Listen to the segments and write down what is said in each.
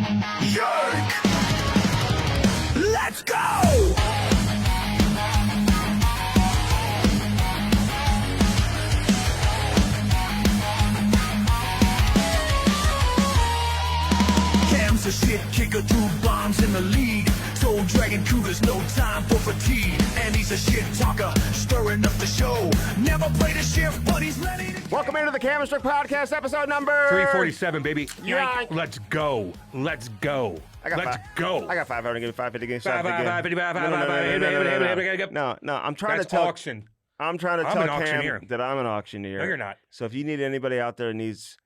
Jerk! Let's go! Cam's a shit kicker, 2 bombs in the lead. Soul Dragon Cougar's no time for fatigue. And he's a shit talker, stirring up the show. Never played a shift, but he's ready to... Welcome into the Cam and Strick Podcast, episode number... 347, baby. Yank. Let's go. Let's go. Let's go. I got 500, give me 550, give me 550. No, I'm trying to tell... auction. I'm trying to I'm tell an Cam auctioneer. that I'm an auctioneer. No, you're not. So if you need anybody out there that needs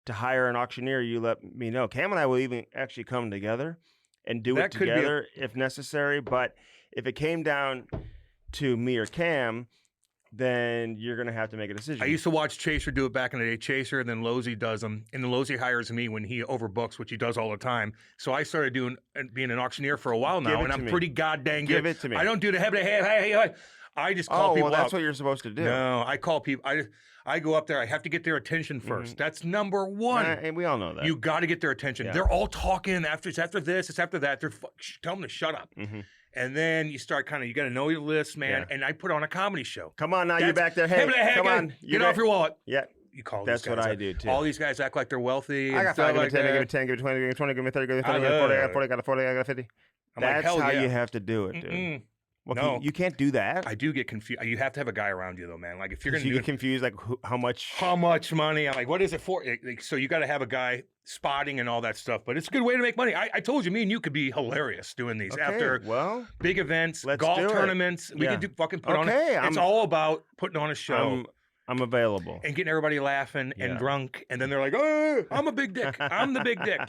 to hire an auctioneer, you let me know. Cam and I will even actually come together and do That it could be together if necessary. But if it came down to me or Cam, then you're going to have to make a decision. I used to watch Chaser do it back in the day. Chaser, and then Losey does them. And then Losey hires me when he overbooks, which he does all the time. So I started being an auctioneer for a while now, and I'm pretty goddamn good. Give it to me. I don't do the hey. I just call people that's up. what you're supposed to do. No, I call people. I go up there. I have to get their attention first. That's number one. And we all know that. You got to get their attention. Yeah. They're all talking after it's after this, it's after that. Tell them to shut up. And then you start you got to know your list, man. Yeah. And I put on a comedy show. Come on now, you're back there. Hey, come on. Get off your wallet. Yeah. You call That's these guys what I up. do, too. All these guys act like they're wealthy. I got 5, give me 10, give me 10, give me 20, give me 20, give me 30, give me 30, give me 30, I got 40, I got 40, I got 40, I got 50. That's hell how yeah. you have to do it, dude. Well, No. you can't do that. I do get confused. You have to have a guy around you, though, man. Like, if you're going to You do get confused, like how much money? I'm like, what is it for? So you got to have a guy spotting and all that stuff. But it's a good way to make money. I told you, me and you could be hilarious doing these after big events, golf tournaments. We could do fucking put on. It's all about putting on a show. I'm available and getting everybody laughing and drunk, and then they're like, "Oh, I'm a big dick. I'm the big dick."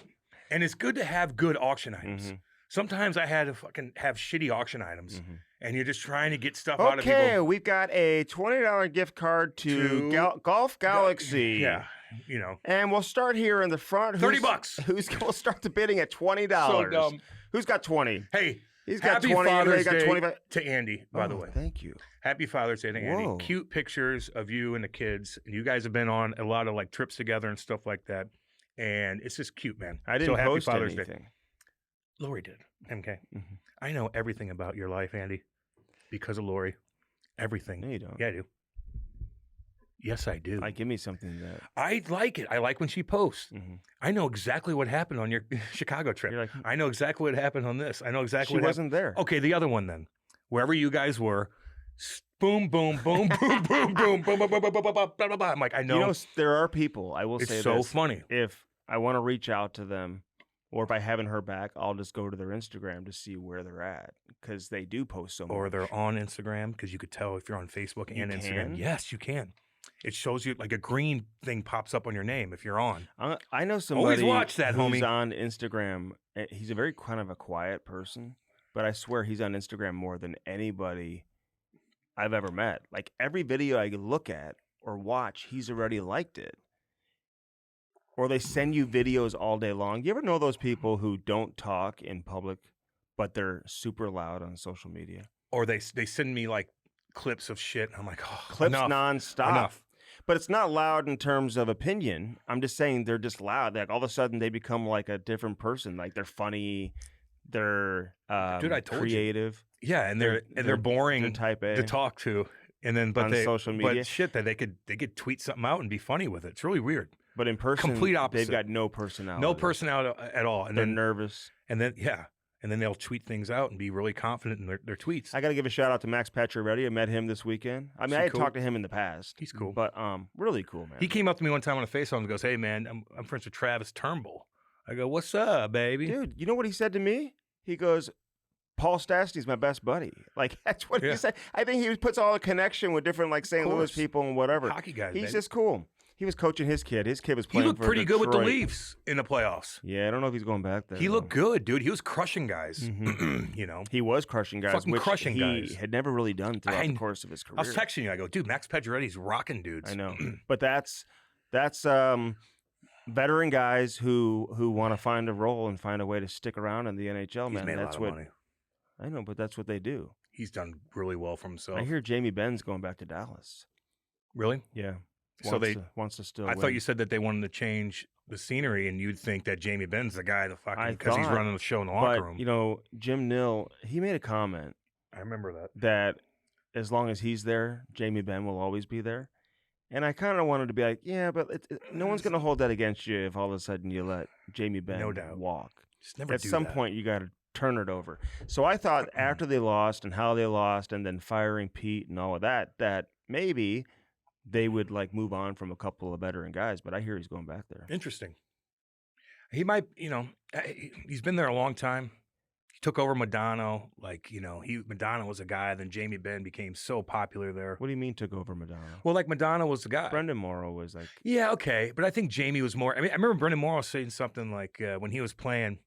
And it's good to have good auction items. Sometimes I had to fucking have shitty auction items, and you're just trying to get stuff out of people. Okay, we've got a $20 gift card to Golf Galaxy. Yeah, you know. And we'll start here in the front. $30. We'll start the bidding at $20. So dumb. Who's got 20? Hey, he's got happy 20. Father's Got Day 25. to Andy, by the way. Thank you. Happy Father's Day to Andy. Whoa. Cute pictures of you and the kids. And you guys have been on a lot of like trips together and stuff like that. And it's just cute, man. I didn't happy post Father's anything. Day. Lori did. MK. I know everything about your life, Andy, because of Lori. Everything. No, you don't. Yeah, I do. Yes, I do. Give me something that... I like it. I like when she posts. I know exactly what happened on your Chicago trip. You're like, I know exactly what happened on this. I know exactly she what wasn't there. Okay, the other one then. Wherever you guys were, boom, boom, boom, boom, boom, boom, boom, boom, boom, boom, boom, boom, boom, boom. I'm like, I know. You know, there are people, I will say it's so this, funny. If I want to reach out to them, or if I haven't heard back, I'll just go to their Instagram to see where they're at, because they do post so much. Or they're on Instagram, because you could tell if you're on Facebook and Instagram. Can? Yes, you can. It shows you, like a green thing pops up on your name if you're on. I know somebody Always watch that, who's homie. on Instagram. He's a very kind of a quiet person, but I swear he's on Instagram more than anybody I've ever met. Like every video I look at or watch, he's already liked it. Or they send you videos all day long. You ever know those people who don't talk in public, but they're super loud on social media? Or they send me like clips of shit. And I'm like, oh, clips enough. nonstop. Enough. But it's not loud in terms of opinion. I'm just saying they're just loud. Like all of a sudden they become like a different person. Like they're funny, they're Dude, I told creative. You. Yeah, and they're boring they're type A to talk to. And then on social media. But shit, that they could tweet something out and be funny with it. It's really weird. But in person, complete opposite. They've got no personality. No personality at all. And they're nervous. And then and then they'll tweet things out and be really confident in their tweets. I got to give a shout out to Max Pacioretty. I met him this weekend. I mean, I had talked to him in the past. He's cool. But really cool, man. He came up to me one time on a FaceTime and goes, "Hey, man, I'm friends with Travis Turnbull." I go, "What's up, baby?" Dude, you know what he said to me? He goes, Paul Stastny's my best buddy. Like, that's what he said. I think he puts all the connection with different, like, St. Louis people and whatever. Hockey guys, He's just cool. He was coaching his kid. His kid was playing for Detroit. He looked pretty good with the Leafs in the playoffs. Yeah, I don't know if he's going back there. He looked good, dude. He was crushing guys. You know, he was crushing guys, fucking which crushing he guys. had never really done throughout the course of his career. I was texting you. I go, dude, Max Pacioretty's rocking dudes. I know, but that's veteran guys who want to find a role and find a way to stick around in the NHL. He's made that's a lot of money. I know, but that's what they do. He's done really well for himself. I hear Jamie Benn's going back to Dallas. Really? Yeah. So wants to still I win. thought you said that they wanted to change the scenery, and you'd think that Jamie Ben's the guy, because he's running the show in the locker room. You know, Jim Nill, he made a comment. I remember that. That as long as he's there, Jamie Benn will always be there. And I kind of wanted to be like, yeah, but no one's going to hold that against you if all of a sudden you let Jamie Benn walk. Just never At some point, you got to turn it over. So I thought after they lost and how they lost and then firing Pete and all of that, that maybe they would like move on from a couple of veteran guys. But I hear he's going back there. Interesting. He might, you know, he's been there a long time. He took over Madonna, like, you know, Madonna was a guy, then Jamie Benn became so popular there. What do you mean took over Madonna? Well, like Madonna was the guy. Brendan Morrow was like... Yeah, okay, but I think Jamie was more... I mean, I remember Brendan Morrow saying something like, when he was playing,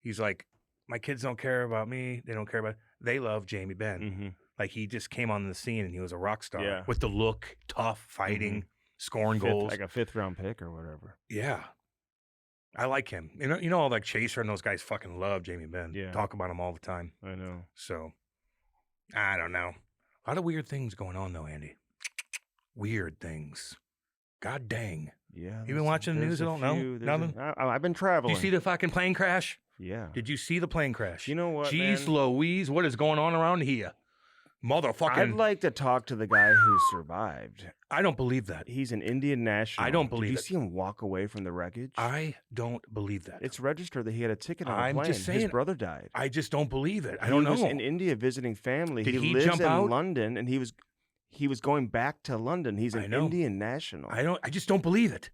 he's like, my kids don't care about me, they don't care about... They love Jamie Benn. Mm-hmm. Like, he just came on the scene and he was a rock star. With the look, tough, fighting, scoring goals. Like a 5th-round pick or whatever. Yeah. I like him. You know, like Chaser and those guys fucking love Jamie Benn. Yeah. Talk about him all the time. I know. So, I don't know. A lot of weird things going on, though, Andy. Weird things. God dang. Yeah. You been watching the news at all? No? Nothing? I've been traveling. Did you see the fucking plane crash? Yeah. Did you see the plane crash? You know what, Jeez Louise, what is going on around here? Motherfucking... I'd like to talk to the guy who survived. I don't believe that. He's an Indian national. I don't believe it. Did you see him walk away from the wreckage? I don't believe that. It's registered that he had a ticket on a I'm plane. just saying. His brother died. I just don't believe it. I don't know. He was in India visiting family. Did he lives jump in out? London, and he was going back to London. He's an Indian national. I just don't believe it.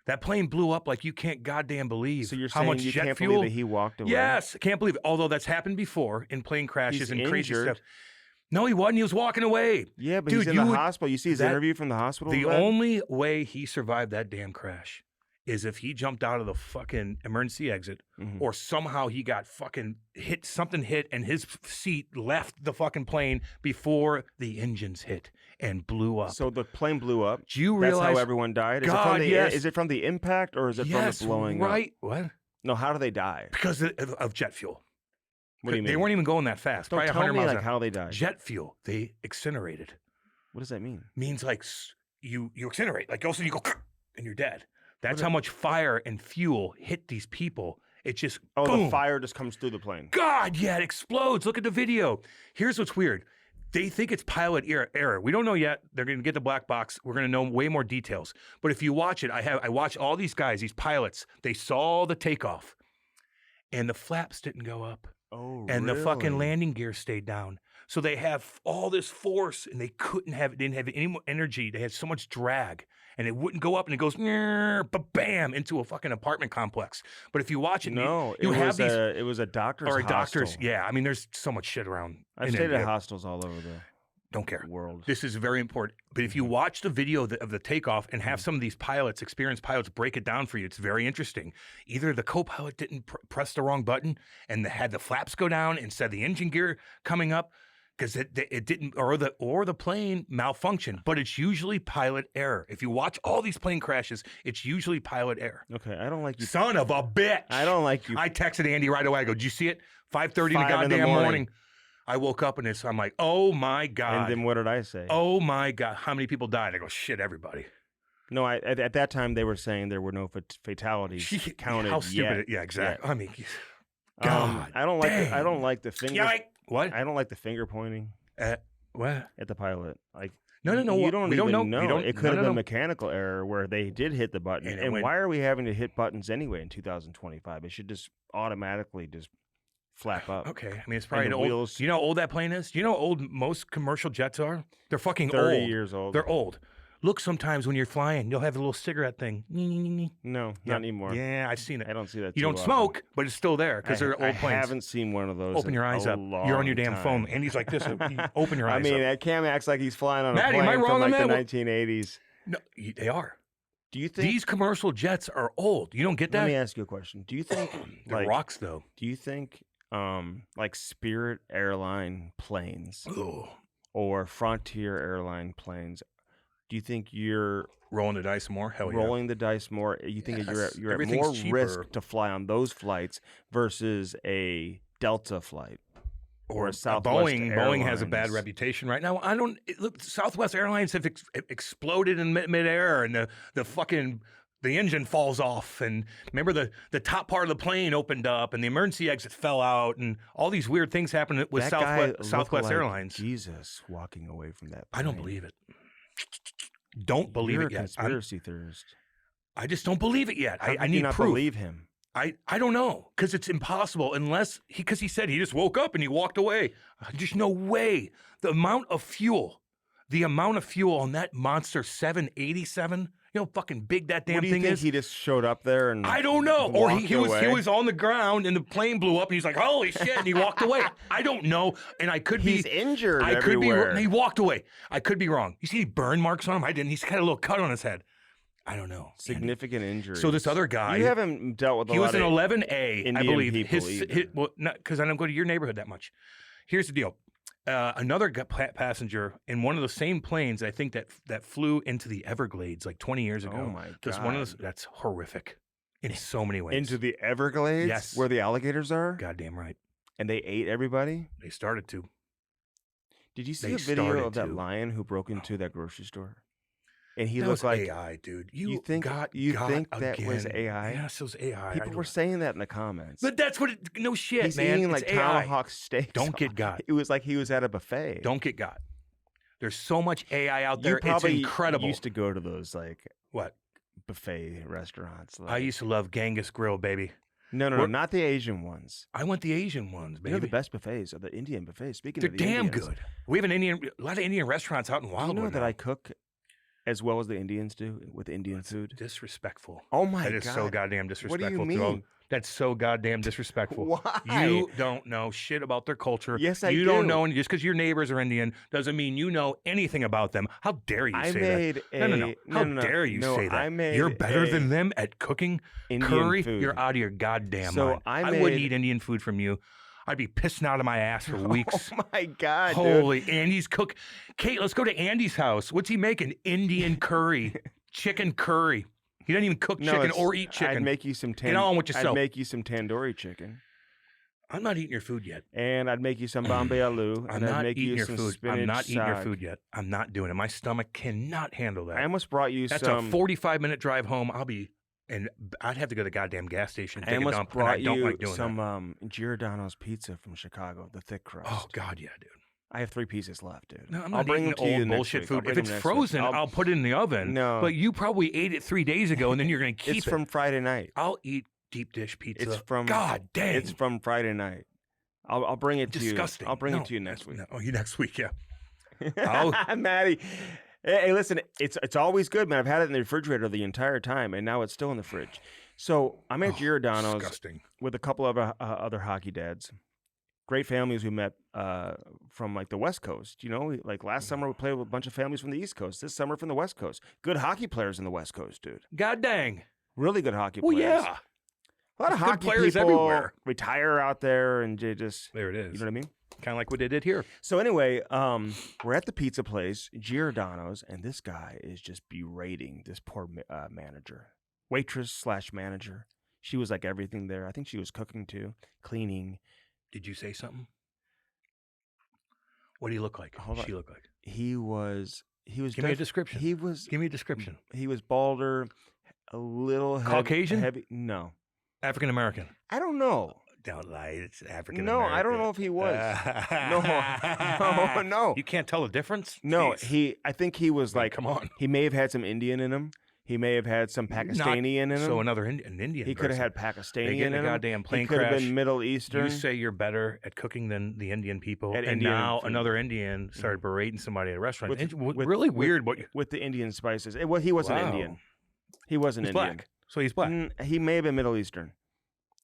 That plane blew up like you can't goddamn believe. So you're how saying much you jet can't fuel? believe that he walked away? Yes, can't believe it. Although that's happened before in plane crashes and crazy injured. stuff. No, he wasn't. He was walking away. Yeah, but Dude, he's in the hospital. You see his interview from the hospital? The only way he survived that damn crash is if he jumped out of the fucking emergency exit or somehow he got fucking something hit and his seat left the fucking plane before the engines hit and blew up. So the plane blew up. Do you realize? That's how everyone died? Is it from the impact or is it from the blowing up? What? No, how do they die? Because of jet fuel. What do you mean? They weren't even going that fast. Don't Probably tell 100 me miles like an hour. how they died. Jet fuel. They incinerated. What does that mean? Means like you incinerate. Like also you go and you're dead. That's how much fire and fuel hit these people. It just boom. The fire just comes through the plane. God, yeah, it explodes. Look at the video. Here's what's weird. They think it's pilot error. We don't know yet. They're going to get the black box. We're going to know way more details. But if you watch it, I watched all these guys, these pilots. They saw the takeoff, and the flaps didn't go up. Oh, and really? the fucking landing gear stayed down. So they have all this force, and they didn't have any more energy. They had so much drag, and it wouldn't go up, and it goes bam into a fucking apartment complex. But if you watch it, it was a doctor's or a hostel. doctor's. Yeah, I mean, there's so much shit around. I've stayed at hostels all over the don't care world. This is very important. But if you watch the video of the takeoff and have some of these pilots, experienced pilots, break it down for you, it's very interesting. Either the co-pilot didn't press the wrong button and had the flaps go down instead of the engine gear coming up, because it didn't, or the plane malfunctioned. But it's usually pilot error. If you watch all these plane crashes, it's usually pilot error. Okay, I don't like you. Son of a bitch! I don't like you. I texted Andy right away. I go, did you see it? 5:30 in the goddamn morning. I woke up and I'm like, oh my God. And then what did I say? Oh my God. How many people died? I go, shit, everybody. No, at that time they were saying there were no fatalities counted. How stupid. Yeah, exactly. I mean, God. I don't like the finger. What? I don't like the finger pointing. What? At the pilot. Like, no. You don't we even don't know. It could have been mechanical error where they did hit the button. And why are we having to hit buttons anyway in 2025? It should just automatically just flap up. Okay. I mean, it's probably old. Do you know how old that plane is? Do you know how old most commercial jets are? They're fucking 30 old. years old. They're old. Look, sometimes when you're flying, you'll have a little cigarette thing. No, not anymore. Yeah, I've seen it. I don't see that. You don't smoke, but it's still there because they're old planes. I haven't seen one of those. Open your eyes up. You're on your damn phone. Andy's like this. Open your eyes up. I mean, Cam acts like he's flying on Maddie, a plane am I wrong from like on the that? 1980s. No, they are. Do you think these commercial jets are old? You don't get that? Let me ask you a question. Do you think they're rocks though? Do you think like Spirit Airline planes or Frontier Airline planes? Do you think you're rolling the dice more? Hell yeah. Rolling the dice more. You think that you're at more risk to fly on those flights versus a Delta flight or a Southwest Airlines. Boeing has a bad reputation right now. Look, Southwest Airlines have exploded in midair, and the fucking the engine falls off, and remember the top part of the plane opened up, and the emergency exit fell out, and all these weird things happened with Southwest Airlines. Jesus walking away from that plane. I don't believe it. Don't believe it yet. Conspiracy theorist. I just don't believe it yet. I need not proof. Believe him. I don't know, because it's impossible unless because he said he just woke up and he walked away. Just no way. The amount of fuel on that monster 787. You know how fucking big that damn thing is. He just showed up there and I don't know. Or he was on the ground and the plane blew up and he's like, holy shit, and he walked away. I don't know. And I could be injured. I could be. He walked away. I could be wrong. You see burn marks on him? I didn't. He's got a little cut on his head. I don't know. Significant injury. So this other guy, you haven't dealt with. He was an 11A, Indian I believe. People Because I don't go to your neighborhood that much. Here's the deal. Another passenger in one of the same planes, I think that flew into the Everglades like 20 years ago. Oh my God! That's horrific in so many ways. Into the Everglades, yes, where the alligators are. Goddamn right. And they ate everybody. They started to. Did you see a video of that lion who broke into that grocery store? And he looked like AI, dude. You think that was AI? Yes, it was AI. People were saying that in the comments. But that's what no shit, He's man. eating like tomahawk steaks. Don't get got. It was like he was at a buffet. Don't get got. There's so much AI out there. It's incredible. Used to go to those like what buffet restaurants. I used to love Genghis Grill, baby. No, not the Asian ones. I want the Asian ones, baby. They're the best buffets, or the Indian buffets. Speaking they're of the damn Indians, good. We have a lot of Indian restaurants out in Wildwood. You know that I cook as well as the Indians do with Indian food. Disrespectful. Oh my God. That is so goddamn disrespectful. What do you mean? That's so goddamn disrespectful. Why? You don't know shit about their culture. Yes, I do. You don't know, and just because your neighbors are Indian doesn't mean you know anything about them. How dare you say that? No. How dare you say that? You're better than them at cooking Indian curry? food. You're out of your goddamn mind. I wouldn't eat Indian food from you. I'd be pissing out of my ass for weeks. Oh my God, Holy, dude. Andy's cook. Kate, let's go to Andy's house. What's he making? Indian curry. Chicken curry. He doesn't even cook chicken or eat chicken. I'd make you some Get on with yourself. I'd make you some tandoori chicken. I'm not eating your food yet. And I'd make you some Bombay aloo. I'm not eating your food. I'm not eating your food yet. I'm not doing it. My stomach cannot handle that. I almost brought you That's a 45-minute drive home. And I'd have to go to the goddamn gas station and take a dump, and I don't like doing some Giordano's pizza from Chicago, the thick crust. Oh, God, yeah, dude. I have 3 pieces left, dude. No, I'm not eating old bullshit food. If it's frozen, I'll put it in the oven. No. But you probably ate it 3 days ago, and then you're going to keep it. It's from Friday night. I'll eat deep dish pizza. It's from... God dang. It's from Friday night. I'll bring it to you. Disgusting. I'll bring it to you next week. You next week, yeah. Maddie. Hey, listen, it's always good, man. I've had it in the refrigerator the entire time, and now it's still in the fridge. So I'm at Giordano's with a couple of other hockey dads. Great families we met from like the West Coast. You know, like last summer we played with a bunch of families from the East Coast. This summer from the West Coast. Good hockey players in the West Coast, dude. God dang. Really good hockey players. Well, yeah. A lot of hockey players people everywhere. retire out there and they just... There it is. You know what I mean? Kind of like what they did here. So anyway, we're at the pizza place, Giordano's, and this guy is just berating this poor manager. Waitress/manager. She was like everything there. I think she was cooking too, cleaning. Did you say something? What do you look like? Hold on. She look like? He was. Give me a description. Give me a description. He was balder, a little Caucasian? Heavy. No. African American. I don't know. Don't lie. It's African American. No, I don't know if he was. No. You can't tell the difference? No, Jeez. I think he was like, come on. He may have had some Indian in him. He may have had some Pakistani in him. So an Indian. He could have had Pakistani in him. Goddamn plane he could have been Middle Eastern. You say you're better at cooking than the Indian people, and now another Indian started berating somebody at a restaurant. Really weird. With the Indian spices. Well, he wasn't Indian. He wasn't Indian. Black. So he's black. He may have been Middle Eastern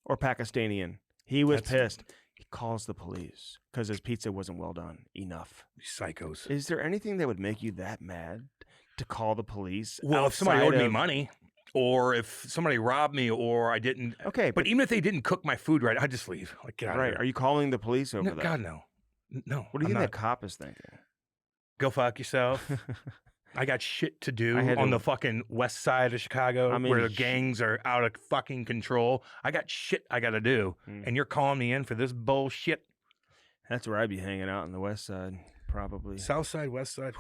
or Pakistani. He was pissed. He calls the police because his pizza wasn't well done enough. These psychos. Is there anything that would make you that mad to call the police? Well, if somebody owed me money, or if somebody robbed me, or I didn't. Okay, but even if they didn't cook my food right, I'd just leave. Like, get out of here. Are you calling the police over that? God, no. No. What do you think that cop is thinking? Go fuck yourself. I got shit to do on the fucking west side of Chicago where the gangs are out of fucking control. I got shit I got to do, and you're calling me in for this bullshit. That's where I'd be hanging out on the west side, probably. South side, west side.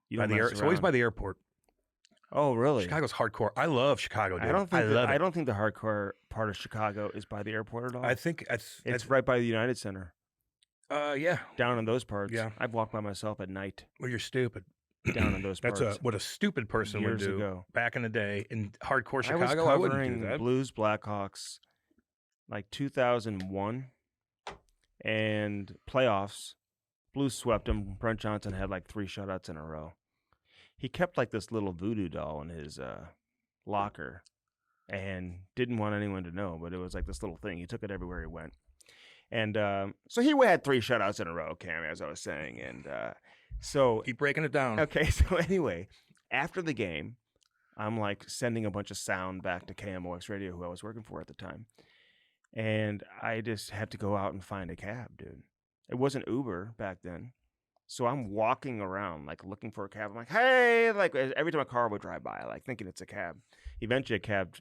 You don't it's always by the airport. Oh, really? Chicago's hardcore. I love Chicago, dude. I don't think the hardcore part of Chicago is by the airport at all. I think it's right by the United Center. Yeah. Down in those parts. Yeah. I've walked by myself at night. Well, you're stupid. Down in those parts. That's what a stupid person Years would do ago. back in the day in hardcore Chicago. I was I wouldn't covering do that. Blues Blackhawks like 2001 and playoffs. Blues swept them. Brent Johnson had like 3 shutouts in a row. He kept like this little voodoo doll in his locker and didn't want anyone to know, but it was like this little thing. He took it everywhere he went. And so he had 3 shutouts in a row, Cam, as I was saying. And so keep breaking it down. Okay, so anyway, after the game, I'm like sending a bunch of sound back to KMOX Radio, who I was working for at the time. And I just had to go out and find a cab, dude. It wasn't Uber back then. So I'm walking around, like, looking for a cab. I'm like, hey, like, every time a car would drive by, like, thinking it's a cab. Eventually, a cab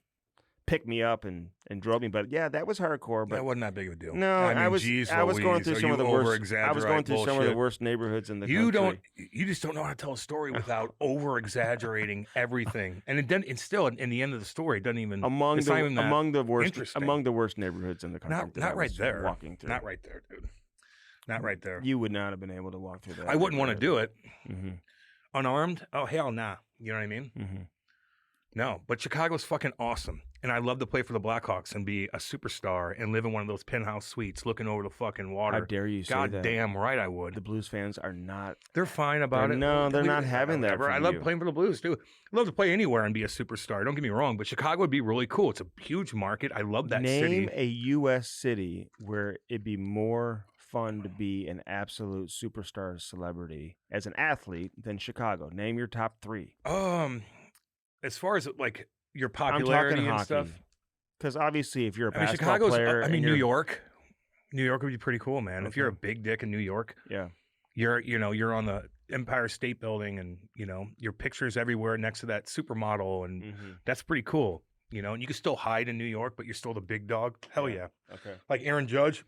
picked me up and drove me. But, yeah, that was hardcore. But that wasn't that big of a deal. No, I was going through some of the worst. I was going through some of the worst neighborhoods in the country. You just don't know how to tell a story without over-exaggerating everything. And it doesn't, and still, in the end of the story, it doesn't even among the worst neighborhoods in the country. Not right there. Walking through. Not right there, dude. Not right there. You would not have been able to walk through that. I wouldn't want to do it. Mm-hmm. Unarmed? Oh, hell nah. You know what I mean? Mm-hmm. No, but Chicago's fucking awesome. And I love to play for the Blackhawks and be a superstar and live in one of those penthouse suites looking over the fucking water. How dare you say God that? damn right I would. The Blues fans are not. They're fine about it. No, they're not having that. I love playing for the Blues, too. I love to play anywhere and be a superstar. Don't get me wrong, but Chicago would be really cool. It's a huge market. I love that city. Name a U.S. city where it'd be more fun to be an absolute superstar celebrity as an athlete than Chicago. Name your top 3. As far as like your popularity and hockey. stuff, because obviously if you're a basketball player, New York would be pretty cool, man. Okay. If you're a big dick in New York, yeah, you're on the Empire State Building, and your pictures everywhere next to that supermodel, and that's pretty cool. And you can still hide in New York, but you're still the big dog. Hell yeah. Okay. Like Aaron Judge.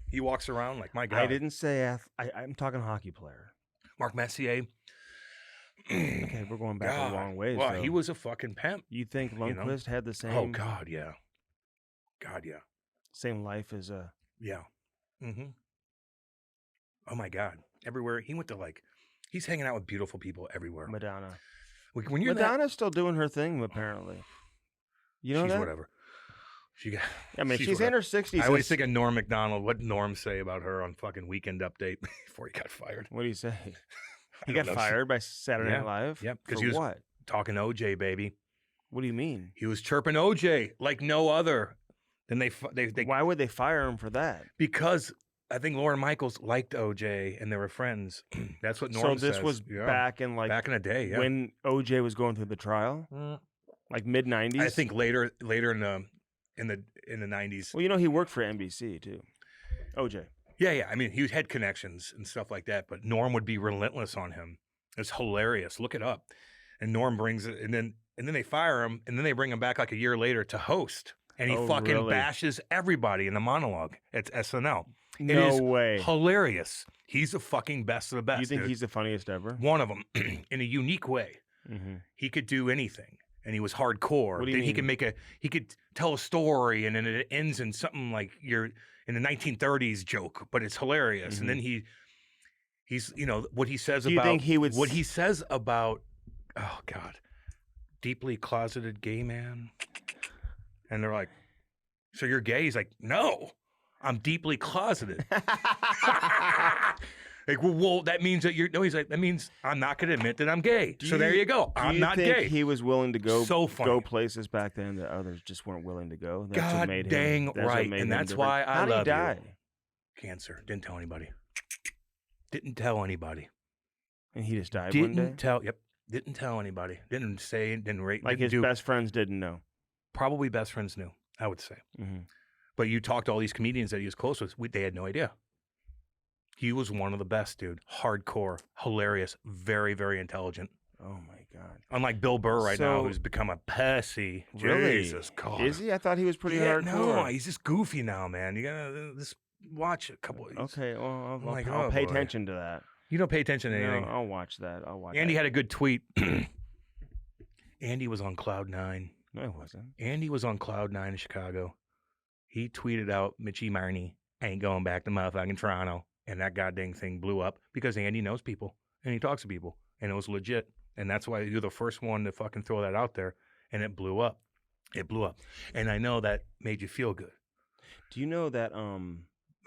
He walks around like, my God. I didn't say I'm talking hockey player. Mark Messier. Okay, we're going back a long ways. Well, he was a fucking pimp. You think Lundqvist had the same? Oh, God, yeah. God, yeah. Same life as a... Yeah. Mm-hmm. Oh, my God. Everywhere. He went to he's hanging out with beautiful people everywhere. Madonna. When you're Madonna's still doing her thing, apparently. You know she's that? Whatever. She's in her 60s. I always think of Norm Macdonald. What did Norm say about her on fucking Weekend Update before he got fired? What do you say? He got fired by Saturday Night Live? Yep. Because he was what? Talking OJ, baby. What do you mean? He was chirping OJ like no other. Then they Why would they fire him for that? Because I think Lorne Michaels liked OJ and they were friends. That's what Norm says. So this was back in back in the day, yeah. When OJ was going through the trial? Like mid-90s? I think later in the 90s. Well, he worked for NBC too. OJ. Yeah. I mean, he had connections and stuff like that, but Norm would be relentless on him. It's hilarious. Look it up. And Norm brings it, and then they fire him, and then they bring him back like a year later to host, and he bashes everybody in the monologue at SNL. No way. Hilarious. He's the fucking best of the best. You think he's the funniest ever? One of them, in a unique way. Mm-hmm. He could do anything. And he was hardcore. What do you mean? He could tell a story, and then it ends in something like you're in the 1930s joke, but it's hilarious. Mm-hmm. And then he's what he says do you about think he would what he says about oh God, deeply closeted gay man. And they're like, so you're gay? He's like, no, I'm deeply closeted. Like, well, that means that you're. No, he's like, that means I'm not going to admit that I'm gay. There you go. I'm not gay. He was willing to go places back then that others just weren't willing to go. That's God what made dang him, that's right, what and that's why I love you. How did he die? Cancer. Didn't tell anybody. Didn't tell anybody. And he just died one day? Didn't tell. Yep. Didn't tell anybody. Didn't say. Didn't rate. Like his best friends didn't know. Probably best friends knew. I would say. Mm-hmm. But you talk to all these comedians that he was close with. They had no idea. He was one of the best, dude. Hardcore, hilarious, very, very intelligent. Oh my God! Unlike Bill Burr right now, who's become a pussy. Really? Jesus God. Is he? I thought he was pretty hardcore. No, he's just goofy now, man. You gotta just watch a couple. Okay, well, I'll pay attention to that. You don't pay attention to anything. No, I'll watch that. Andy had a good tweet. Andy was on cloud 9. No, he wasn't. Andy was on cloud 9 in Chicago. He tweeted out, Mitchie Marnie ain't going back to motherfucking Toronto. And that goddamn thing blew up because Andy knows people and he talks to people and it was legit. And that's why you're the first one to fucking throw that out there. And it blew up. It blew up. And I know that made you feel good. Do you know that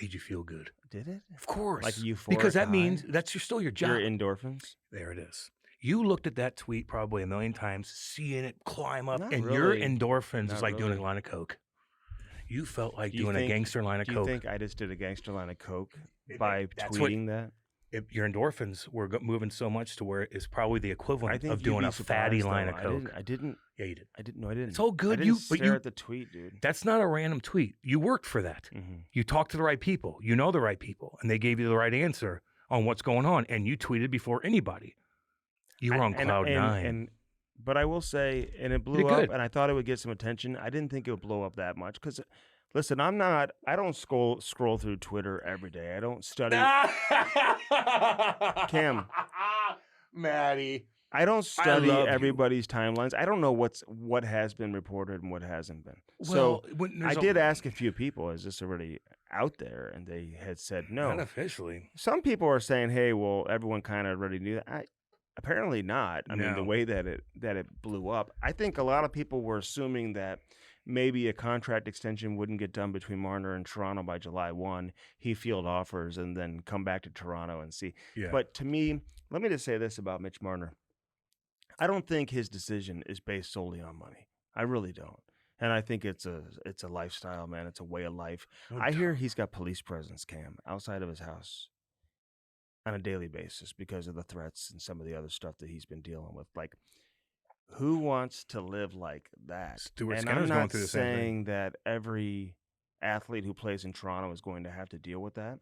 made you feel good? Did it? Of course. Like euphoric because that high? means that's still your job. Your endorphins? There it is. You looked at that tweet probably a million times, seeing it climb up, Not and really. your endorphins is Not like doing really. a line of coke. You felt like Do you doing a think- gangster line of Do coke. you think I just did a gangster line of coke by That's tweeting that? Your endorphins were moving so much to where it's probably the I equivalent think of you'd doing be a fatty surprised, line though. of coke. I didn't. Yeah, you did. No, I didn't. It's all good. I didn't But stare at the tweet, dude. That's not a random tweet. You worked for that. Mm-hmm. You talked to the right people. You know the right people, and they gave you the right answer on what's going on. And you tweeted before anybody. You were on cloud 9. But I will say, and it blew up, and I thought it would get some attention. I didn't think it would blow up that much because, listen, I don't scroll through Twitter every day. I don't study. Cam. Maddie. I don't study everybody's timelines. I don't know what has been reported and what hasn't been. Well, so I did ask a few people, is this already out there? And they had said no. Not officially. Some people are saying, hey, well, everyone kind of already knew that. Apparently not. I mean, the way that it blew up, I think a lot of people were assuming that maybe a contract extension wouldn't get done between Marner and Toronto by July 1. He field offers and then come back to Toronto and see. Yeah. But to me, let me just say this about Mitch Marner. I don't think his decision is based solely on money. I really don't. And I think it's a lifestyle, man. It's a way of life. I hear he's got police presence, Cam, outside of his house on a daily basis because of the threats and some of the other stuff that he's been dealing with. Like, who wants to live like that? Stuart and Skinner's I'm not going through the same thing. saying that every athlete who plays in Toronto is going to have to deal with that.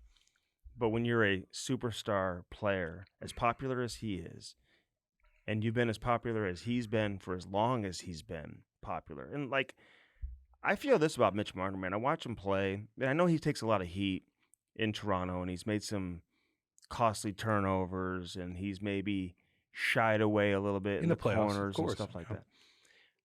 But when you're a superstar player, as popular as he is, and you've been as popular as he's been for as long as he's been popular, and like, I feel this about Mitch Marner, man. I watch him play, and I know he takes a lot of heat in Toronto, and he's made some costly turnovers, and he's maybe shied away a little bit in the playoffs, corners and stuff like that.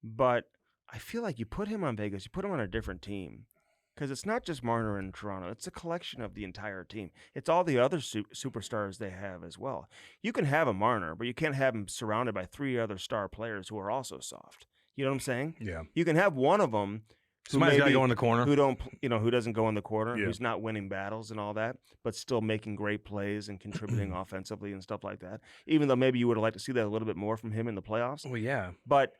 But I feel like you put him on Vegas, you put him on a different team, because it's not just Marner in Toronto. It's a collection of the entire team. It's all the other superstars they have as well. You can have a Marner, but you can't have him surrounded by 3 other star players who are also soft. You know what I'm saying? Yeah. You can have one of them who Somebody's got to go in the corner. who doesn't go in the corner, Yeah. who's not winning battles and all that, but still making great plays and contributing offensively and stuff like that. Even though maybe you would have liked to see that a little bit more from him in the playoffs. Well, yeah. But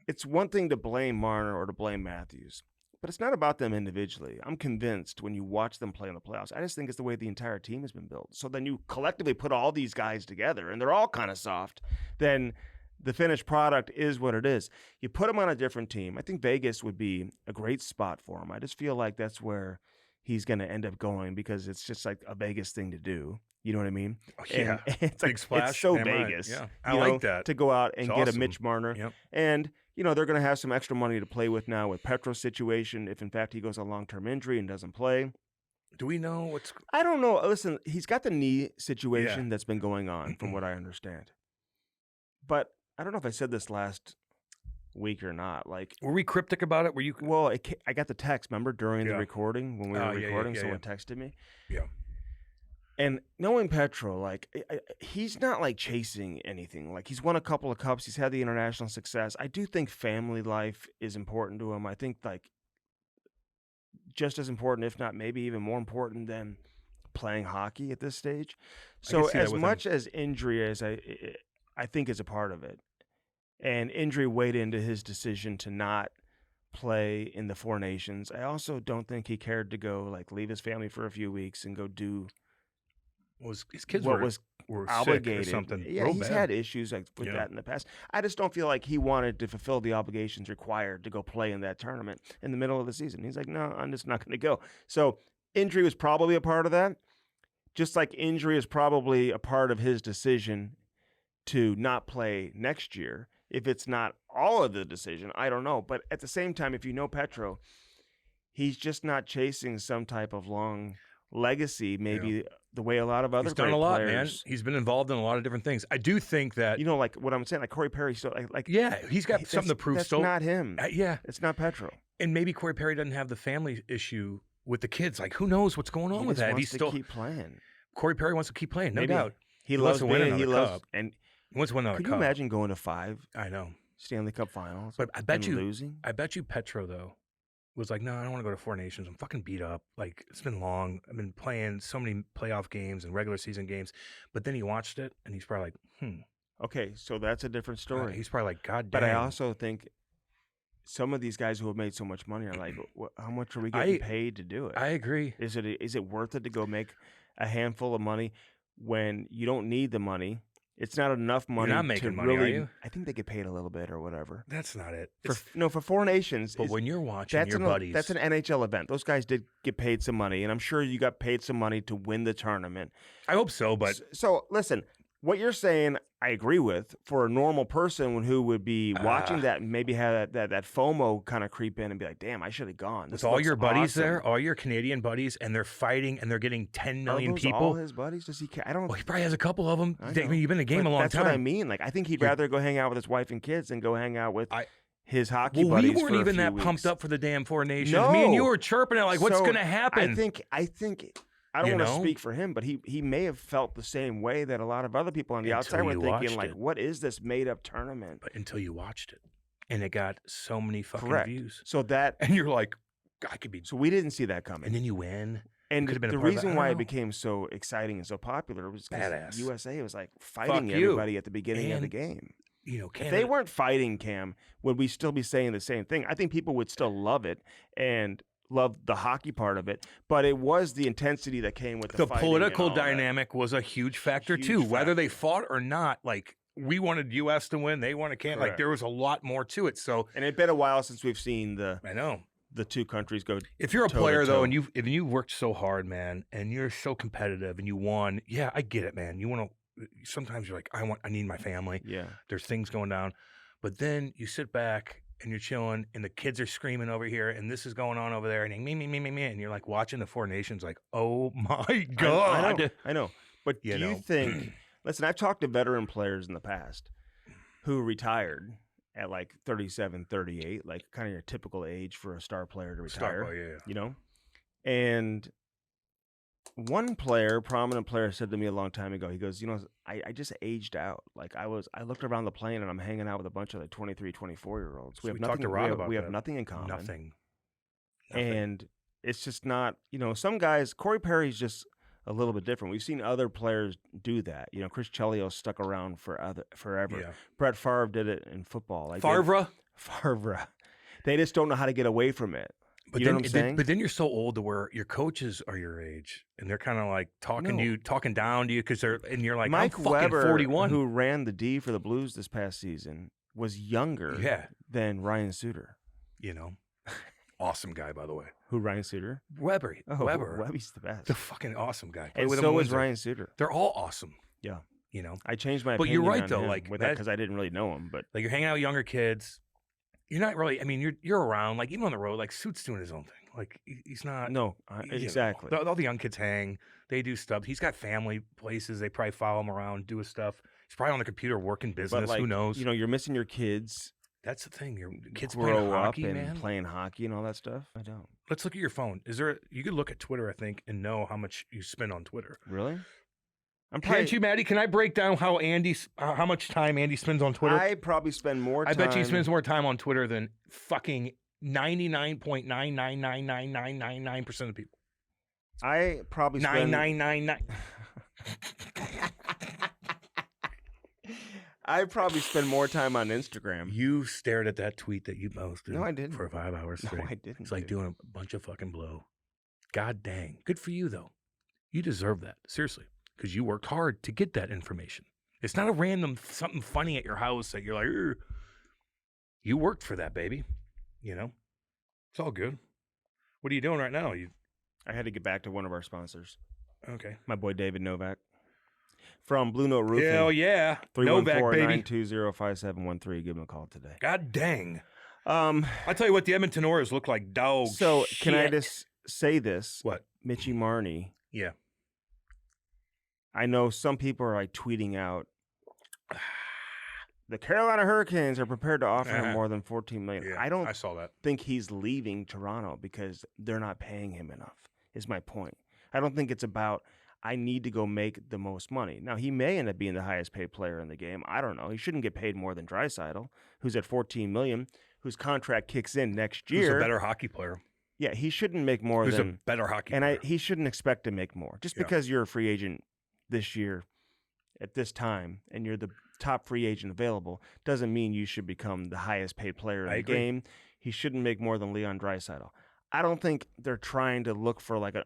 it's one thing to blame Marner or to blame Matthews, but it's not about them individually. I'm convinced when you watch them play in the playoffs, I just think it's the way the entire team has been built. So then you collectively put all these guys together, and they're all kind of soft, then the finished product is what it is. You put him on a different team. I think Vegas would be a great spot for him. I just feel like that's where he's going to end up going because it's just like a Vegas thing to do. You know what I mean? Oh, yeah. And it's Big like, splash. It's so Damn right. Vegas. Yeah. You I like know, that. to go out and It's get awesome. a Mitch Marner. Yep. And, you know, they're going to have some extra money to play with now with Petro's situation if, in fact, he goes on long-term injury and doesn't play. Do we know what's... I don't know. Listen, he's got the knee situation that's been going on from what I understand. But I don't know if I said this last week or not. Like, were we cryptic about it? Were you? Well, I got the text. Remember during the recording when we were recording, someone texted me. Yeah. And knowing Petro, like he's not like chasing anything. Like he's won a couple of cups. He's had the international success. I do think family life is important to him. I think like just as important, if not maybe even more important than playing hockey at this stage. So as much as injury as I think is a part of it, and injury weighed into his decision to not play in the Four Nations, I also don't think he cared to go like leave his family for a few weeks and go do his kids what were obligated. Sick or something. Yeah, he's had issues like with that in the past. I just don't feel like he wanted to fulfill the obligations required to go play in that tournament in the middle of the season. He's like, no, I'm just not going to go. So injury was probably a part of that, just like injury is probably a part of his decision to not play next year. If it's not all of the decision, I don't know. But at the same time, if you know Petro, he's just not chasing some type of long legacy, maybe the way a lot of other He's done a lot, players, man. He's been involved in a lot of different things. I do think that like what I'm saying, like Corey Perry still like yeah, he's got something to prove. That's still, not him. Yeah, it's not Petro. And maybe Corey Perry doesn't have the family issue with the kids. Like who knows what's going on with that? He's still keep playing. Corey Perry wants to keep playing, no doubt. He loves to win another cup. And he wants to win another cup. Could you imagine going to 5? I know. Stanley Cup Finals, but I bet you losing. I bet you Petro though was like, no, I don't want to go to 4 Nations. I'm fucking beat up. Like it's been long. I've been playing so many playoff games and regular season games. But then he watched it and he's probably like, Okay, so that's a different story. He's probably like, God damn. But I also think some of these guys who have made so much money are like, how much are we getting paid to do it? I agree. Is it worth it to go make a handful of money when you don't need the money? It's not enough money. You're not making money, really, are you? I think they get paid a little bit or whatever. That's not it. For 4 Nations. But when you're watching your buddies. That's an NHL event. Those guys did get paid some money, and I'm sure you got paid some money to win the tournament. I hope so, but... So listen, what you're saying, I agree with. For a normal person who would be watching that and maybe have that FOMO kind of creep in and be like, damn, I should have gone. With all your buddies there, all your Canadian buddies, and they're fighting and they're getting 10 million people. All his buddies? Does he care? I don't know. Well, he probably has a couple of them. I mean, you've been in the game a long time. That's what I mean. Like, I think he'd rather go hang out with his wife and kids than go hang out with his hockey buddies. We weren't even that pumped up for the damn 4 Nations. No. Me and you were chirping it like, what's going to happen? I think I don't want to speak for him, but he may have felt the same way that a lot of other people on the outside were thinking, like, what is this made-up tournament? But until you watched it, and it got so many fucking views. So that... And you're like, I could be... So we didn't see that coming. And then you win. And the reason why it became so exciting and so popular was because USA was, like, fighting everybody at the beginning of the game. You know, if they weren't fighting, Cam, would we still be saying the same thing? I think people would still love it and... love the hockey part of it, but it was the intensity that came with the political dynamic was a huge factor too. Whether they fought or not, like we wanted US to win, they wanted Canada. Like there was a lot more to it. So, and it's been a while since we've seen the two countries go. If you're a player though, and you worked so hard, man, and you're so competitive, and you won, yeah, I get it, man. You want to. Sometimes you're like, I need my family. Yeah, there's things going down, but then you sit back. And you're chilling, and the kids are screaming over here, and this is going on over there, and me, and you're like watching the 4 Nations, like, oh my God. I know. But do you think, listen, I've talked to veteran players in the past who retired at like 37, 38, like kind of your typical age for a star player to retire. You know? And one prominent player said to me a long time ago, he goes, I just aged out. Like I looked around the plane and I'm hanging out with a bunch of like 23, 24-year-olds. We have nothing in common. Nothing. And it's just not, some guys, Corey Perry's just a little bit different. We've seen other players do that. Chris Chelios stuck around forever. Yeah. Brett Favre did it in football. Like Favre. They just don't know how to get away from it. But you know what I'm saying? But then you're so old to where your coaches are your age, and they're kind of like talking down to you because you're like, Mike I'm Weber, 41, who ran the D for the Blues this past season, was younger than Ryan Suter. Awesome guy, by the way. Who, Ryan Suter? Weber. Weber's the best. The fucking awesome guy. And so was Ryan Suter. They're all awesome. Yeah. I changed my opinion. But you're right though, like with that because I didn't really know him. But like you're hanging out with younger kids. You're not really. I mean, you're around. Like even on the road, like Suit's doing his own thing. Like he's not. No, exactly. All the young kids hang. They do stuff. He's got family places. They probably follow him around, do his stuff. He's probably on the computer working business. But who knows? You're missing your kids. That's the thing. Your kids grow playing hockey, up and man. Playing hockey and all that stuff. I don't. Let's look at your phone. You could look at Twitter, I think, and know how much you spend on Twitter. Really? Can't you, Maddie? Can I break down how much time Andy spends on Twitter? I probably spend more time. I bet you he spends more time on Twitter than fucking 99.9999999% of people. I probably spend 9999. I probably spend more time on Instagram. You stared at that tweet that you posted. No, I didn't. For 5 hours straight. No, I didn't. It's like doing a bunch of fucking blow. God dang. Good for you, though. You deserve that. Seriously. Because you worked hard to get that information. It's not a random something funny at your house that you're like, ugh. You worked for that, baby. It's all good. What are you doing right now? I had to get back to one of our sponsors. Okay. My boy David Novak. From Blue Note Roofing. Hell yeah. Novak, baby. 314-920-5713. Give him a call today. God dang. I tell you what, the Edmonton Oilers look like dogs. So can I just say this? What? Mitchie Marnie Yeah. I know some people are like tweeting out, the Carolina Hurricanes are prepared to offer him more than $14 million. Yeah, I saw that. Think he's leaving Toronto because they're not paying him enough, is my point. I don't think it's about, I need to go make the most money. Now, he may end up being the highest paid player in the game. I don't know. He shouldn't get paid more than Draisaitl, who's at $14 million, whose contract kicks in next year. Who's a better hockey player. Yeah, he shouldn't make more who's than... a better hockey player. And he shouldn't expect to make more. Just because you're a free agent this year at this time and you're the top free agent available doesn't mean you should become the highest paid player in the game. He shouldn't make more than Leon Draisaitl. I don't think they're trying to look for like an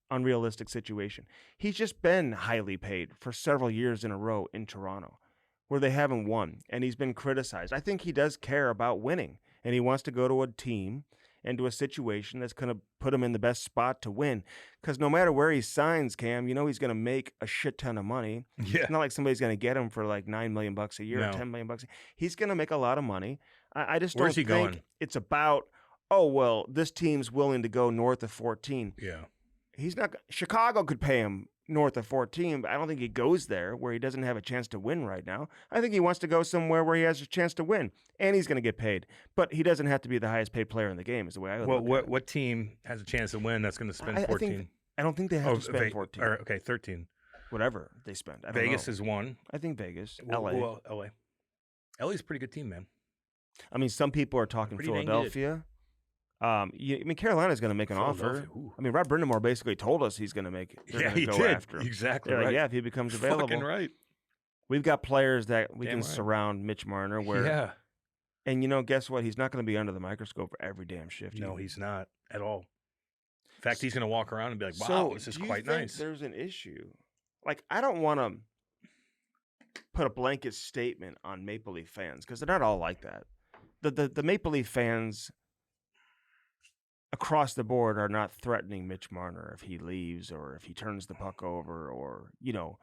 unrealistic situation. He's just been highly paid for several years in a row in Toronto where they haven't won, and he's been criticized. I think he does care about winning, and he wants to go to a team and to a situation that's going to put him in the best spot to win. Because no matter where he signs, Cam, you know he's going to make a shit ton of money. Yeah. It's not like somebody's going to get him for like $9 million a year or $10 million. He's going to make a lot of money. I just don't think it's about, oh, well, this team's willing to go north of 14. Yeah. He's not. Chicago could pay him north of 14, but I don't think he goes there where he doesn't have a chance to win right now. I think he wants to go somewhere where he has a chance to win, and he's going to get paid. But he doesn't have to be the highest paid player in the game, is the way I look at it. What team has a chance to win that's going to spend 14? I don't think they have to spend 14. Okay, 13. Whatever they spend. Vegas is one. I think Vegas. Well, LA. LA's a pretty good team, man. I mean, some people are talking Philadelphia. I mean, Carolina's going to make an offer. Ooh. I mean, Rob Brindamore basically told us he's going to make it. Yeah, he did. After him. Exactly right. Like, yeah, if he becomes available. Fucking right. We've got players that we can surround Mitch Marner where. Yeah. And, you know, guess what? He's not going to be under the microscope for every damn shift. No, he's not at all. In fact, he's going to walk around and be like, wow, this is quite nice. There's an issue. Like, I don't want to put a blanket statement on Maple Leaf fans because they're not all like that. The Maple Leaf fans across the board are not threatening Mitch Marner if he leaves or if he turns the puck over or, you know,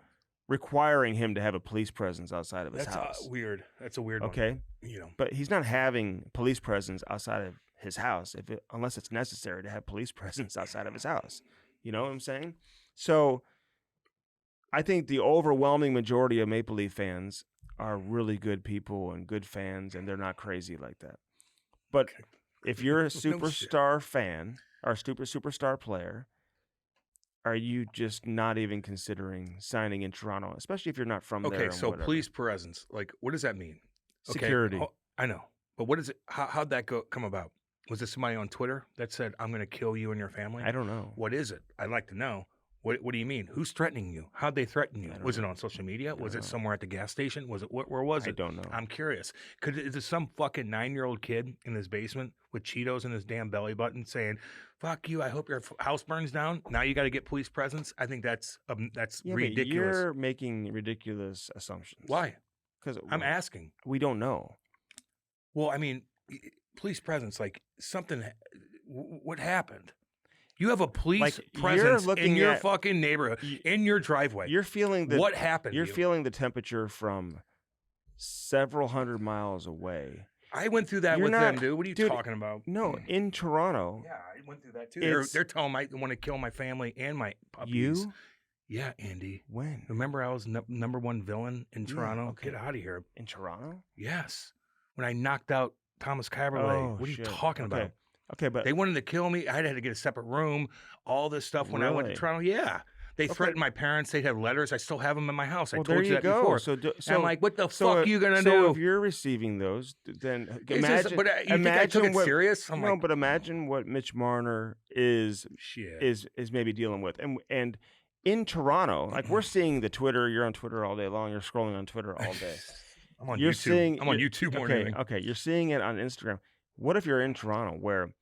requiring him to have a police presence outside of his house. That's weird. That's a weird one. Okay. You know. But he's not having police presence outside of his house unless it's necessary to have police presence outside of his house. You know what I'm saying? So I think the overwhelming majority of Maple Leaf fans are really good people and good fans, and they're not crazy like that. But if you're a superstar fan or a superstar player, are you just not even considering signing in Toronto, especially if you're not from there? Okay, so police presence, like, what does that mean? Security. Okay, I know, but what is it? How'd that come about? Was there somebody on Twitter that said, "I'm going to kill you and your family"? I don't know. What is it? I'd like to know. What do you mean? Who's threatening you? How'd they threaten you? Was it on social media? Was it somewhere at the gas station? Was it where was it? I don't know. I'm curious. Is it some fucking 9-year-old kid in his basement with Cheetos in his damn belly button saying, "Fuck you! I hope your house burns down"? Now you got to get police presence. I think that's ridiculous. But you're making ridiculous assumptions. Why? Because I'm asking. We don't know. Well, I mean, police presence, like something. What happened? You have a police presence in your fucking neighborhood, in your driveway. You're feeling what happened? You're feeling the temperature from several hundred miles away. I went through that with them, dude. What are you talking about? No, in Toronto. Yeah, I went through that too. They're telling me I want to kill my family and my puppies. You? Yeah, Andy. When? Remember I was number one villain in Toronto? Okay. Get out of here. In Toronto? Yes. When I knocked out Thomas Caberlet. What are you talking about? Okay, but they wanted to kill me. I had to get a separate room. All this stuff when I went to Toronto. Yeah, they threatened my parents. They'd have letters. I still have them in my house. I told you that before. So I'm like, what the fuck are you gonna do? So if you're receiving those, then imagine. But you think I took it serious? No, but imagine what Mitch Marner is maybe dealing with, and in Toronto, like we're seeing the Twitter. You're on Twitter all day long. You're scrolling on Twitter all day. I'm on YouTube. I'm on YouTube more than anything. Okay, you're seeing it on Instagram. What if you're in Toronto where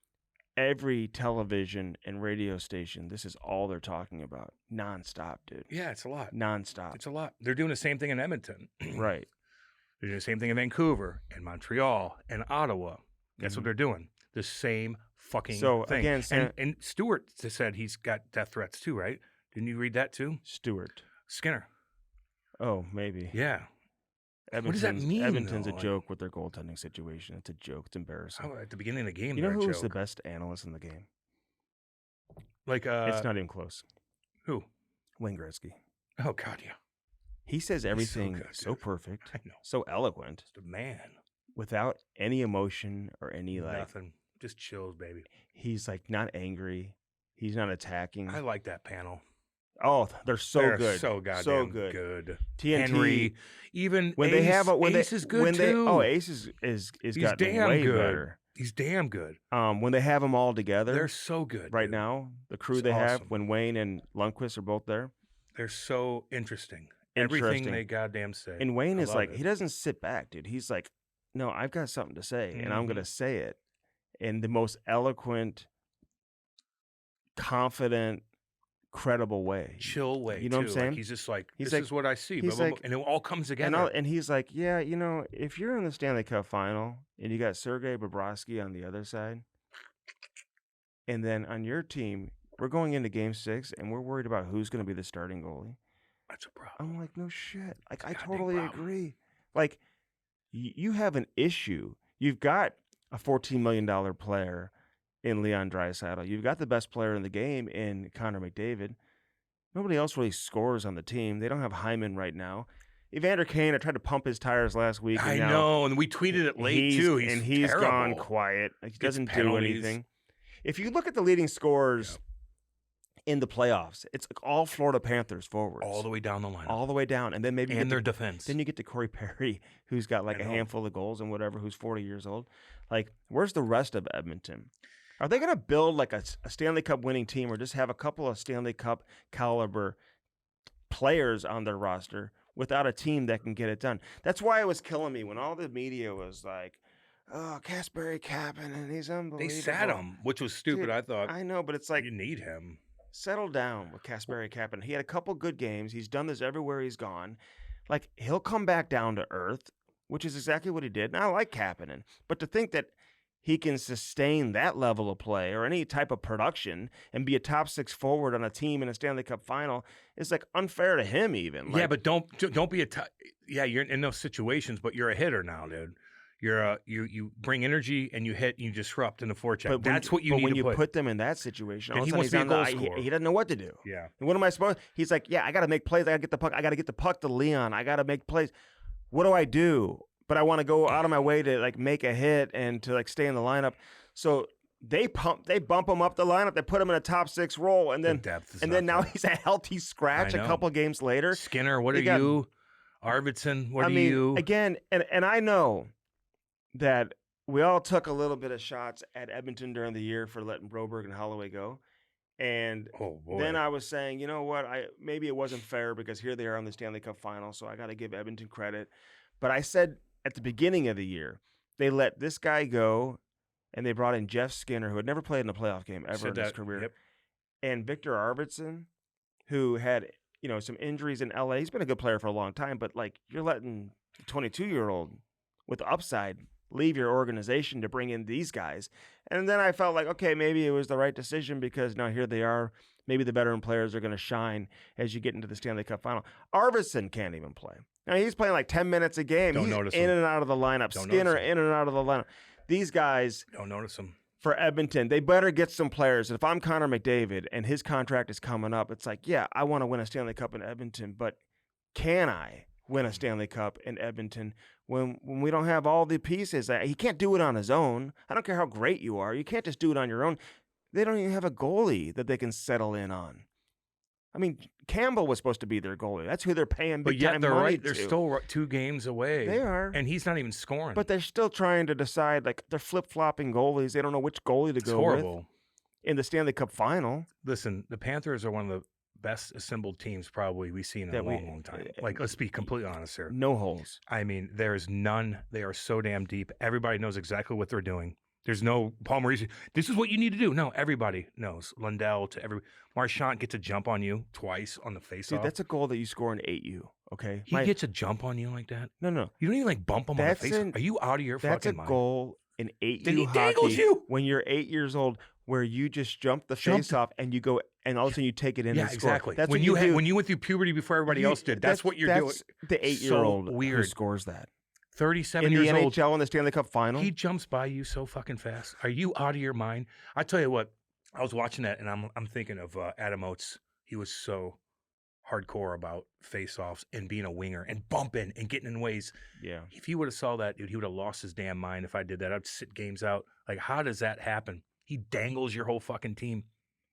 every television and radio station, this is all they're talking about nonstop, dude? Yeah, it's a lot. Nonstop. It's a lot. They're doing the same thing in Edmonton. Right. They're doing the same thing in Vancouver and Montreal and Ottawa. That's what they're doing. The same fucking thing. Again, and Stewart said he's got death threats too, right? Didn't you read that too? Stewart. Skinner. Oh, maybe. Yeah. What does that mean? Edmonton's a joke with their goaltending situation. It's a joke. It's embarrassing. At the beginning of the game, you know who was the best analyst in the game? Like, it's not even close. Who? Wayne Gretzky. Oh, God, yeah. He says everything so perfect, I know. so eloquent. Just a man. Without any emotion or any Nothing. Just chills, baby. He's like not angry. He's not attacking. I like that panel. Oh, they're so good. So goddamn so good. TNT, Henry, even when Ace, they have Ace is good too. Ace is He's gotten damn way good. better. He's damn good. When they have them all together, They're so good right dude. now. The crew It's they have awesome. when Wayne and Lundqvist are both there. They're so interesting. Everything they goddamn say. And Wayne is like, he doesn't sit back, dude. He's like, no, I've got something to say, and I'm gonna say it in the most eloquent, confident, credible way, chill way. You know what I'm saying? Like he's just like, this like, is what I see. He's like, and it all comes together. And he's like, yeah, you know, if you're in the Stanley Cup final and you got Sergei Bobrovsky on the other side, and then on your team, we're going into Game 6 and we're worried about who's going to be the starting goalie. That's a problem. I'm like, no shit. Like, I totally agree. Like, you have an issue. You've got a $14 million player in Leon Draisaitl. You've got the best player in the game in Connor McDavid. Nobody else really scores on the team. They don't have Hyman right now. Evander Kane, I tried to pump his tires last week. I know, and we tweeted it late too. He's gone quiet. He doesn't do anything. If you look at the leading scorers in the playoffs, it's like all Florida Panthers forwards. All the way down the line. All the way down. And then maybe their defense. Then you get to Corey Perry, who's got like a handful of goals and whatever, who's 40 years old. Like, where's the rest of Edmonton? Are they going to build like a Stanley Cup winning team or just have a couple of Stanley Cup caliber players on their roster without a team that can get it done? That's why it was killing me when all the media was like, oh, Kasperi Kapanen, he's unbelievable. They sat him, which was stupid, Dude, I thought. I know, but it's like, you need him. Settle down with Kasperi Kapanen. He had a couple good games. He's done this everywhere he's gone. Like, he'll come back down to earth, which is exactly what he did. And I like Kapanen. But to think that he can sustain that level of play or any type of production and be a top 6 forward on a team in a Stanley Cup final is like unfair to him even. Like, yeah, but don't be yeah, you're in those situations, but you're a hitter now, dude. You're you bring energy and you hit and you disrupt in the forecheck. But that's what you need. When to you put them in that situation, all of a he sudden wants to be a goal scorer. He doesn't know what to do. Yeah. And what am I supposed? He's like, yeah, I got to make plays. I got to get the puck. I got to get the puck to Leon. I got to make plays. What do I do? But I want to go out of my way to like make a hit and to like stay in the lineup. So they bump him up the lineup. They put him in a top 6 role, and then now he's a healthy scratch a couple games later. Skinner, what are you? Arvidsson, what are you? Again, and I know that we all took a little bit of shots at Edmonton during the year for letting Broberg and Holloway go. And then I was saying, you know what? Maybe it wasn't fair because here they are on the Stanley Cup final, so I got to give Edmonton credit. But I said at the beginning of the year, they let this guy go, and they brought in Jeff Skinner, who had never played in a playoff game ever in his career. Yep. And Victor Arvidsson, who had, some injuries in LA. He's been a good player for a long time, but like you're letting a 22-year-old with upside leave your organization to bring in these guys. And then I felt like, okay, maybe it was the right decision because now here they are. Maybe the veteran players are going to shine as you get into the Stanley Cup final. Arvidsson can't even play. Now, he's playing like 10 minutes a game. He's in and out of the lineup. Skinner in and out of the lineup. These guys, don't notice them. For Edmonton, they better get some players. If I'm Connor McDavid and his contract is coming up, it's like, yeah, I want to win a Stanley Cup in Edmonton, but can I win a Stanley Cup in Edmonton when we don't have all the pieces? He can't do it on his own. I don't care how great you are. You can't just do it on your own. They don't even have a goalie that they can settle in on. I mean, Campbell was supposed to be their goalie. That's who they're paying big time money to. They're still 2 games away. They are. And he's not even scoring. But they're still trying to decide, like, they're flip-flopping goalies. They don't know which goalie to go with in the Stanley Cup final. Listen, the Panthers are one of the best assembled teams probably we've seen in a long time. Like, let's be completely honest here. No holes. I mean, there's none. They are so damn deep. Everybody knows exactly what they're doing. There's no Paul Maurice. This is what you need to do. No, everybody knows. Lundell to every Marchand gets a jump on you twice on the faceoff. Dude, that's a goal that you score in 8U. Okay, he gets a jump on you like that. No. You don't even like bump him on the face. Are you out of your fucking mind? That's a goal in 8U then he hockey dangles you when you're 8 years old, where you just jump the faceoff and you go, and all of a sudden you take it in. and score. Exactly. That's when you went through puberty before everybody else did. That's what you're doing. The 8-year-old who scores that. 37 years old. In the NHL in the Stanley Cup final? He jumps by you so fucking fast. Are you out of your mind? I tell you what, I was watching that and I'm thinking of Adam Oates. he was so hardcore about face-offs and being a winger and bumping and getting in ways. Yeah. If he would have saw that, dude, he would have lost his damn mind if I did that. I'd sit games out. Like, how does that happen? He dangles your whole fucking team.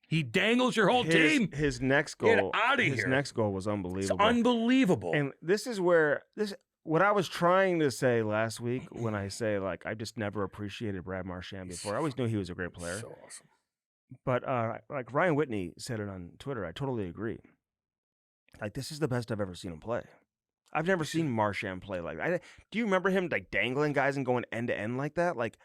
He dangles your whole team. His next goal. Get out of here. His next goal was unbelievable. It's unbelievable. And this is where what I was trying to say last week when I say, like, I just never appreciated Brad Marchand before. I always knew he was a great player. So awesome. But like Ryan Whitney said it on Twitter, I totally agree. Like, this is the best I've ever seen him play. I've never seen Marchand play like that. Do you remember him like dangling guys and going end to end like that? Like,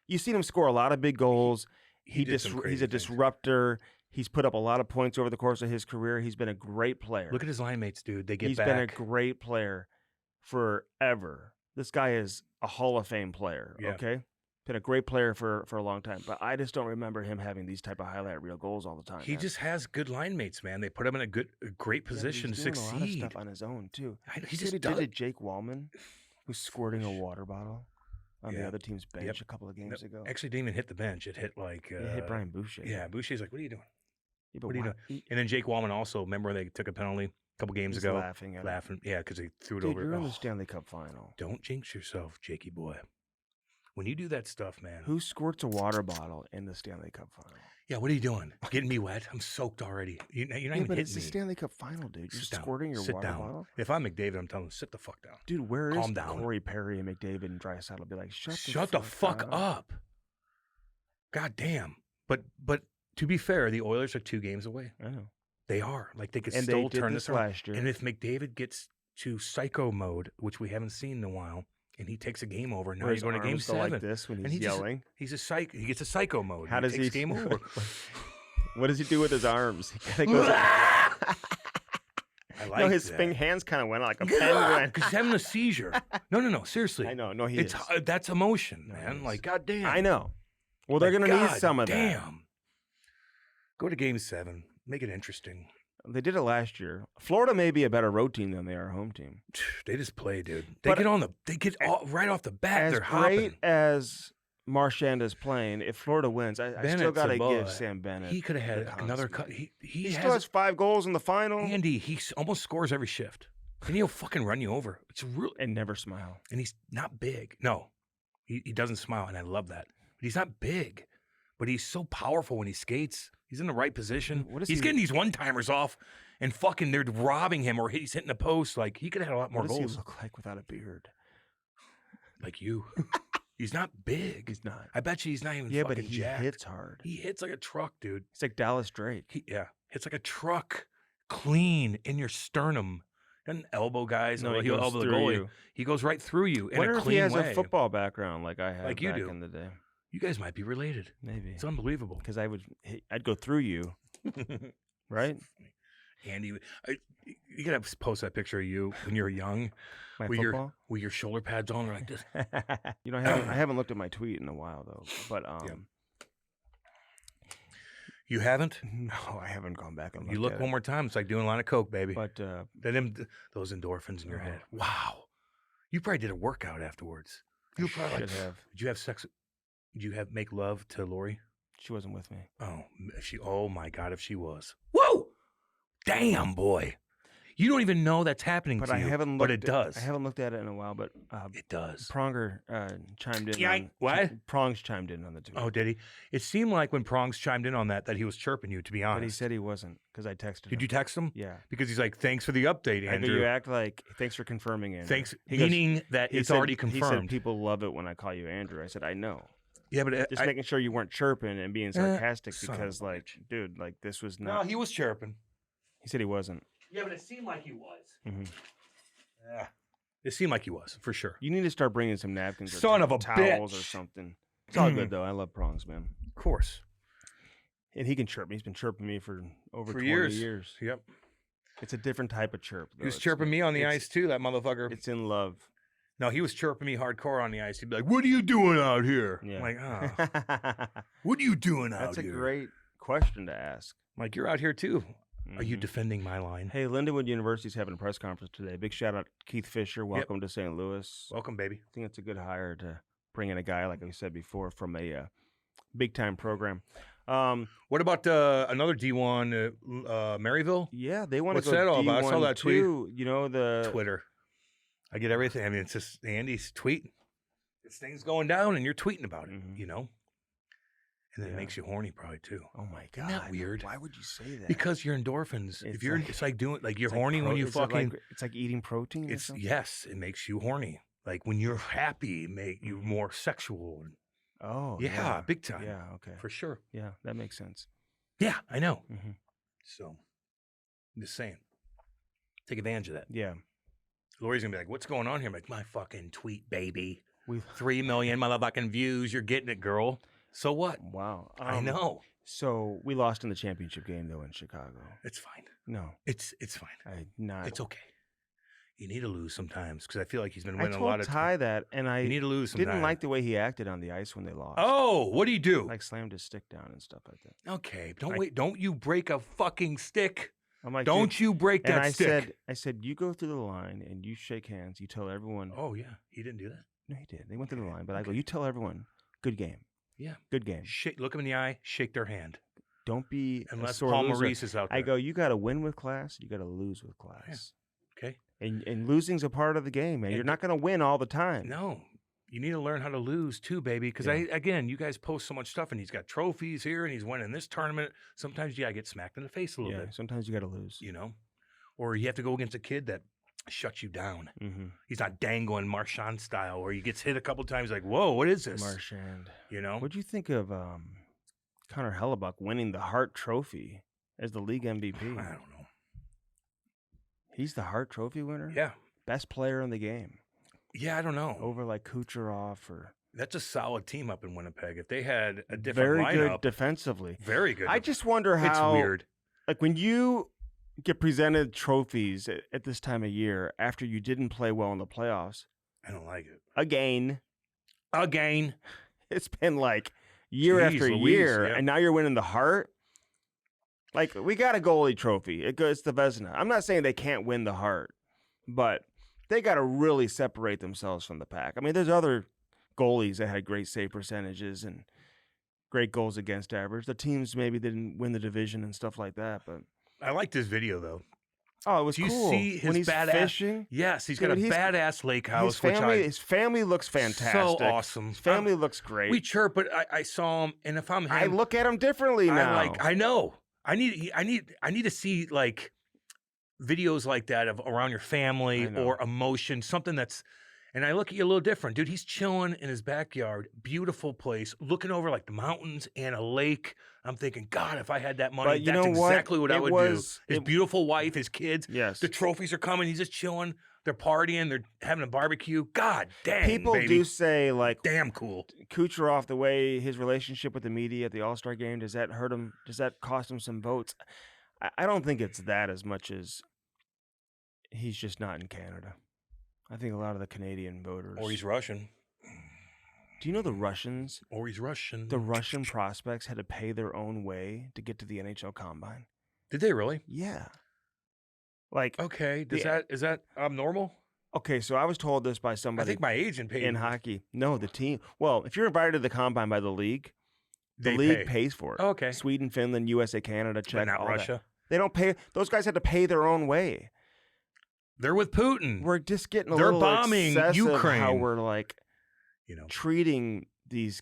you've seen him score a lot of big goals. He's a disruptor. He's put up a lot of points over the course of his career. He's been a great player. Look at his line mates, dude. They get He's back. been a great player forever. This guy is a Hall of Fame player, okay? Been a great player for a long time. But I just don't remember him having these type of highlight reel goals all the time. He just has good line mates, man. They put him in a great position to succeed. He's doing a lot of stuff on his own, too. He just did it. Jake Wallman, who's squirting a water bottle on the other team's bench a couple of games ago. Actually, didn't even hit the bench. It hit like... it hit Brian Boucher. Yeah, Boucher's like, what are you doing? Yeah, what are you doing? And then Jake Wallman also, remember they took a penalty a couple games ago? Laughing. Yeah, because they threw it Dude, over. You're in the Stanley Cup final. Don't jinx yourself, Jakey boy. When you do that stuff, man. Who squirts a water bottle in the Stanley Cup final? Yeah, what are you doing? Getting me wet? I'm soaked already. You're not even hitting me. It's the Stanley Cup final, dude. You're squirting your water bottle? If I'm McDavid, I'm telling him, sit the fuck down. Dude, where is Corey Perry and McDavid and Draisaitl? Be like, shut the fuck up. God damn. But to be fair, the Oilers are 2 games away. I know. They are. Like, they could and still they did turn this this around. last year. And if McDavid gets to psycho mode, which we haven't seen in a while, and he takes a game over, now he's going to game 7. Like this when he's yelling. He gets a psycho mode. How does he game over? What does he do with his arms? He kind of goes. I like his hands kind of went like a penguin because he's having a seizure. No, seriously. I know. No, that's emotion, man. Like, goddamn. I know. Well, they're going to need some of that. Damn. Go to game 7. Make it interesting. They did it last year. Florida may be a better road team than they are a home team. They just play, dude. They get right off the bat. They're hopping. As great as Marchand is playing, if Florida wins, I still got to give Sam Bennett. He could have had another cut. He still has 5 goals in the final. Andy, he almost scores every shift. And he'll fucking run you over. It's real. And never smile. And he's not big. No, he doesn't smile, and I love that. But he's not big. But he's so powerful when he skates. He's in the right position. He's getting these one-timers off, and fucking they're robbing him, or he's hitting the post. Like, he could have had a lot more goals. What does he look like without a beard? Like you. He's not big. He's not. I bet you he's not even fucking jacked. Yeah, but he hits hard. He hits like a truck, dude. He's like Dallas Drake. Hits like a truck, clean in your sternum. Doesn't elbow guys. No, he'll elbow the goalie. He goes right through you in a clean way. Wonder if he has a football background like I had like you back do. in the day. You guys might be related. Maybe. It's unbelievable. Because I'd go through you, right? Andy, you gotta post that picture of you when you're young, with your shoulder pads on like this. You know, I haven't looked at my tweet in a while though. But You haven't? No, I haven't gone back and looked. You look one more time. It's like doing a line of coke, baby. But those endorphins in your head. Wow. You probably did a workout afterwards. You probably should have. Did you have sex? Did you make love to Lori? She wasn't with me. Oh my God, if she was. Whoa! Damn, boy. You don't even know that's happening to you. But it does. I haven't looked at it in a while, but it does. Pronger chimed in. What? Prongs chimed in on the tweet. Oh, did he? It seemed like when Prongs chimed in on that he was chirping you, to be honest. But he said he wasn't, because I texted him. Did you text him? Yeah. Because he's like, thanks for the update, Andrew. You act like, thanks for confirming, Andrew. Thanks, meaning that it's already confirmed. He said, people love it when I call you Andrew. I said, I know. Yeah, but just making sure you weren't chirping and being sarcastic because, like, dude, like, this was not. No, he was chirping. He said he wasn't. Yeah, but it seemed like he was. Mm-hmm. Yeah, it seemed like he was for sure. You need to start bringing some napkins, son of a towels, bitch, or something. It's all good though. I love Prongs, man. Of course. And he can chirp me. He's been chirping me for over 20 years. Yep. It's a different type of chirp. He was chirping me on the ice too. That motherfucker. It's in love. No, he was chirping me hardcore on the ice. He'd be like, "What are you doing out here?" Yeah. I'm like, "Oh, what are you doing out here?" That's a great question to ask. I'm like, you're out here too. Are you defending my line? Hey, Lindenwood University's having a press conference today. Big shout out to Keith Fisher. Welcome to St. Louis. Welcome, baby. I think it's a good hire to bring in a guy, like I said before, from a big-time program. What about another D1, Maryville? Yeah, they want to What's go that all D1 about? I saw that tweet. too. You know, the Twitter. I get everything. I mean, it's just Andy's tweeting. This thing's going down, and you're tweeting about it. You know, and then it makes you horny, probably too. Oh my god, isn't that weird? Why would you say that? Because you're endorphins. It's If you're, like, it's like doing like you're horny when you fucking. It's like eating protein. It's yes, it makes you horny. Like when you're happy, it make you more sexual. Oh yeah, big time. Yeah, okay, for sure. Yeah, that makes sense. Yeah, I know. So, I'm just saying, take advantage of that. Yeah. Lori's gonna be like, "What's going on here?" I'm like, "My fucking tweet, baby. 3 million motherfucking views. You're getting it, girl. So what? Wow. I know. So we lost in the championship game though in Chicago. It's fine. No, it's fine. It's okay. You need to lose sometimes because I feel like he's been winning a lot of. I told Ty that, and I need to lose sometimes. Didn't like the way he acted on the ice when they lost. Oh, what do you do? Like slammed his stick down and stuff like that. Okay, don't you break a fucking stick. I'm like, don't you break that stick. I said, you go through the line and you shake hands. You tell everyone. Oh, yeah. He didn't do that? No, he did. They went through the line. But I go, you tell everyone, good game. Yeah. Good game. Look them in the eye, shake their hand. Don't be unless Paul Maurice is out there. I go, you got to win with class. You got to lose with class. Yeah. Okay. And losing's a part of the game, man. You're not going to win all the time. No. You need to learn how to lose too, baby. Because again, you guys post so much stuff, and he's got trophies here, and he's winning this tournament. Sometimes you gotta get smacked in the face a little bit. Sometimes you got to lose. You know, or you have to go against a kid that shuts you down. He's not dangling Marchand style, where he gets hit a couple times. Like, whoa, what is this? Marchand. You know. What'd you think of Connor Hellebuck winning the Hart Trophy as the league MVP? I don't know. He's the Hart Trophy winner. Yeah. Best player in the game. Yeah, I don't know. Over like Kucherov or. That's a solid team up in Winnipeg. If they had a different very lineup, good defensively. Very good. I just wonder how it's weird. Like when you get presented trophies at this time of year after you didn't play well in the playoffs. I don't like it. Again. It's been like year after year, and now you're winning the Hart. Like, we got a goalie trophy. It goes to Vezina. I'm not saying they can't win the Hart, but they got to really separate themselves from the pack. I mean, there's other goalies that had great save percentages and great goals against average. The teams maybe didn't win the division and stuff like that, but I liked this video though. Oh, it was cool. Do you see his when he's badass fishing? Yes, he's got a badass lake house. His family looks fantastic. So awesome. His family looks great. We chirp, but I saw him, and if I'm him, I look at him differently now. I know. I need to see like videos like that of around your family or emotion, something that's. And I look at you a little different, dude. He's chilling in his backyard, beautiful place, looking over like the mountains and a lake. I'm thinking, God, if I had that money, that's exactly what I would do. His beautiful wife, his kids. Yes. The trophies are coming. He's just chilling. They're partying. They're having a barbecue. God dang, people baby. do say like, damn cool. Kucherov, the way his relationship with the media at the All-Star game, does that hurt him? Does that cost him some votes? I don't think it's that as much as he's just not in Canada. I think a lot of the Canadian voters. Or he's Russian. Do you know the Russians? Or he's Russian. The Russian prospects had to pay their own way to get to the NHL Combine. Did they really? Yeah. Like, okay, is that abnormal? Okay, so I was told this by somebody. I think my agent paid in hockey. No, the team. Well, if you're invited to the Combine by the league, the league pays for it. Oh, okay. Sweden, Finland, USA, Canada, Czech, but not Russia. That. They don't pay. Those guys had to pay their own way. They're with Putin. We're just getting They're little bombing Ukraine. How we're like, treating these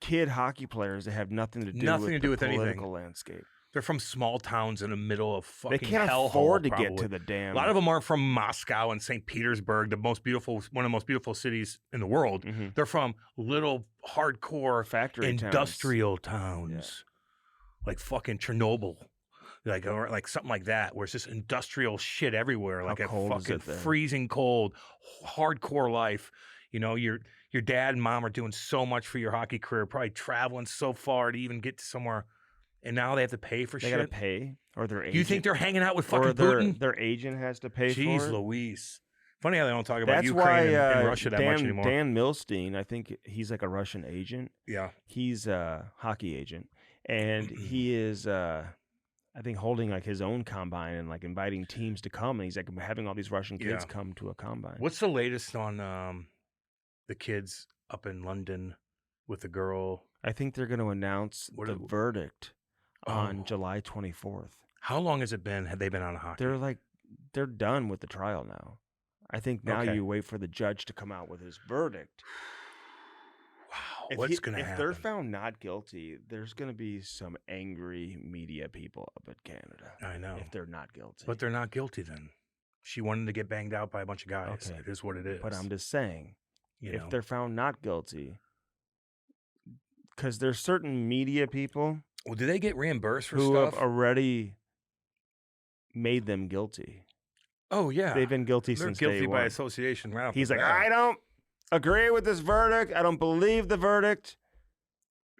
kid hockey players that have nothing to do with the political landscape. They're from small towns in the middle of fucking They can't hellhole, afford to probably. Get to the damn. A lot of them are from Moscow and St. Petersburg, one of the most beautiful cities in the world. Mm-hmm. They're from little hardcore factory industrial towns. Like fucking Chernobyl. Or like something like that, where it's just industrial shit everywhere, like a fucking freezing cold, hardcore life. You know, your dad and mom are doing so much for your hockey career, probably traveling so far to even get to somewhere, and now they have to pay for shit. They gotta pay, or their agent. Do you think they're hanging out with fucking Putin? Their agent has to pay for it. Jeez Louise. Funny how they don't talk about Ukraine and Russia that much anymore. Dan Milstein, I think he's like a Russian agent. Yeah. He's a hockey agent, and he is. I think holding like his own combine and like inviting teams to come, and he's like having all these Russian kids come to a combine. What's the latest on the kids up in London with the girl? I think they're going to announce the verdict on July 24th. How long has it been? Have they been out of hockey? They're done with the trial now. I think now you wait for the judge to come out with his verdict. Wow, what's going to happen? If they're found not guilty, there's going to be some angry media people up in Canada. I know. If they're not guilty. But they're not guilty then. She wanted to get banged out by a bunch of guys. Okay. It is what it is. But I'm just saying, if they're found not guilty, because there's certain media people. Well, do they get reimbursed for who stuff? Have already made them guilty. Oh, yeah. They've been guilty since day one. They're guilty by association. Right. He's like, I don't agree with this verdict. I don't believe the verdict.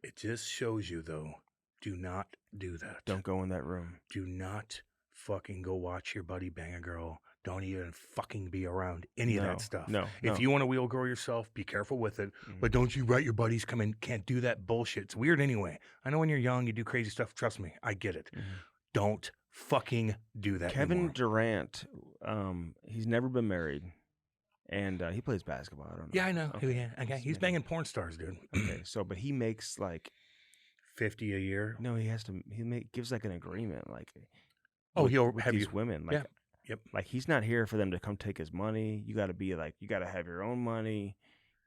It just shows you, though, do not do that. Don't go in that room. Do not fucking go watch your buddy bang a girl. Don't even fucking be around any of that stuff. No. If you want to wheel girl yourself, be careful with it. But don't you let your buddies come in. Can't do that bullshit. It's weird anyway. I know when you're young, you do crazy stuff. Trust me. I get it. Don't fucking do that Kevin Durant, he's never been married. And he plays basketball. I don't know. Yeah, I know. Okay. He's banging porn stars, dude. Okay. But he makes like $50 a year. No, he has to. Gives like an agreement, like. He'll with have these women. Like, Yep. Like he's not here for them to come take his money. You got to be like, you got to have your own money.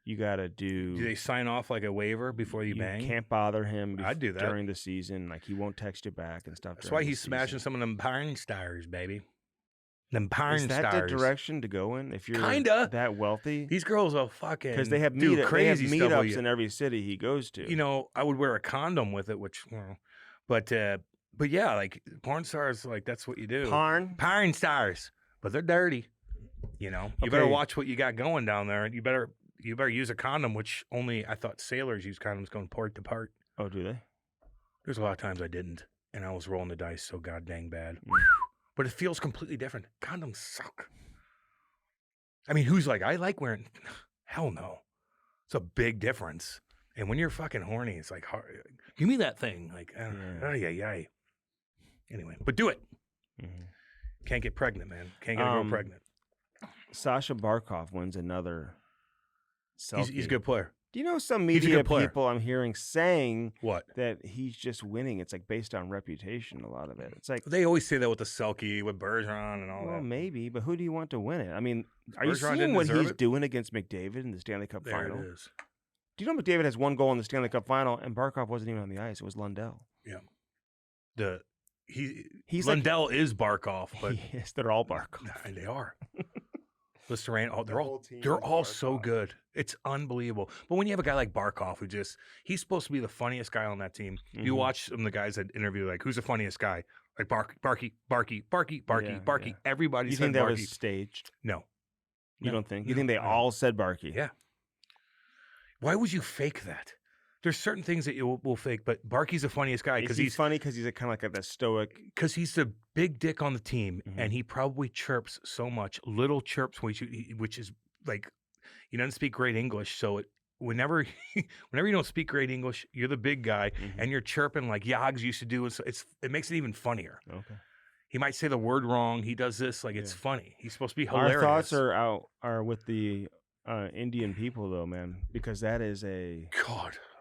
You got to do. Do they sign off like a waiver before you bang? You can't bother him. I'd do that during the season. Like he won't text you back and stuff. That's why he's smashing some of them porn stars, baby. Them porn stars. Is that the direction to go in? If you're that wealthy, these girls are fucking because they have crazy meetups in every city he goes to. You know, I would wear a condom with it, which, but yeah, like porn stars, like that's what you do. Porn stars. But they're dirty, you know. You better watch what you got going down there, and you better use a condom. Which only I thought sailors use condoms going part to part. Oh, do they? There's a lot of times I didn't, and I was rolling the dice so god dang bad. But it feels completely different. Condoms suck. I mean, who's like I like wearing? Hell no. It's a big difference. And when you're fucking horny, it's like hard. Give me that thing. Like, Anyway, but do it. Can't get pregnant, man. Can't get a girl pregnant. Sasha Barkov wins another selfie. He's a good player. Do you know some media people I'm hearing saying that he's just winning? It's like based on reputation, a lot of it. It's like they always say that with the Selke, with Bergeron and all that. Well, maybe, but who do you want to win it? I mean, are you seeing what he's doing against McDavid in the Stanley Cup final? There it is. Do you know McDavid has one goal in the Stanley Cup final, and Barkov wasn't even on the ice? It was Lundell. Yeah. He's Lundell like, is Barkov, but yes, they're all Barkov. And they are. Listerine, they're all so good. It's unbelievable. But when you have a guy like Barkov, he's supposed to be the funniest guy on that team. You watch some of the guys that interview, like, who's the funniest guy? Like Barky. Yeah. Everybody said You think that was staged? No. You don't think? You think they all said Barky? Yeah. Why would you fake that? There's certain things that you will fake, but Barky's the funniest guy because he's funny because he's kind of like a stoic. Because he's the big dick on the team, and he probably chirps so much, little chirps, which is like he doesn't speak great English. So whenever you don't speak great English, you're the big guy, and you're chirping like Yags used to do. It makes it even funnier. Okay. He might say the word wrong. He does this like it's funny. He's supposed to be hilarious. Our thoughts are with the Indian people though, man, because that is a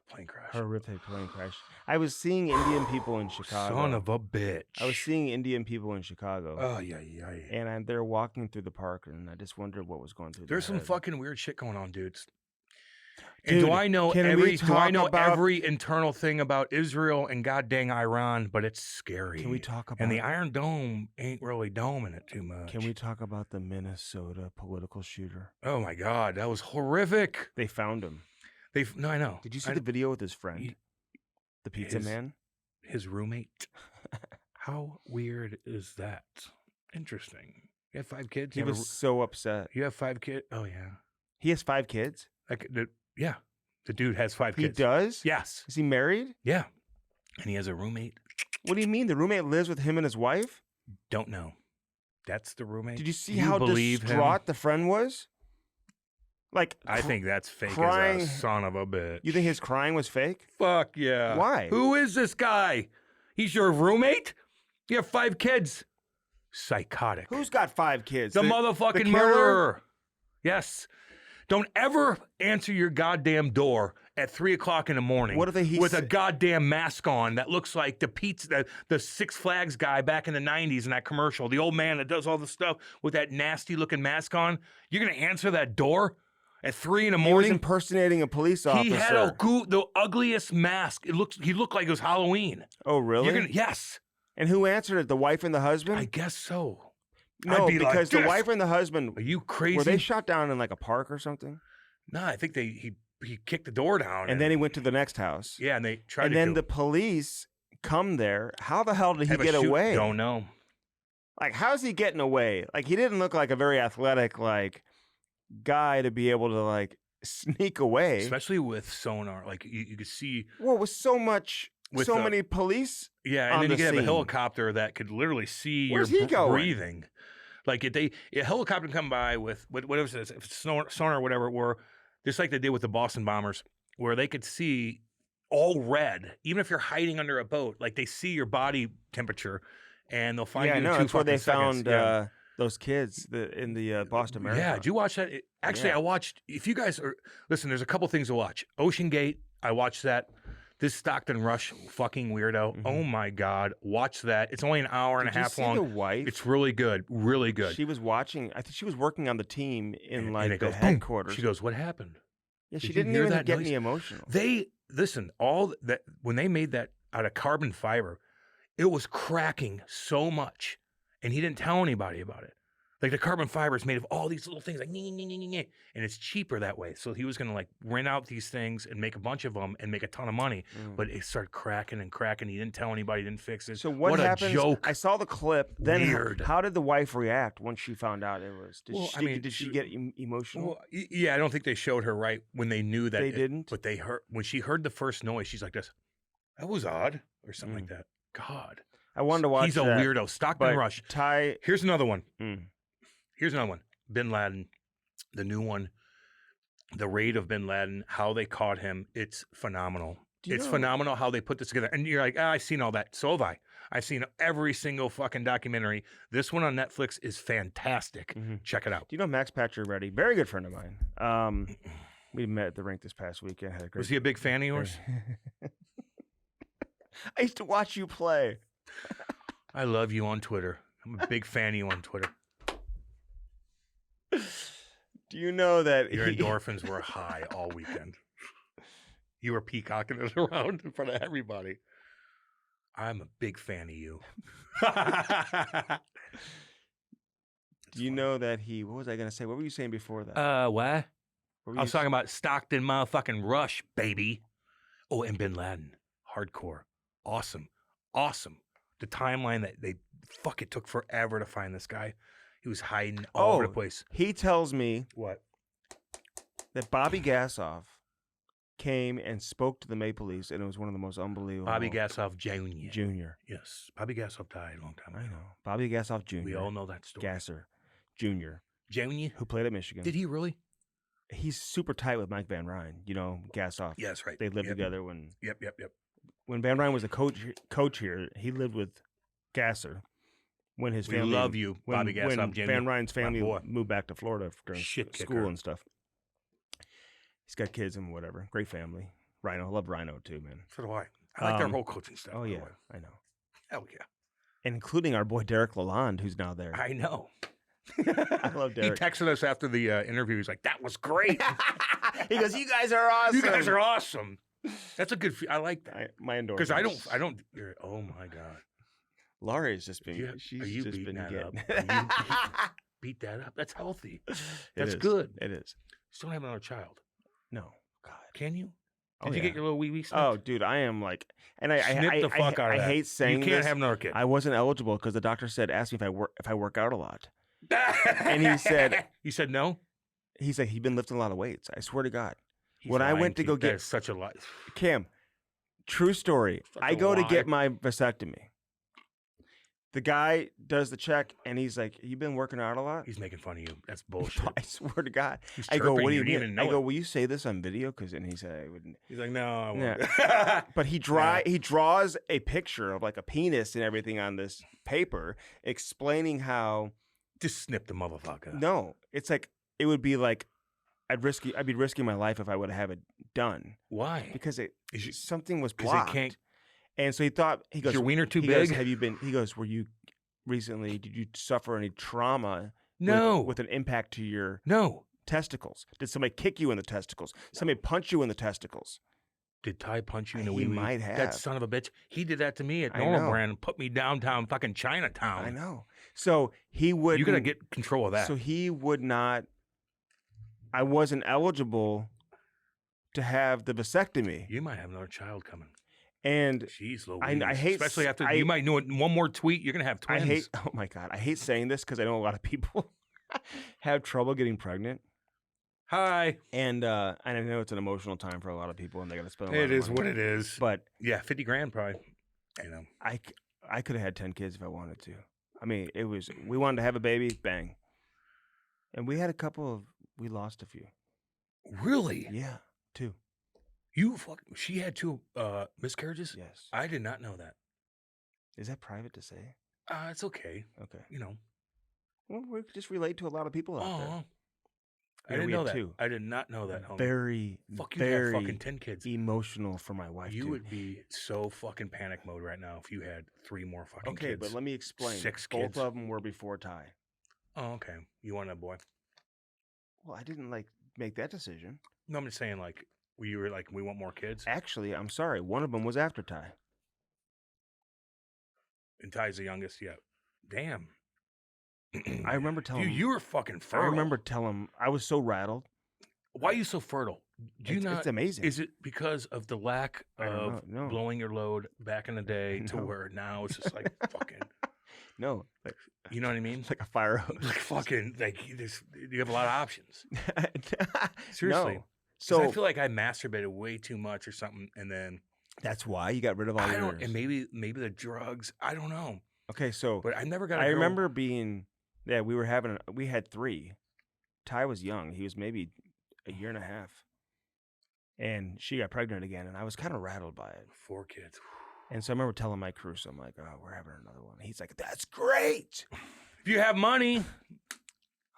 plane crash. Horrific plane crash. I was seeing Indian people in Chicago. Son of a bitch. I was seeing Indian people in Chicago. Oh, yeah. And they're walking through the park, and I just wondered what was going through There's their some head. fucking weird shit going on, dudes. And do I know every internal thing about Israel and goddamn Iran, but it's scary. Can we talk about And the Iron Dome ain't really doming it too much. Can we talk about the Minnesota political shooter? Oh, my God. That was horrific. They found him. No, I know. Did you see the video with his friend, the pizza man? His roommate? How weird is that? Interesting. You have 5 kids? He was so upset. You have 5 kids? Oh, yeah. He has 5 kids? Yeah. The dude has 5 kids. He does? Yes. Is he married? Yeah. And he has a roommate. What do you mean? The roommate lives with him and his wife? Don't know. That's the roommate? Did you see how distraught the friend was? Like, I think that's fake crying, as a son of a bitch. You think his crying was fake? Fuck yeah. Why? Who is this guy? He's your roommate? You have 5 kids. Psychotic. Who's got 5 kids? The motherfucking murderer. Yes. Don't ever answer your goddamn door at 3 o'clock in the morning. What if with a goddamn mask on that looks like the Six Flags guy back in the 90s in that commercial, the old man that does all the stuff with that nasty looking mask on? You're gonna answer that door at 3 in the morning? He was impersonating a police officer. He had the ugliest mask. He looked like it was Halloween. Oh, really? Yes. And who answered it? The wife and the husband? I guess so. No, because the wife and the husband. Are you crazy? Were they shot down in like a park or something? No, I think he kicked the door down. And then he went to the next house. Yeah, and they tried and then the police come there. How the hell did he get away? Don't know. Like, how's he getting away? Like, he didn't look like a very athletic, like, guy to be able to, like, sneak away. Especially with sonar. Like, you could see. Well, with so many police. Yeah, and then you could have a helicopter that could literally see your breathing. Like, a helicopter come by with whatever it is, sonar or whatever it were, just like they did with the Boston bombers, where they could see all red, even if you're hiding under a boat. Like, they see your body temperature, and they'll find you in 2 that's where they seconds. found those kids in the Boston Marathon. Yeah, did you watch that? Actually, I watched. If you guys are listen, there's a couple things to watch. Ocean Gate, I watched that. This Stockton Rush fucking weirdo. Mm-hmm. Oh my God. Watch that. It's only an hour and a half long. The wife? It's really good. Really good. She was watching. I think she was working on the team in like the headquarters. She goes, "What happened?" Yeah, she didn't even get me emotional. All that when they made that out of carbon fiber, it was cracking so much. And he didn't tell anybody about it. Like, the carbon fiber is made of all these little things, like, and it's cheaper that way. So he was going to, like, rent out these things and make a bunch of them and make a ton of money. But it started cracking and cracking. He didn't tell anybody, didn't fix it. So what happened? A joke. I saw the clip. Then Weird. How did the wife react once she found out it was? Did she get emotional? Well, yeah, I don't think they showed her right when they knew that. They didn't? But they heard, when she heard the first noise, she's like this, that was odd, or something like that. God. I wanted to watch He's a weirdo. Stockton Rush. Here's another one. Here's another one. Bin Laden, the new one, the raid of Bin Laden, how they caught him. It's phenomenal. It's phenomenal how they put this together. And you're like, I've seen all that. So have I. I've seen every single fucking documentary. This one on Netflix is fantastic. Check it out. Do you know Max Pacioretty? Very good friend of mine. We met at the rink this past weekend. Had a great Was he a big fan of yours? I used to watch you play. I love you on Twitter. I'm a big fan of you on Twitter. Do you know that your endorphins were high all weekend? You were peacocking it around in front of everybody. I'm a big fan of you. Do you know that what was I going to say? What were you saying before that? What? I was talking about Stockton motherfucking Rush, baby. Oh, and Bin Laden. Hardcore. Awesome. The timeline that it took forever to find this guy. He was hiding all over the place. He tells me what? That Bobby Gassoff came and spoke to the Maple Leafs, and it was one of the most unbelievable. Bobby Gassoff Jr. Jr. Yes. Bobby Gassoff died a long time ago. I know. Bobby Gassoff Jr. We all know that story. Gasser Jr. Jr. Who played at Michigan. Did he really? He's super tight with Mike Van Ryn. You know, Gassoff. Yes, right. They lived together when. Yep. When Van Ryn was a coach here, he lived with Gasser. When his family, love you, Bobby Gassoff, when Jr. Van Ryn's family moved back to Florida during school and stuff. He's got kids and whatever. Great family. Rhino, I love Rhino too, man. So do I. I like their whole coaching stuff. Oh yeah, I know. Hell yeah. And including our boy Derek Lalonde, who's now there. I know. I love Derek. He texted us after the interview. He's like, "That was great." He goes, "You guys are awesome. You guys are awesome." That's a good. I like that. My endorsement. Because I don't. Oh my God. Laurie's just been. She's just been getting. Beat that up. That's healthy. That's good. It is. Just don't have another child. No. God. Can you? Did you get your little wee snipped? Oh, dude, I am like, and I hate saying you can't have another kid. I wasn't eligible because the doctor asked me if I work out a lot, and he said no. He said he'd been lifting a lot of weights. I swear to God. When I went to go get such a lot, Cam, true story. I go to get my vasectomy. The guy does the check, and he's like, "You been working out a lot?" He's making fun of you. That's bullshit. I swear to God. I go, "What do you mean?" I go, "Will you say this on video?" And he said, "I wouldn't." He's like, "No, I won't." Yeah. But he draws a picture of like a penis and everything on this paper, explaining how. Just snip the motherfucker. No, it's like it would be like I'd be risking my life if I would have it done. Why? Because something was blocked. And so he goes, is your wiener too big? He goes, did you suffer any trauma? No. With an impact to your testicles? Did somebody kick you in the testicles? Somebody punch you in the testicles? Did Ty punch you in the wee? He might have. That son of a bitch. He did that to me at Normal Brand and put me downtown fucking Chinatown. I know. So he would. You got to get control of that. So he would not. I wasn't eligible to have the vasectomy. You might have another child coming. And jeez Louise. I hate, especially after you might know one more tweet, you're gonna have twins. Oh my God, I hate saying this because I know a lot of people have trouble getting pregnant. Hi. And I know it's an emotional time for a lot of people, and they got to spend a lot of money. It is what it is. But yeah, $50,000 probably. You know, I could have had 10 kids if I wanted to. I mean, we wanted to have a baby, bang, and we had we lost a few. Really? Yeah, 2. She had 2 miscarriages? Yes. I did not know that. Is that private to say? It's okay. Okay. You know. Well, we just relate to a lot of people out there. I didn't know that. 2. I did not know that, homie. Very fucking 10 kids. Emotional for my wife. You would be so fucking panic mode right now if you had 3 more fucking kids. Okay, but let me explain. 6 kids. Both of them were before Ty. Oh, okay. You want a boy? Well, I didn't make that decision. No, I'm just saying you were we want more kids. Actually, I'm sorry. One of them was after Ty. And Ty's the youngest. Yeah. Damn. I remember telling him. You were fucking fertile. I remember telling him I was so rattled. Why are you so fertile? It's amazing. Is it because of the lack of blowing your load back in the day to where now it's just fucking. No. You know what I mean? It's like a fire hose. You have a lot of options. Seriously. No. So I feel like I masturbated way too much or something, and then that's why you got rid of all yours. And maybe the drugs. I don't know. Okay, so but I never got. I remember being. Yeah, we had 3. Ty was young. He was maybe a year and a half. And she got pregnant again, and I was kind of rattled by it. 4 kids. And so I remember telling my crew, so I'm like, oh, we're having another one. He's like, that's great. If you have money.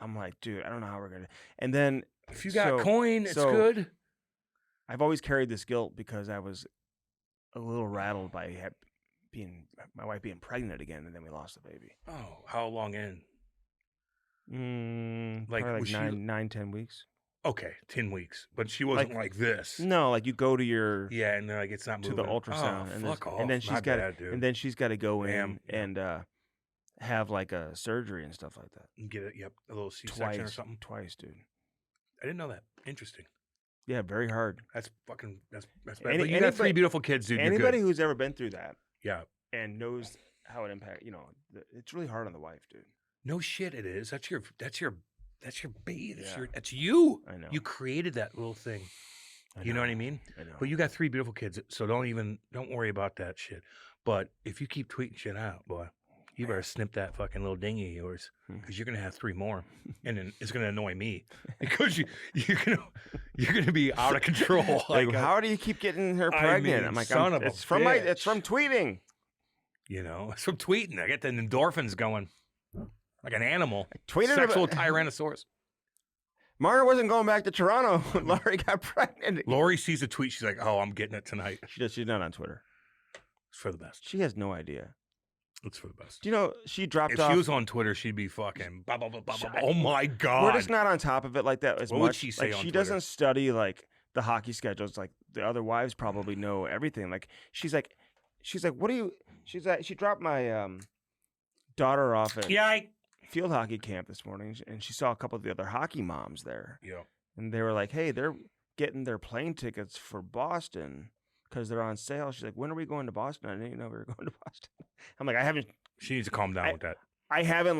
I'm like, dude, I don't know how we're going to. And then. If you got coin, it's good. I've always carried this guilt because I was a little rattled by my wife being pregnant again, and then we lost the baby. Oh, how long in? Probably 9-10 weeks. Okay, 10 weeks, but she wasn't like this. No, you go to your and they're like it's not moving. To the ultrasound, and fuck off. And then she's got to go in and have a surgery and stuff like that. And get it, a little C-section or something. Twice, dude. I didn't know that. Interesting. Yeah, very hard. That's bad. But you got 3 beautiful kids, dude. Anybody who's ever been through that, and knows how it impacts. It's really hard on the wife, dude. No shit, it is. That's your baby. That's you. I know. You created that little thing. You know what I mean? I know. But you got 3 beautiful kids, so don't worry about that shit. But if you keep tweeting shit out, boy, you better snip that fucking little dingy of yours because you're gonna have 3 more, and then it's gonna annoy me because you're gonna be out of control. How do you keep getting her pregnant? I'm like, it's from tweeting. It's from tweeting. I get the endorphins going. Like an animal. Sexual Tyrannosaurus. Marta wasn't going back to Toronto when Laurie got pregnant. Laurie sees a tweet. She's like, oh, I'm getting it tonight. She's not on Twitter. It's for the best. She has no idea. It's for the best. Do you know, she dropped off. If she was on Twitter, she'd be fucking blah, blah, blah, blah, blah. Oh, my God. We're just not on top of it like that as much. What would she say on Twitter? She Twitter? doesn't study, the hockey schedules. The other wives probably know everything. She's like, what do you... She dropped my daughter off at... field hockey camp this morning, and she saw a couple of the other hockey moms there. Yeah. And they were like, hey, they're getting their plane tickets for Boston because they're on sale. She's like, when are we going to Boston? I didn't even know we were going to Boston. I'm like, I haven't. She needs to calm down with that. I haven't,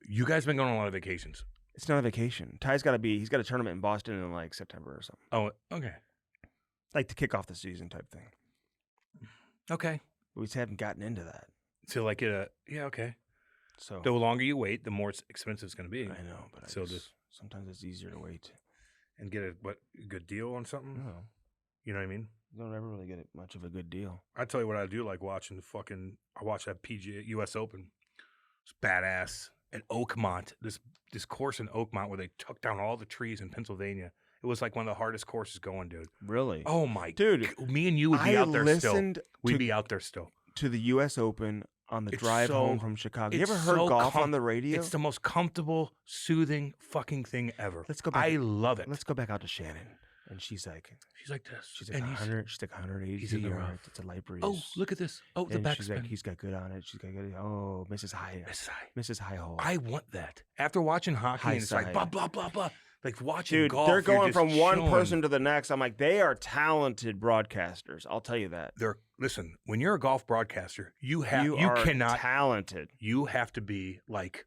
You guys been going on a lot of vacations. It's not a vacation. Ty's he's got a tournament in Boston in September or something. Oh, okay. To kick off the season type thing. Okay. We just haven't gotten into that. So okay. So the longer you wait, the more expensive it's going to be. I know, but sometimes it's easier to wait and get a good deal on something. No, you know what I mean. You don't ever really get much of a good deal. I tell you what I do like watching I watch that PGA U.S. Open. It's badass at Oakmont. This course in Oakmont where they took down all the trees in Pennsylvania It was like one of the hardest courses going, dude. Really? Oh my dude! Me and you would be out there still. We'd be out there still. To the U.S. Open on the drive home from Chicago. You ever heard golf on the radio? It's the most comfortable, soothing fucking thing ever. Let's go back. I love it. Let's go back out to Shannon. And she's like this. She's like 100. She's like 180 yards. It's a light breeze. Oh, look at this. Oh, the backspin. She's like, he's got good on it. She's got good. Oh, Mrs. High. Mrs. High hole. I want that. After watching hockey, and it's like blah blah blah blah. Like watching golf. They're going from one person to the next. I'm like, they are talented broadcasters. I'll tell you that. Listen, when you're a golf broadcaster, you cannot talented. You have to be like,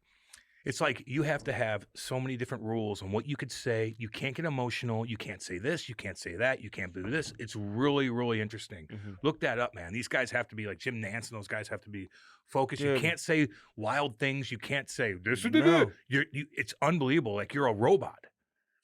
it's like you have to have so many different rules on what you could say. You can't get emotional. You can't say this. You can't say that. You can't do this. It's really, really interesting. Mm-hmm. Look that up, man. These guys have to be like Jim Nantz and those guys have to be focused. Dude. You can't say wild things. You can't say this. No. It's unbelievable. Like you're a robot.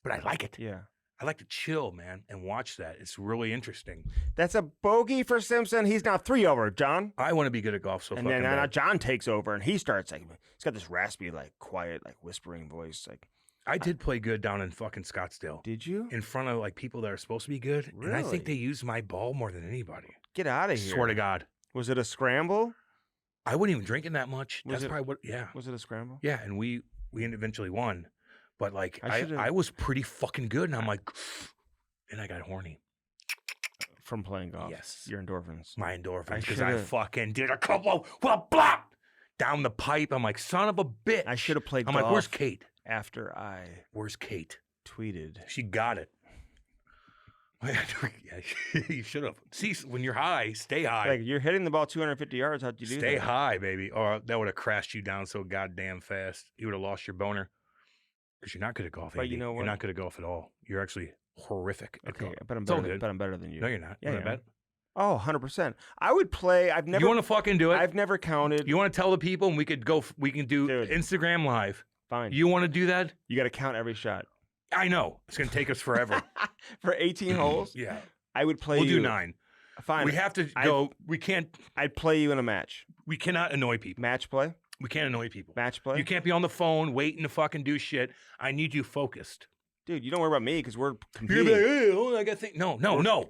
But I like it. Yeah. I like to chill, man, and watch that. It's really interesting. That's a bogey for Simpson. He's now 3 over, John. I want to be good at golf so fucking bad. And then John takes over, and he starts, like, he's got this raspy, like, quiet, like, whispering voice. Like, I did play good down in fucking Scottsdale. Did you? In front of, like, people that are supposed to be good. Really? And I think they used my ball more than anybody. Get out of here. Swear to God. Was it a scramble? I wasn't even drinking that much. Was it a scramble? Yeah, and we eventually won. But, like, I was pretty fucking good, and I'm like, and I got horny. From playing golf? Yes. Your endorphins. My endorphins, because I fucking did a couple of, blah, down the pipe. I'm like, son of a bitch. I should have played golf. I'm like, where's Kate? Where's Kate? Tweeted. She got it. Yeah, you should have. See, when you're high, stay high. Like, you're hitting the ball 250 yards. How'd you do that? Stay high, baby. Or that would have crashed you down so goddamn fast. You would have lost your boner. Because you're not good at golf, Andy. But you know what? You're not good at golf at all. You're actually horrific at golf. But I'm better than you. No, you're not. Yeah, you want to bet? Oh, 100%. I would play. I've never. You want to fucking do it? I've never counted. You want to tell the people, and we can do Instagram Live. Fine. You want to do that? You got to count every shot. I know. It's going to take us forever. For 18 holes? Yeah. I would play We'll do 9. Fine. We have to go. We can't. I'd play you in a match. We cannot annoy people. Match play? We can't annoy people. Match play? You can't be on the phone waiting to fucking do shit. I need you focused. Dude, you don't worry about me because we're competing. You're like, hey, I got things. No.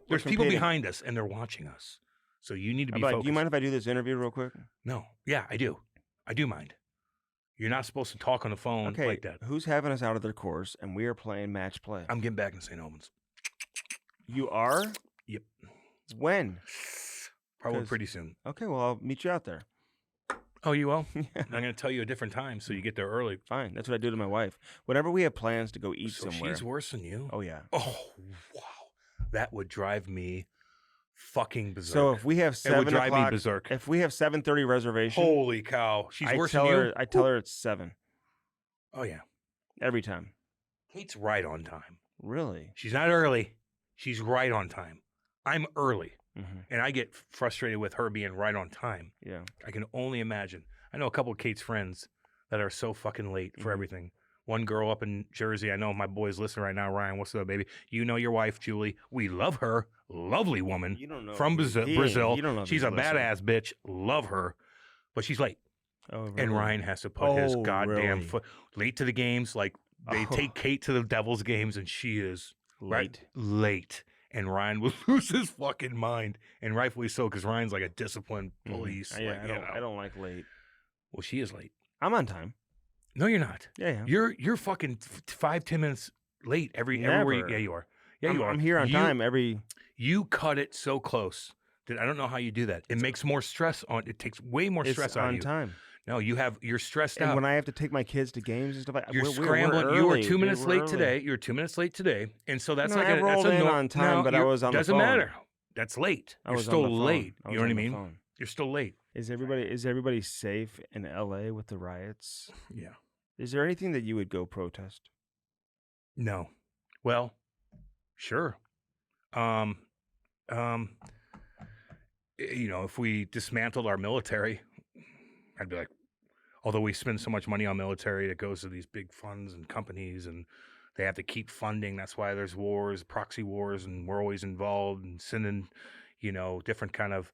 There's people behind us, and they're watching us. So you need to be focused. Do you mind if I do this interview real quick? No. Yeah, I do. I do mind. You're not supposed to talk on the phone like that. Who's having us out of their course, and we are playing match play? I'm getting back in St. Albans. You are? Yep. When? Probably pretty soon. Okay, well, I'll meet you out there. Oh, you will? Yeah. I'm going to tell you a different time so you get there early. Fine. That's what I do to my wife. Whenever we have plans to go eat somewhere. She's worse than you? Oh, yeah. Oh, wow. That would drive me fucking berserk. So if we have 7 it would drive o'clock, me berserk. If we have 7:30 reservation. Holy cow. She's worse than you? I tell her it's 7. Oh, yeah. Every time. Kate's right on time. Really? She's not early. She's right on time. I'm early. Mm-hmm. And I get frustrated with her being right on time. Yeah. I can only imagine. I know a couple of Kate's friends that are so fucking late for everything. One girl up in Jersey, I know my boy's listening right now. Ryan, what's up, baby? You know your wife, Julie. We love her. Lovely woman. You don't know. From Brazil. You don't know. She's a badass bitch. Love her. But she's late. Oh, really? And Ryan has to put his goddamn foot late to the games. Like they take Kate to the Devils games and she is late. And Ryan will lose his fucking mind, and rightfully so, because Ryan's like a disciplined police. I don't like late. Well, she is late. I'm on time. No, you're not. Yeah. You're fucking 5-10 minutes late everywhere. Yeah, you are. Yeah, you are. I'm here on time every. You cut it so close that I don't know how you do that. It makes more stress on. It takes way more stress out of you. It's on time. No, you're stressed out. And when I have to take my kids to games and stuff like that, you're scrambling. You were 2 minutes late today. You're 2 minutes late today, and so that's I rolled in on time, but I was on the phone. Doesn't matter. That's late. You're still late. You know what I mean? You're still late. Is everybody safe in LA with the riots? Yeah. Is there anything that you would go protest? No. Well, sure. If we dismantled our military, I'd be like, although we spend so much money on military that goes to these big funds and companies and they have to keep funding. That's why there's wars, proxy wars, and we're always involved and sending, different kind of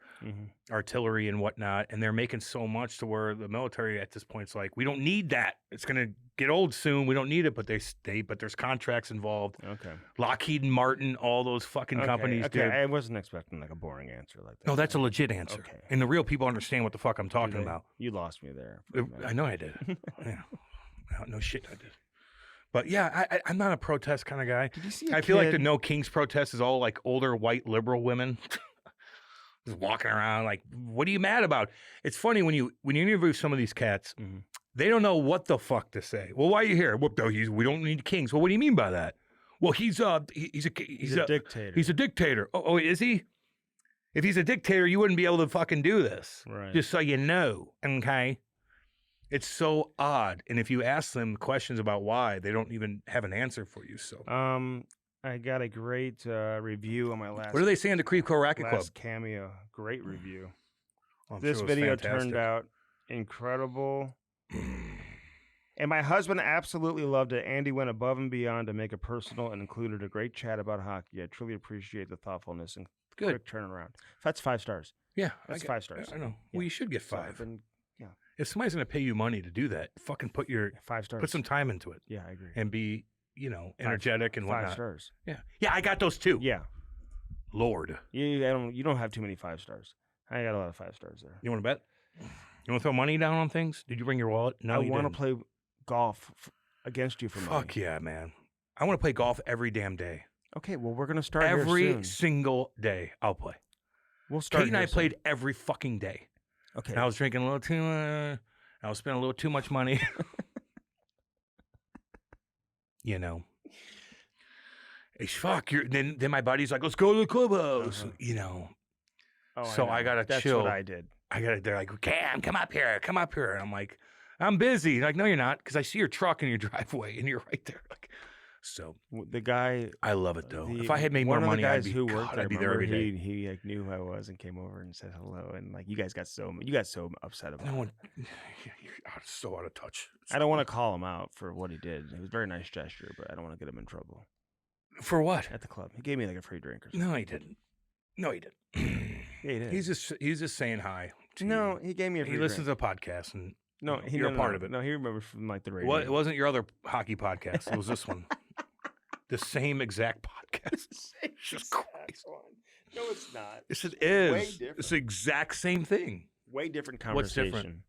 artillery and whatnot. And they're making so much to where the military at this point is like, we don't need that. It's going to get old soon. We don't need it, but but there's contracts involved. Okay. Lockheed Martin, all those fucking companies. Okay, I wasn't expecting like a boring answer like that. No, that's a legit answer. Okay. And the real people understand what the fuck I'm talking about. You lost me there. I know I did. Yeah. No shit, I did. But yeah, I'm not a protest kind of guy. Did you see I feel like the No Kings protest is all like older white liberal women just walking around like, what are you mad about? It's funny when you interview some of these cats, they don't know what the fuck to say. Well, why are you here? Well, we don't need kings. Well, what do you mean by that? Well, he's a dictator. He's a dictator. Oh, is he? If he's a dictator, you wouldn't be able to fucking do this. Right. Just so you know. Okay. It's so odd, and if you ask them questions about why, they don't even have an answer for you. So, I got a great review on my last. What do they say in the Creep Co Racket Club? Cameo, great review. I'm this sure video fantastic. turned out incredible, and my husband absolutely loved it. Andy went above and beyond to make it personal and included a great chat about hockey. I truly appreciate the thoughtfulness and quick turnaround. That's 5 stars. Yeah, that's 5 stars. I know. Yeah. Well, you should get 5. So yeah. If somebody's going to pay you money to do that, fucking put your 5 stars. Put some time into it. Yeah, I agree. And be, energetic and whatnot. 5 stars. Yeah. Yeah, I got those too. Yeah. Lord. You don't have too many 5 stars. I got a lot of 5 stars there. You want to bet? You want to throw money down on things? Did you bring your wallet? No, I want to play golf against you for money. Fuck yeah, man. I want to play golf every damn day. Okay, well, we're going to start every single day. I'll play. We'll start. Kate and I played every fucking day. Okay. And I was drinking a little too. I was spending a little too much money. It's fuck. Then my buddy's like, let's go to the clubhouse. Oh, so I gotta That's chill. What I did. They're like, Cam, come up here. And I'm like, I'm busy. They're like, no, you're not, because I see your truck in your driveway, and you're right there. Like, so the guy, I love it though. If I had made more money, I'd be there every day. He like knew who I was and came over and said hello, and like you got so upset about it. You're so out of touch. I don't want to call him out for what he did. It was a very nice gesture, but I don't want to get him in trouble. For what? At the club, he gave me like a free drink or something. No, he didn't. Yeah, he did. He's just saying hi. No, he gave me a free drink. He listens to the podcast, and you're a part of it. No, he remembers from like the radio. Well, it wasn't your other hockey podcast. It was this one. The same exact podcast. Jesus Christ. No, it's not. Yes, it is. Way different. It's the exact same thing. Way different conversation. What's different?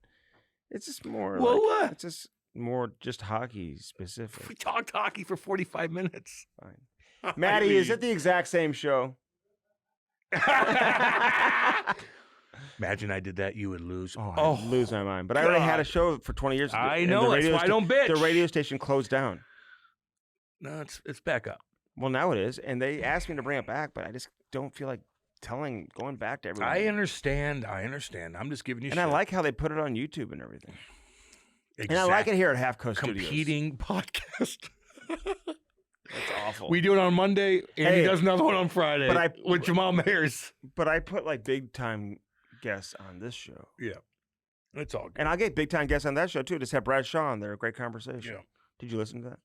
It's just more. Well, what? It's just more just hockey specific. We talked hockey for 45 minutes. Fine. Maddie, is it the exact same show? Imagine I did that, you would lose. I'd lose my mind. But I already had a show for 20 years. I know, that's why I don't bitch. The radio station closed down. No, it's back up. Well, now it is, and they asked me to bring it back, but I just don't feel like going back to everyone. I understand. I'm just giving you shit. And I like how they put it on YouTube and everything. Exactly. And I like it here at Half Coast Competing podcast. That's awful. We do it on Monday, and he does another one on Friday with Jamal Mayers. But I put like big time guests on this show. Yeah. It's all good. And I'll get big time guests on that show too. Just have Brad Shaw on there. Great conversation. Yeah. Did you listen to that?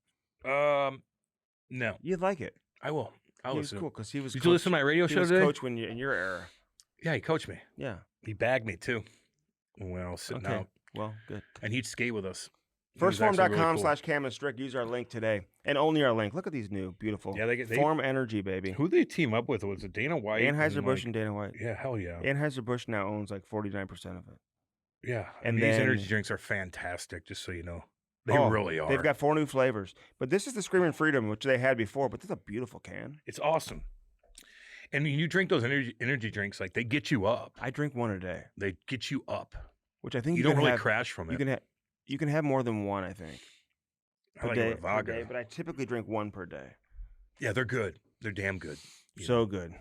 No. You'd like it. I will. I'll listen. Cool because he was. Did you listen to my radio show today? Coach when in your era. Yeah, he coached me. Yeah. He bagged me too when I was sitting out. Well, good. And he'd skate with us. Firstform.com/Cam and Strick. Use our link today. And only our link. Look at these new, beautiful Form Energy, baby. Who they team up with? Was it Dana White? Anheuser-Busch and Dana White. Yeah, hell yeah. Anheuser-Busch now owns like 49% of it. Yeah. And these energy drinks are fantastic, just so you know. They really are. They've got 4 new flavors. But this is the Screaming Freedom, which they had before. But this is a beautiful can. It's awesome. And when you drink those energy drinks, like they get you up. I drink 1 a day. They get you up. Which I think you don't really crash from it. You can have more than 1, I think. I like it with vodka. But I typically drink 1 per day. Yeah, they're good. They're damn good. So good.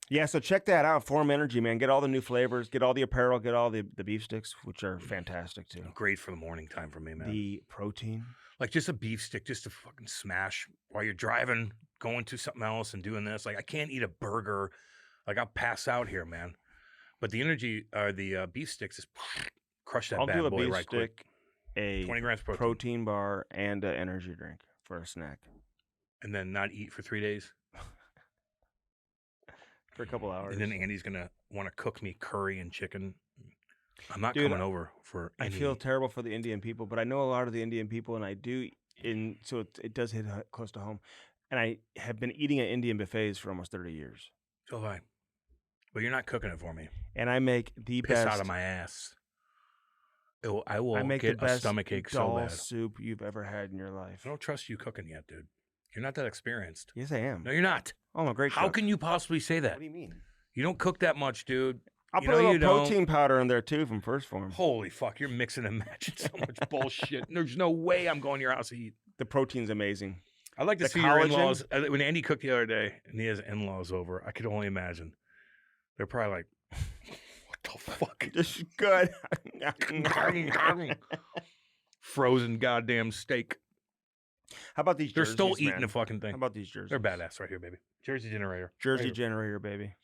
Yeah, so check that out. Form Energy, man. Get all the new flavors. Get all the apparel. Get all the beef sticks, which are fantastic, too. Great for the morning time for me, man. The protein. Like just a beef stick, just to fucking smash while you're driving, going to something else and doing this. Like I can't eat a burger. Like I'll pass out here, man. But the energy, the beef sticks, just crush that bad boy right quick. A 20 grams protein bar and an energy drink for a snack. And then not eat for 3 days? for a couple hours. And then Andy's going to want to cook me curry and chicken. I'm not coming over for any... I feel terrible for the Indian people, but I know a lot of the Indian people, and I do, so it does hit close to home. And I have been eating at Indian buffets for almost 30 years. So have I. But you're not cooking it for me. And I make the Piss best... out of my ass. I will make get the best a stomachache so dal bad. soup you've ever had in your life. I don't trust you cooking yet, dude. You're not that experienced. Yes, I am. No, you're not. Oh, I'm a great How cook. can you possibly say that? What do you mean? You don't cook that much, dude. I'll put a little protein powder in there, too, from First Form. Holy fuck, you're mixing and matching so much bullshit. There's no way I'm going to your house to eat. The protein's amazing. I'd like to see your in-laws. When Andy cooked the other day and he has in-laws over, I could only imagine. They're probably like, what the fuck? This is good. Frozen goddamn steak. How about these jerseys, They're still eating the fucking thing. How about these jerseys? They're badass right here, baby. Jersey Generator. Jersey right Generator, baby.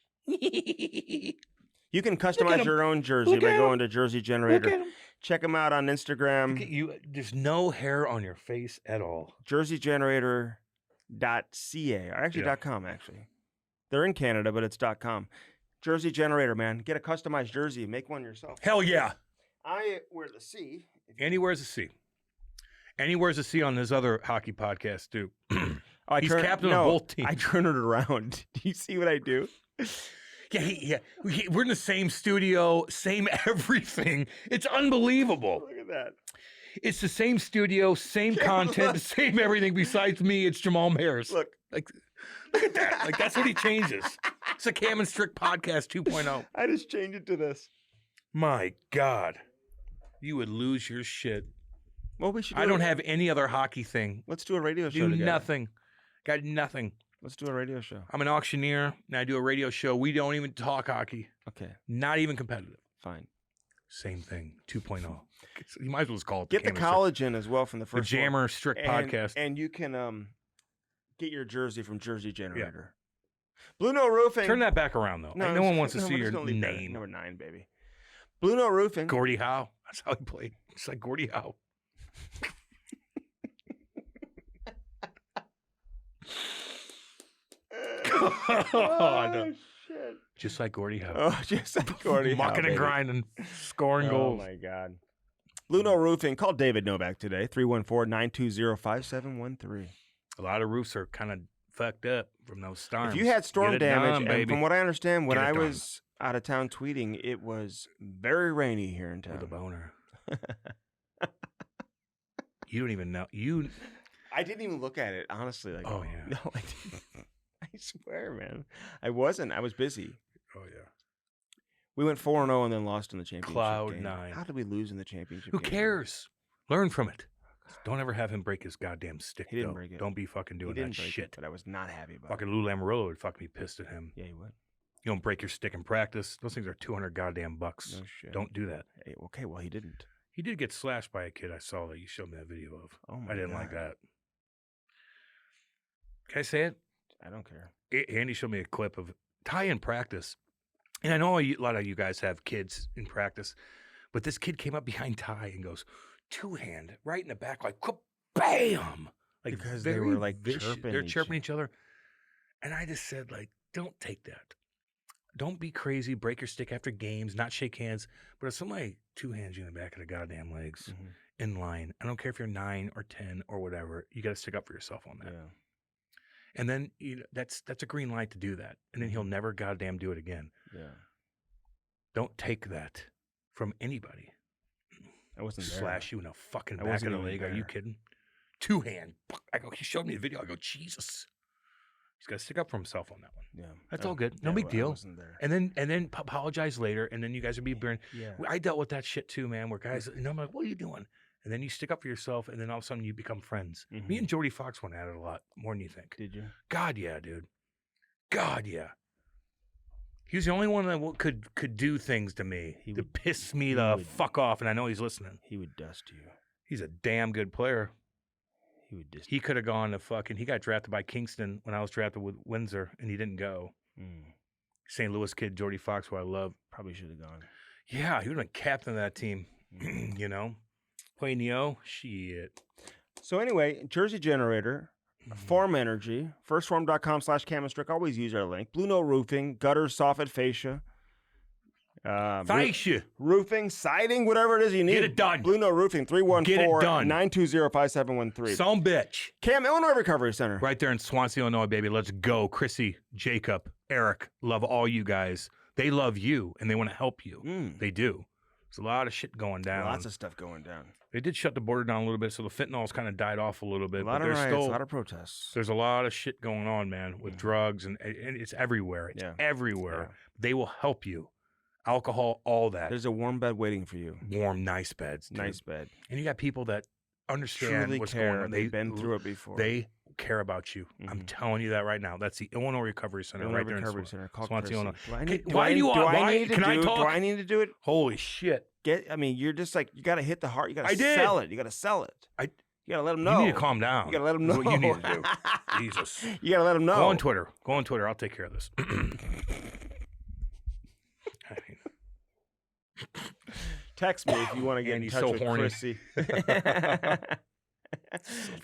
You can customize your own jersey by going to Jersey Generator. Check them out on Instagram. Look at you. There's no hair on your face at all. JerseyGenerator.ca, or actually .com, actually. They're in Canada, but it's .com. Jersey Generator, man. Get a customized jersey. Make one yourself. Hell yeah. I wear the C. Andy wears a C. Andy wears a C on his other hockey podcast, too. He's captain of both teams. I turn it around. Do you see what I do? Yeah. We're in the same studio, same everything. It's unbelievable. Look at that. It's the same studio, same content, same everything. Besides me, it's Jamal Mayers. Look at that. Like, that's what he changes. It's a Cam and Strick podcast 2.0. I just changed it to this. My God. You would lose your shit. Well, we should. I don't have any other hockey thing. Let's do a radio show Do together. nothing. Got nothing. Let's do a radio show. I'm an auctioneer, and I do a radio show. We don't even talk hockey. Okay. Not even competitive. Fine. Same thing. 2.0. You might as well just call it Get the college in as well from the the first Jammer Strict podcast. And you can get your jersey from Jersey Generator. Yeah. Blue Note Roofing. Turn that back around, though. No one wants to see your name. Number 9, baby. Blue Note Roofing. Gordie Howe. That's how he played. It's like Gordie Howe. Oh, shit. Just like Gordie Howe. Oh, just like Gordie Howe. Mucking and grinding. Scoring goals. Oh, my God. Blue Note Roofing. Call David Novak today. 314-920-5713. A lot of roofs are kind of fucked up from those storms. If you had storm damage, done, and from what I understand, when I was out of town tweeting, it was very rainy here in town. With a boner. You don't even know. I didn't even look at it, honestly. Like, oh, yeah. No, I didn't. I swear, man. I wasn't. I was busy. Oh, yeah. We went 4-0 and then lost in the championship Cloud game. 9. How did we lose in the championship Who game? cares? Learn from it. Don't ever have him break his goddamn stick, He didn't break it. Don't be fucking doing that shit. But I was not happy about fucking Lou Lamoriello would fucking be pissed at him. Yeah, he would. You don't break your stick in practice. Those things are $200 goddamn bucks. No shit. Don't do that. Hey, okay, well, he didn't. He did get slashed by a kid I saw that you showed me that video of. Oh, my God. I didn't like that. Can I say it? I don't care. Andy showed me a clip of Ty in practice. And I know a lot of you guys have kids in practice, but this kid came up behind Ty and goes, two-hand, right in the back, like, bam! Like, because they were, like, chirping. They're chirping each other. And I just said, like, don't take that. Don't be crazy, break your stick after games, not shake hands. But if somebody two-hands you in the back of the goddamn legs in line, I don't care if you're 9 or 10 or whatever, you got to stick up for yourself on that. Yeah. And then that's a green light to do that. And then he'll never goddamn do it again. Yeah. Don't take that from anybody. I wasn't there. Slash you in the fucking back of the leg. Are you kidding? Two-hand. I go, he showed me the video. I go, Jesus. He's got to stick up for himself on that one. Yeah. That's all good. No big deal. I wasn't there. And then apologize later, and then you guys would be burned. Yeah. I dealt with that shit too, man, where guys, I'm like, what are you doing? And then you stick up for yourself, and then all of a sudden you become friends. Me and Jody Fox went at it a lot more than you think. Did you? God, yeah, dude. God, yeah. He was the only one that could do things to me to piss me the fuck off, and I know he's listening. He would dust you. He's a damn good player. He would dust. He could have gone to fucking. He got drafted by Kingston when I was drafted with Windsor, and he didn't go. St. Louis kid, Jordy Fox, who I love. Probably should have gone. Yeah, he would have been captain of that team. You know, playing Neo, shit. So anyway, Jersey Generator, Form Energy, firstform.com/Cam&Strick. Always use our link. Blue Note Roofing, gutters, soffit, fascia. Fascia. Roofing, siding, whatever it is you need. Get it done. Blue Note Roofing, 314-920-5713. Some bitch. Cam, Illinois Recovery Center. Right there in Swansea, Illinois, baby. Let's go. Chrissy, Jacob, Eric, love all you guys. They love you, and they want to help you. They do. There's a lot of shit going down. Lots of stuff going down. They did shut the border down a little bit, so the fentanyl's kind of died off a little bit. A lot of riots, a lot of protests. There's a lot of shit going on, man, with drugs, and it's everywhere. It's everywhere. Yeah. They will help you. Alcohol, all that. There's a warm bed waiting for you. Warm, nice beds. Dude. Nice bed. And you got people that understand truly what's care. going on. They've been through it before. They care about you. I'm telling you that right now. That's the Illinois Recovery Center right there in Swansea, Illinois. Do I need to do it? Holy shit. I mean, you're just like, you got to hit the heart. You got to sell it. You got to sell it. You got to let them know. You need to calm down. You got to let them know. That's what you need to do. Jesus. You got to let them know. Go on Twitter. I'll take care of this. Text me if you want to get in touch with Chrissy.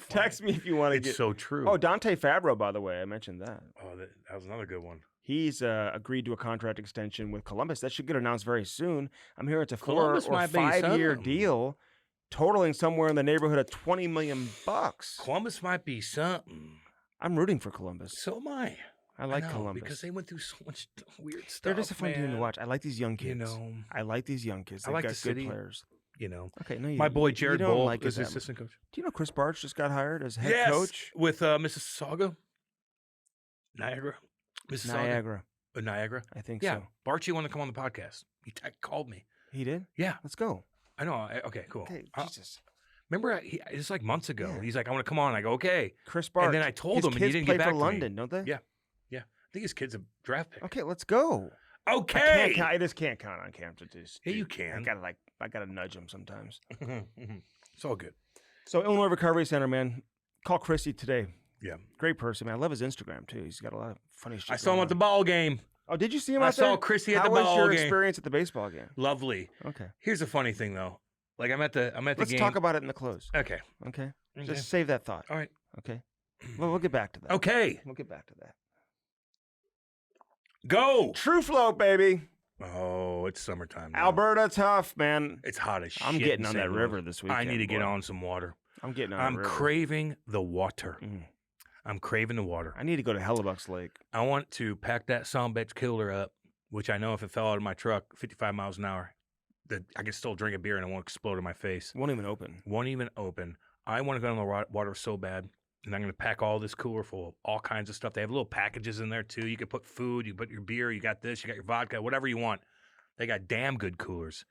Text me if you want to get. It's so true. Oh, Dante Fabro, by the way, I mentioned that. Oh, that was another good one. He's agreed to a contract extension with Columbus. That should get announced very soon. I'm hearing it's a 4 or 5 year deal, totaling somewhere in the neighborhood of $20 million. Columbus might be something. I'm rooting for Columbus. So am I. I like Columbus because they went through so much weird stuff. They're just a fun team to watch. I like these young kids. You know, I like these young kids. I like got the city. Good players. You know, okay. No, my boy Jared Bull is his assistant coach. Do you know Chris Barch just got hired as head coach with Mississauga, Niagara, Mississauga, Niagara. I think so. Yeah, Barchi wanted to come on the podcast. He called me. He did. Yeah, let's go. I know. Okay, cool. Okay, Jesus. Remember, it's like months ago. Yeah. He's like, I want to come on. I go, okay. Chris Barch. And then I told him, and he didn't get back to me. London, don't they? Yeah. I think his kid's a draft pick. Okay, let's go. Okay. I just can't count on Cam to do. Yeah, you can. I gotta nudge him sometimes. It's all good. So Illinois Recovery Center, man. Call Chrissy today. Yeah. Great person, man. I love his Instagram too. He's got a lot of funny shit. I saw him at the ball game. Oh, did you see him out there? I saw Chrissy at the ball game. How was your experience at the baseball game? Lovely. Okay. Here's the funny thing though. Like I'm at the game. Let's talk about it in the close. Okay. Just save that thought. All right. Okay. Well, we'll get back to that. Okay. We'll get back to that. Go. True Float, baby. Oh, it's summertime now. Alberta, tough, man. It's hot as shit. I'm getting on that river this weekend. I need to get on some water. I'm getting on I'm the river. craving the water. I'm craving the water. I need to go to Hellebuck's Lake. I want to pack that sumbitch cooler up, which I know if it fell out of my truck 55 miles an hour, that I could still drink a beer and it won't explode in my face. Won't even open. I want to go on the water so bad. And I'm going to pack all this cooler full of all kinds of stuff. They have little packages in there, too. You can put food, you put your beer, you got this, you got your vodka, whatever you want. They got damn good coolers.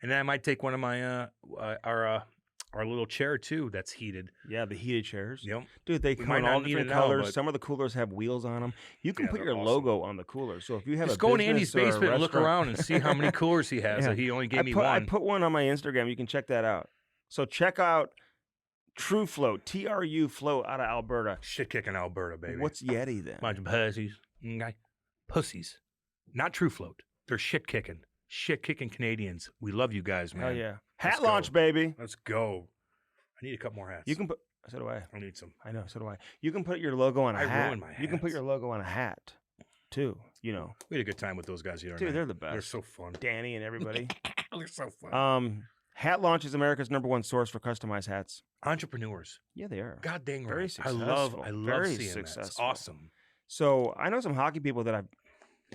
And then I might take one of my our little chair, too, that's heated. Yeah, the heated chairs. Yep. Dude, they come in all different colors. Some of the coolers have wheels on them. You can put your logo on the cooler. So if you have just go in Andy's basement and look around and see how many coolers he has. Yeah. He only gave me one. I put one on my Instagram. You can check that out. So check out True Float, TRU Float out of Alberta. Shit kicking Alberta, baby. What's Yeti then? Bunch of pussies. Pussies. Not True Float. They're shit kicking. Shit kicking Canadians. We love you guys, man. Oh, yeah. Hat launch, baby. Let's go. I need a couple more hats. You can put, so do I. I need some. I know, so do I. You can put your logo on a hat. I ruined my hats. You can put your logo on a hat, too, you know. We had a good time with those guys here. Dude, they're the best. They're so fun. Danny and everybody. They're so fun. Hat Launch is America's #1 source for customized hats. Entrepreneurs. Yeah, they are. God dang right. Very successful. I love seeing that. It's awesome. So I know some hockey people that I've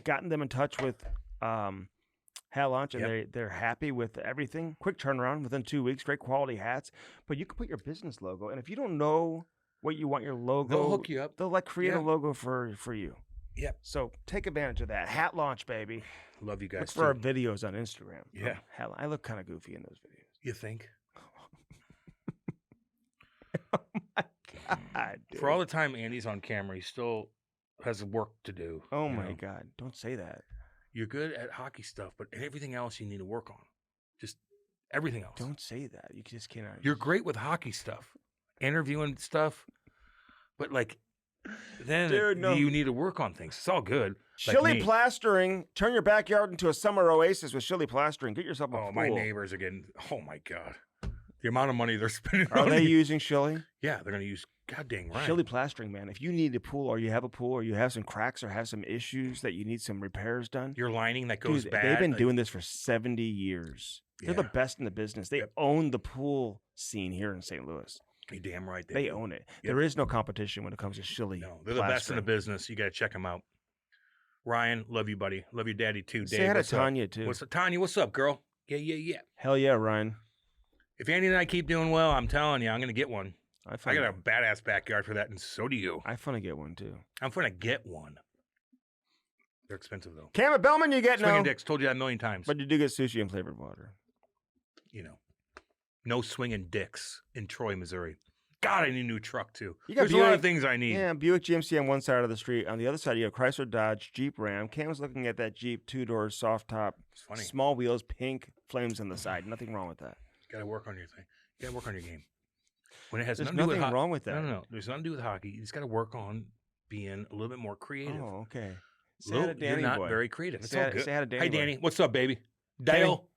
gotten them in touch with Hat Launch, and they're happy with everything. Quick turnaround within 2 weeks. Great quality hats. But you can put your business logo, and if you don't know what you want your logo, they'll hook you up. They'll create a logo for you. Yep. So take advantage of that. Hat Launch, baby. Love you guys. Look for our videos on Instagram. Yeah. I look kind of goofy in those videos. You think? Oh my God. Dude. For all the time Andy's on camera, he still has work to do. Oh my God. Don't say that. You're good at hockey stuff, but everything else you need to work on. Just everything else. Don't say that. You just cannot. You're great with hockey stuff, interviewing stuff, but then you need to work on things. It's all good. Shilly Plastering. Turn your backyard into a summer oasis with Shilly Plastering. Get yourself a pool. My neighbors are getting, oh my God. The amount of money they're spending Are they using Shilly? Yeah, they're going to use God dang right. Chili plastering, man. If you need a pool or you have a pool or you have some cracks or have some issues that you need some repairs done. Your lining that goes bad. They've been doing this for 70 years. They're the best in the business. They own the pool scene here in St. Louis. You're damn right. They own it. Yep. There is no competition when it comes to chili. No, they're the best in the business. You got to check them out. Ryan, love you, buddy. Love your daddy, too. Dave, say hi to Tanya, too. Tanya, what's up, girl? Yeah. Hell yeah, Ryan. If Andy and I keep doing well, I'm telling you, I'm going to get one. I got a badass backyard for that, and so do you. I want to get one, too. I'm going to get one. They're expensive, though. Cam at Bellman, you get Swinging dicks. Told you that a million times. But you do get sushi and flavored water. You know, no swinging dicks in Troy, Missouri. God, I need a new truck, too. There's a lot of things I need. Yeah, Buick GMC on one side of the street. On the other side, you have Chrysler, Dodge, Jeep, Ram. Cam's looking at that Jeep, 2-door, soft top, small wheels, pink, flames on the side. Nothing wrong with that. You got to work on your thing. You got to work on your game. When it has There's nothing wrong with that. No. There's nothing to do with hockey. You just got to work on being a little bit more creative. Oh, okay. You're not very creative. It's all good. Say hi to Danny. Hey, Danny. What's up, baby? Dale.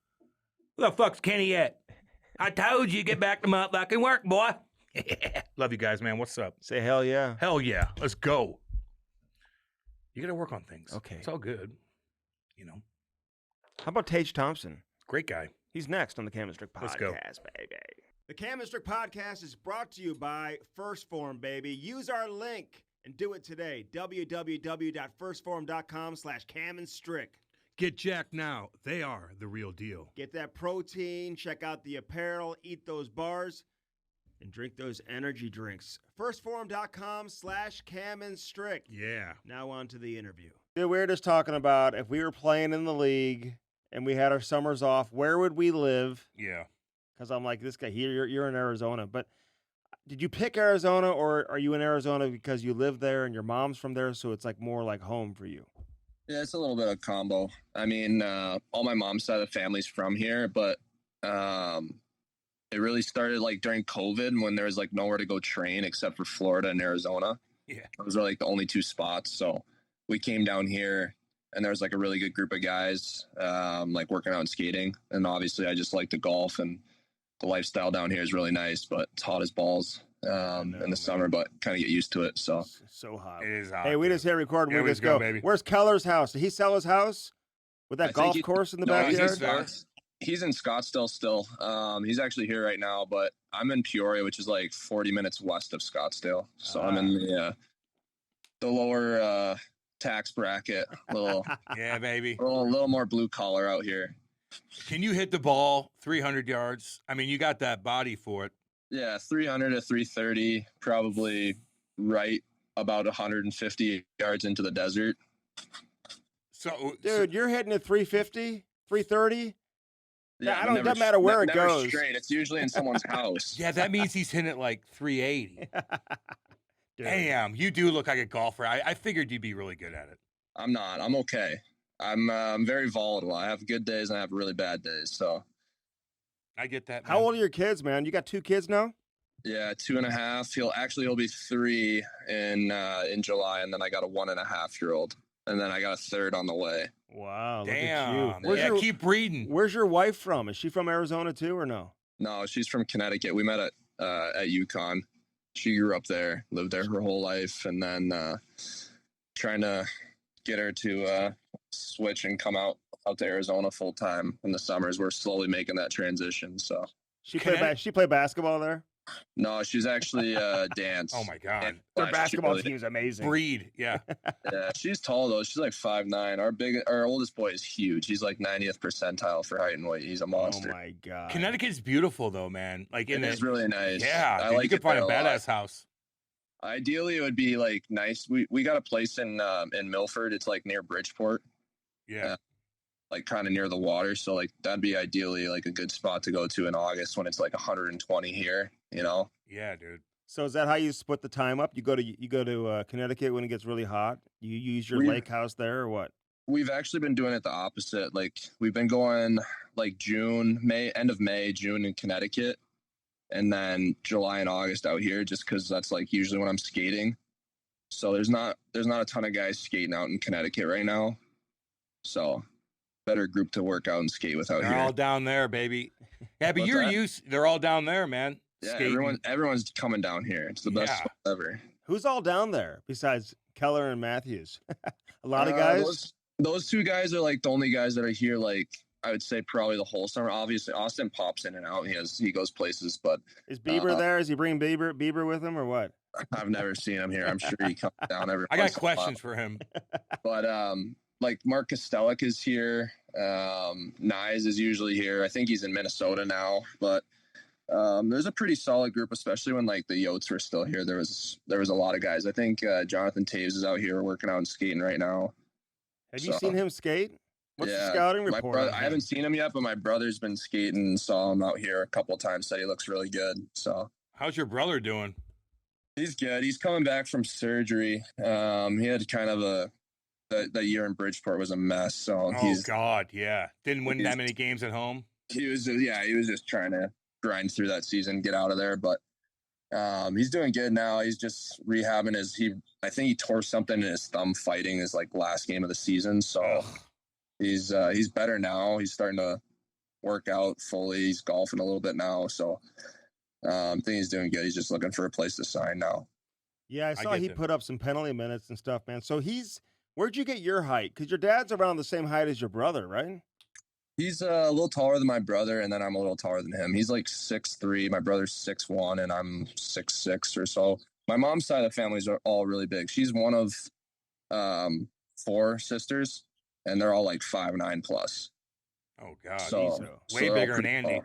Who the fuck's Kenny at? I told you, get back to motherfucking work, boy. Love you guys, man. What's up? Say hell yeah. Hell yeah. Let's go. You got to work on things. Okay. It's all good. You know. How about Tage Thompson? Great guy. He's next on the Cam and Strick podcast, Let's go. Baby. The Cam and Strick podcast is brought to you by First Form, baby. Use our link and do it today. www.firstform.com/camandstrick. Get jacked now. They are the real deal. Get that protein, check out the apparel, eat those bars, and drink those energy drinks. Firstform.com/camandstrick. Yeah. Now on to the interview. Dude, we were just talking about if we were playing in the league and we had our summers off, where would we live? Yeah. Because I'm like, this guy here, you're in Arizona. But did you pick Arizona, or are you in Arizona because you live there and your mom's from there, so it's like more like home for you? Yeah, it's a little bit of combo. I mean, all my mom's side of the family's from here, but it really started like during COVID when there was like nowhere to go train except for Florida and Arizona. Yeah. Those were like the only two spots. So we came down here and there was like a really good group of guys like working out and skating. And obviously I just like the golf, and the lifestyle down here is really nice, but it's hot as balls in the summer, but kind of get used to it. So hot. It is hot. Hey, we just hit record. Yeah, we just go. Baby. Where's Keller's house? Did he sell his house with that golf course in the backyard? He's in Scottsdale still. He's actually here right now, but I'm in Peoria, which is like 40 minutes west of Scottsdale. So I'm in the lower tax bracket. Yeah, baby. A little more blue collar out here. Can you hit the ball 300 yards? I mean, you got that body for it. Yeah, 300 to 330, probably right about 150 yards into the desert. So, dude, you're hitting at 350, 330? Yeah, it doesn't matter where it goes. Straight. It's usually in someone's house. Yeah, that means he's hitting it like 380. Damn, you do look like a golfer. I figured you'd be really good at it. I'm not. I'm okay. I'm very volatile. I have good days and I have really bad days. So I get that, man. How old are your kids, man? You got 2 kids now? Yeah, 2.5. He'll be 3 in July, and then I got a 1.5-year-old, and then I got a third on the way. Wow, damn! Look at you. Keep breeding. Where's your wife from? Is she from Arizona too, or no? No, she's from Connecticut. We met at UConn. She grew up there, lived there her whole life, and then trying to get her to switch and come out to Arizona full time in the summers. We're slowly making that transition. So she played basketball there. No, she's actually dance. Oh my god, their basketball team is amazing. Breed, yeah. Yeah, she's tall though. She's like 5'9". Our oldest boy is huge. He's like 90th percentile for height and weight. He's a monster. Oh my god. Connecticut's beautiful though, man. Like it's really nice. Yeah, dude, you could find a badass house. Ideally, it would be like nice. We got a place in Milford. It's like near Bridgeport. Yeah. Like kind of near the water. So like that'd be ideally like a good spot to go to in August when it's like 120 here, you know? Yeah, dude. So is that how you split the time up? You go to Connecticut when it gets really hot? You use your lake house there or what? We've actually been doing it the opposite. Like we've been going like end of May, June in Connecticut, and then July and August out here just because that's like usually when I'm skating. So there's not a ton of guys skating out in Connecticut right now. So better group to work out and skate with out here. They're all down there, baby. Yeah, but they're all down there, man. Yeah, everyone's coming down here. It's the best spot ever. Who's all down there besides Keller and Matthews? A lot of guys. Those two guys are like the only guys that are here. Like I would say, probably the whole summer. Obviously, Austin pops in and out. He goes places. But is Bieber there? Is he bringing Bieber with him or what? I've never seen him here. I'm sure he comes down every. I got questions for him. But like Mark Kostelic is here. Nyes is usually here. I think he's in Minnesota now, but. There's a pretty solid group, especially when like the Yotes were still here. There was a lot of guys. I think Jonathan Taves is out here working out and skating right now. Have you seen him skate? What's the scouting report? I haven't seen him yet, but my brother's been skating and saw him out here a couple of times. Said he looks really good. So how's your brother doing? He's good. He's coming back from surgery. He had kind of the year in Bridgeport was a mess. So didn't win that many games at home. He was just trying to grind through that season, get out of there, but he's doing good now. He's just rehabbing I think he tore something in his thumb fighting his like last game of the season, so he's better now. He's starting to work out fully. He's golfing a little bit now, so I think he's doing good. He's just looking for a place to sign now. Yeah, I saw he put up some penalty minutes and stuff, man. So where'd you get your height? Because your dad's around the same height as your brother, right? He's a little taller than my brother, and then I'm a little taller than him. He's like 6'3". My brother's 6'1", and I'm 6'6" or so. My mom's side of the families are all really big. She's one of 4 sisters, and they're all like 5'9" plus. Oh God! So way bigger than Andy.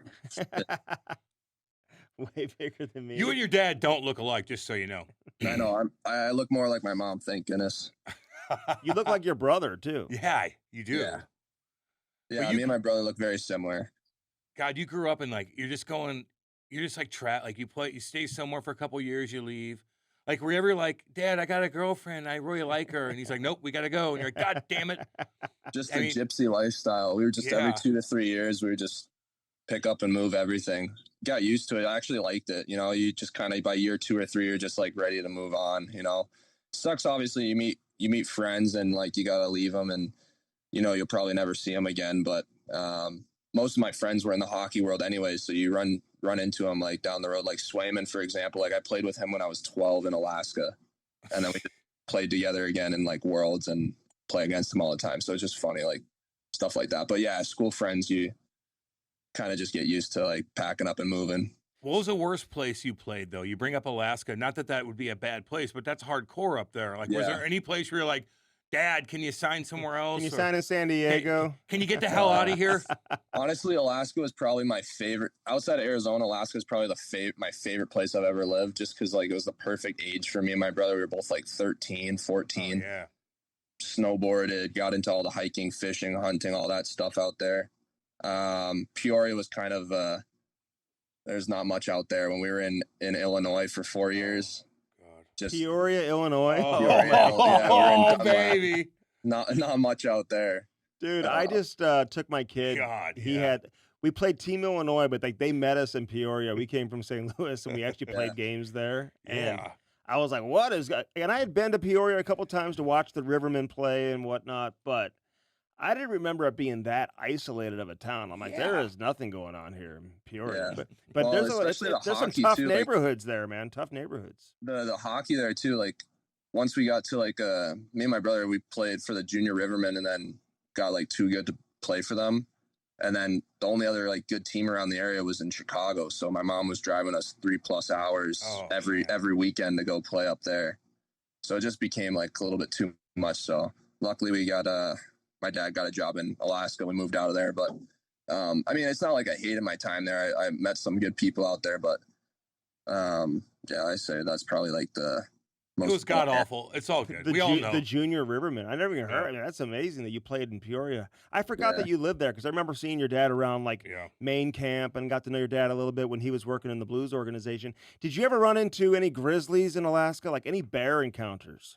Way bigger than me. You and your dad don't look alike, just so you know. I know. I look more like my mom. Thank goodness. You look like your brother too. Yeah, you do. Yeah, me and my brother look very similar. God, you grew up in like you're just like like you stay somewhere for a couple years, you leave. Like were you ever like, Dad, I got a girlfriend, I really like her, and he's like, nope, we gotta go, and you're like, God damn it. Just gypsy lifestyle. We were just every 2 to 3 years, we would just pick up and move everything. Got used to it. I actually liked it. You know, you just kind of by year 2 or 3, you're just like ready to move on. You know, sucks. Obviously, you meet friends and like you gotta leave them and. You know, you'll probably never see them again, but most of my friends were in the hockey world anyway, so you run into them like down the road, like Swayman, for example. Like I played with him when I was 12 in Alaska, and then we played together again in like Worlds and play against him all the time. So it's just funny, like stuff like that. But yeah, school friends, you kind of just get used to like packing up and moving. What was the worst place you played, though? You bring up Alaska. Not that would be a bad place, but that's hardcore up there. Like, was there any place where you're like, Dad, can you sign somewhere else? Can you sign in San Diego? Can you get the hell out of here? Honestly, Alaska was probably my favorite. Outside of Arizona, Alaska is probably my favorite place I've ever lived, just because like it was the perfect age for me and my brother. We were both like 13, 14. Oh, yeah. Snowboarded, got into all the hiking, fishing, hunting, all that stuff out there. Peoria was kind of there's not much out there. When we were in Illinois for 4 years. Just Peoria, Illinois. Baby. Not much out there. Dude, I just took my kid. We played Team Illinois, but they met us in Peoria. We came from St. Louis, and we actually played games there. And I was like, what is – and I had been to Peoria a couple times to watch the Rivermen play and whatnot, but I didn't remember it being that isolated of a town. I'm like, there is nothing going on here in Peoria. Yeah. But there's some tough neighborhoods there, man. Tough neighborhoods. The hockey there, too, like once we got to like me and my brother, we played for the junior Rivermen and then got like too good to play for them. And then the only other like good team around the area was in Chicago. So my mom was driving us 3+ hours every weekend to go play up there. So it just became like a little bit too much. So luckily we got my dad got a job in Alaska. We moved out of there, but I mean, it's not like I hated my time there. I met some good people out there, but I say that's probably like the most. It was god awful. It's all good. We all know the junior Rivermen. I never even heard. I mean, that's amazing that you played in Peoria. I forgot that you lived there because I remember seeing your dad around like Maine camp and got to know your dad a little bit when he was working in the blues organization. Did you ever run into any grizzlies in Alaska? Like any bear encounters?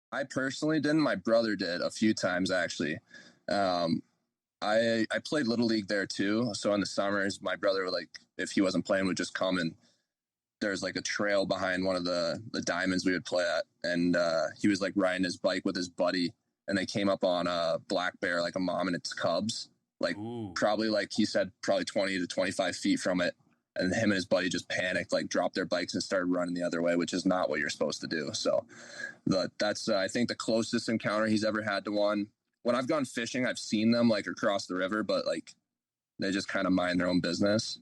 I personally didn't. My brother did a few times, actually. I played Little League there, too. So in the summers, my brother would, like, if he wasn't playing, would just come and there's, like, a trail behind one of the diamonds we would play at. And he was, like, riding his bike with his buddy. And they came up on a black bear, like a mom and its cubs. Like, probably, like he said, probably 20 to 25 feet from it. and him and his buddy just panicked, like dropped their bikes and started running the other way, which is not what you're supposed to do. So that's I think the closest encounter he's ever had to one. When I've gone fishing, I've seen them like across the river, but like they just kind of mind their own business.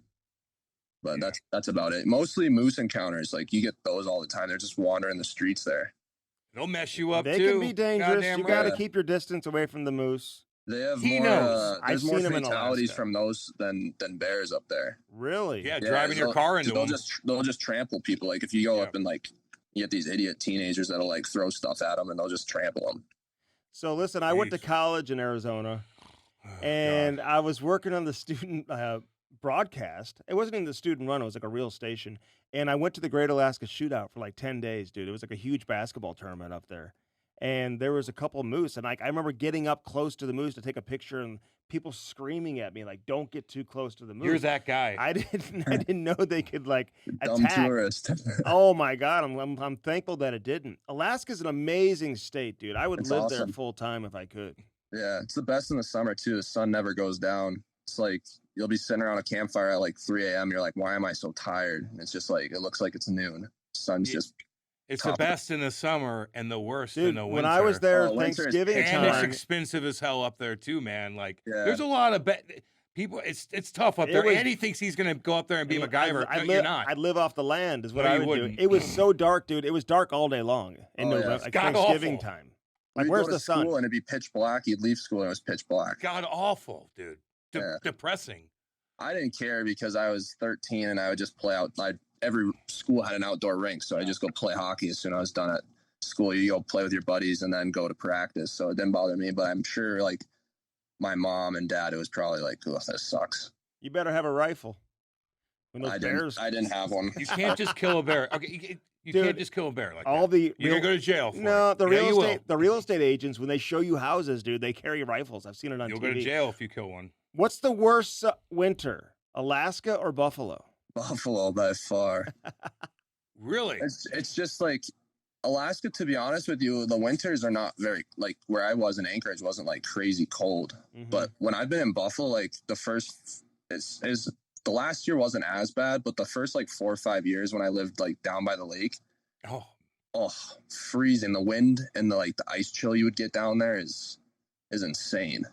But that's about it. Mostly moose encounters, like you get those all the time. They're just wandering the streets there. They'll mess you up they too. They can be dangerous. Goddamn you got to keep your distance away from the moose. They have he more. Knows. There's more fatalities from those than bears up there. Really? Yeah, driving your car into them. They'll just trample people. Like if you go up and like you get these idiot teenagers that'll like throw stuff at them and they'll just trample them. So listen, I went to college in Arizona, and I was working on the student broadcast. It wasn't even the student run; it was like a real station. And I went to the Great Alaska Shootout for like 10 days, dude. It was like a huge basketball tournament up there. And there was a couple of moose, and like I remember getting up close to the moose to take a picture, and people screaming at me like, "Don't get too close to the moose." You're that guy. I didn't know they could like dumb attack. Tourist. Oh my god, I'm thankful that it didn't. Alaska's an amazing state, dude. I would live there full time if I could. Yeah, it's the best in the summer too. The sun never goes down. It's like you'll be sitting around a campfire at like 3 a.m. You're like, why am I so tired? And it's just like it looks like it's noon. Sun's just. It's the best in the summer and the worst in the winter. When I was there Thanksgiving time. And it's expensive as hell up there too, man. Like there's a lot of people. It's tough up there. And he thinks he's gonna go up there and be MacGyver. You're not. I'd live off the land is what I would do. It was so dark, dude. It was dark all day long in November, like Thanksgiving time. Like where's the sun? And it'd be pitch black. You'd leave school and it was pitch black. God awful, dude. Depressing. I didn't care because I was 13 and I would just play out. Every school had an outdoor rink, so I just go play hockey as soon as I was done at school. You go play with your buddies and then go to practice, so it didn't bother me. But I'm sure, like, my mom and dad, it was probably like, oh, this sucks. You better have a rifle. I didn't have one. You can't just kill a bear. Okay, you can't just kill a bear like that. You're gonna go to jail for it. The real estate agents, when they show you houses, dude, they carry rifles. I've seen it on TV. You'll go to jail if you kill one. What's the worst winter, Alaska or Buffalo? Buffalo by far. Really? It's just like Alaska, to be honest with you, the winters are not very, like where I was in Anchorage wasn't like crazy cold. Mm-hmm. But when I've been in Buffalo, like the last year wasn't as bad, but the first like 4 or 5 years when I lived like down by the lake, freezing. The wind and the ice chill you would get down there is insane.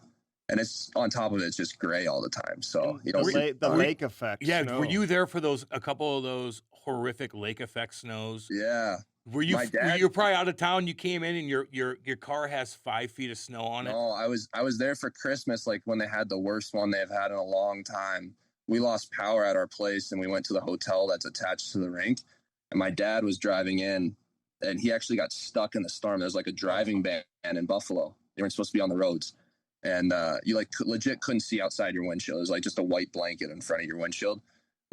And it's on top of it, it's just gray all the time. So the lake effect. Yeah, snow. Were you there for a couple of those horrific lake effect snows? Yeah. Were you probably out of town? You came in and your car has 5 feet of snow on it. No, I was there for Christmas, like when they had the worst one they've had in a long time. We lost power at our place and we went to the hotel that's attached to the rink. And my dad was driving in and he actually got stuck in the storm. There's like a driving ban in Buffalo. They weren't supposed to be on the roads. And you legit couldn't see outside your windshield. It was like just a white blanket in front of your windshield.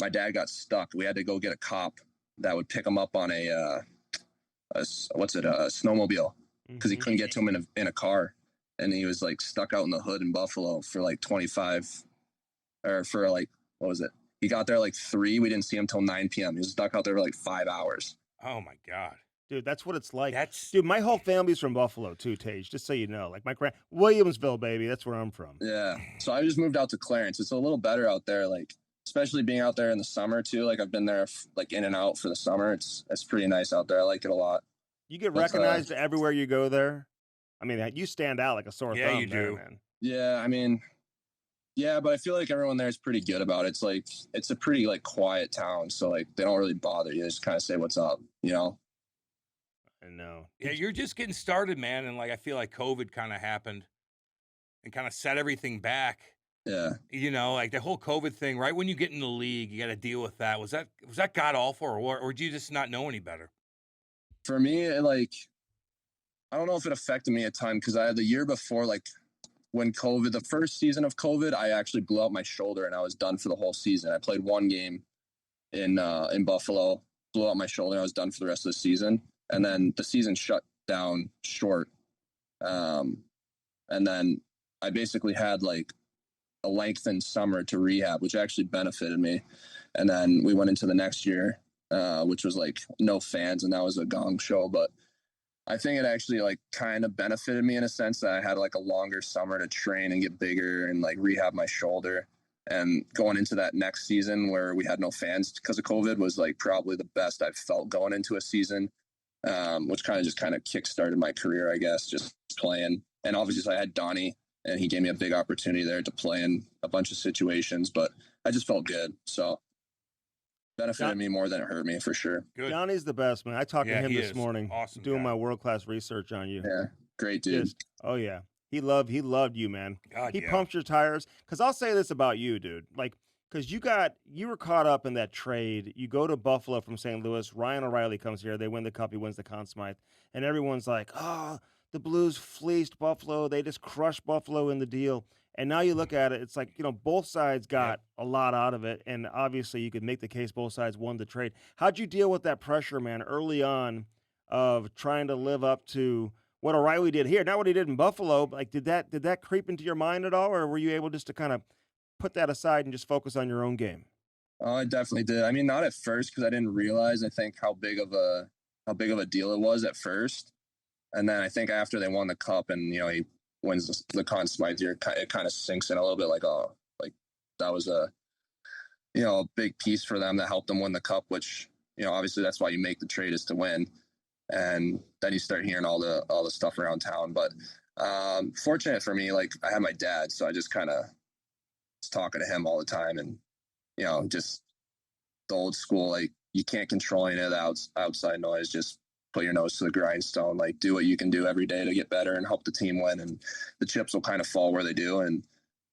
My dad got stuck. We had to go get a cop that would pick him up on a snowmobile because he couldn't get to him in a car. And he was like stuck out in the hood in Buffalo for like 25 or for like, what was it? He got there like 3. We didn't see him till 9 p.m. He was stuck out there for like 5 hours. Oh my God. Dude, that's what it's like. Dude, my whole family's from Buffalo too, Tage, just so you know. Like Williamsville, baby, that's where I'm from. Yeah. So I just moved out to Clarence. It's a little better out there, like especially being out there in the summer too. Like I've been there like in and out for the summer. It's pretty nice out there. I like it a lot. You get recognized everywhere you go there. I mean, you stand out like a sore thumb. Yeah, you do, man. Yeah, I mean, yeah, but I feel like everyone there is pretty good about it. It's like it's a pretty like quiet town, so like they don't really bother you. They just kind of say what's up, you know. I know. Yeah, you're just getting started, man, and like I feel like COVID kind of happened and kind of set everything back. Yeah. You know, like the whole COVID thing, right when you get in the league, you got to deal with that. Was that god awful, or do you just not know any better? For me, I don't know if it affected me a ton because I had the year before, like when COVID, the first season of COVID, I actually blew out my shoulder and I was done for the whole season. I played one game in Buffalo, blew out my shoulder, and I was done for the rest of the season. And then the season shut down short. And then I basically had like a lengthened summer to rehab, which actually benefited me. And then we went into the next year, which was like no fans, and that was a gong show. But I think it actually like kind of benefited me in a sense that I had like a longer summer to train and get bigger and like rehab my shoulder. And going into that next season where we had no fans because of COVID was like probably the best I've felt going into a season, which kind of kickstarted my career, I guess, just playing. And obviously I had Donnie, and he gave me a big opportunity there to play in a bunch of situations, but I just felt good. So benefited me more than it hurt me, for sure. Good. Donnie's the best, man. I talked to him this morning, awesome doing my world-class research on you. Yeah, great dude. Oh yeah. He loved you, man. He pumped your tires. Because I'll say this about you, dude. Like, because you were caught up in that trade. You go to Buffalo from St. Louis. Ryan O'Reilly comes here. They win the Cup. He wins the Conn Smythe. And everyone's like, oh, the Blues fleeced Buffalo. They just crushed Buffalo in the deal. And now you look at it, it's like, both sides got a lot out of it. And obviously you could make the case both sides won the trade. How'd you deal with that pressure, man, early on of trying to live up to what O'Reilly did here, not what he did in Buffalo? Like, did that creep into your mind at all, or were you able just to kind of put that aside and just focus on your own game? Oh, I definitely did. I mean, not at first, because I didn't realize, I think, how big of a deal it was at first. And then I think after they won the Cup and, he wins the Conn Smythe year, it kind of sinks in a little bit, like, oh, like that was a big piece for them that helped them win the Cup, which, obviously that's why you make the trade, is to win. And then you start hearing all the stuff around town. But fortunate for me, like, I had my dad, so I just kind of was talking to him all the time, and just the old school, like, you can't control any of the outside noise. Just put your nose to the grindstone, like, do what you can do every day to get better and help the team win, and the chips will kind of fall where they do. And